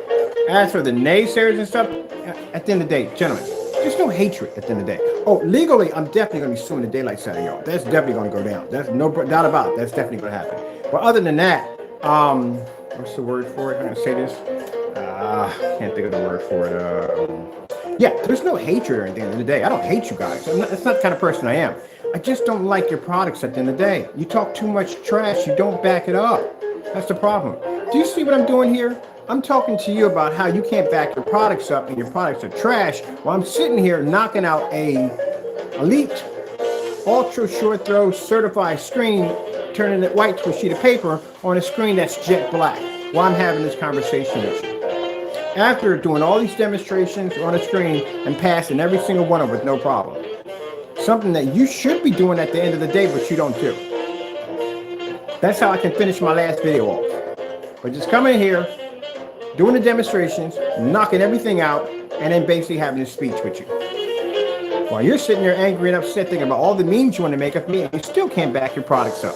As for the naysayers and stuff, at the end of the day, gentlemen, there's no hatred at the end of the day. Oh, legally, I'm definitely going to be suing the daylight out of y'all. That's definitely going to go down. That's no doubt about it. That's definitely going to happen. But other than that, what's the word for it? I'm going to say this. Can't think of the word for it. Yeah, there's no hatred at the end of the day. I don't hate you guys. That's not the kind of person I am. I just don't like your products at the end of the day. You talk too much trash. You don't back it up. That's the problem. Do you see what I'm doing here? I'm talking to you about how you can't back your products up and your products are trash while I'm sitting here knocking out a elite, ultra short throw certified screen, turning it white to a sheet of paper on a screen that's jet black while I'm having this conversation with you. After doing all these demonstrations on a screen and passing every single one of them with no problem. Something that you should be doing at the end of the day, but you don't do. That's how I can finish my last video off. But just come in here, doing the demonstrations, knocking everything out, and then basically having a speech with you. While you're sitting there angry and upset thinking about all the memes you want to make of me, and you still can't back your products up.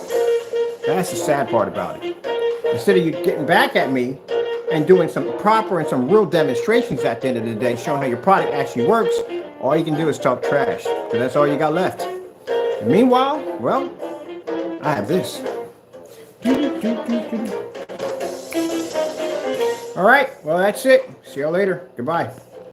That's the sad part about it. Instead of you getting back at me and doing some proper and some real demonstrations at the end of the day, showing how your product actually works, all you can do is talk trash. So that's all you got left. And meanwhile, well, I have this. All right, well, that's it. See y'all later. Goodbye.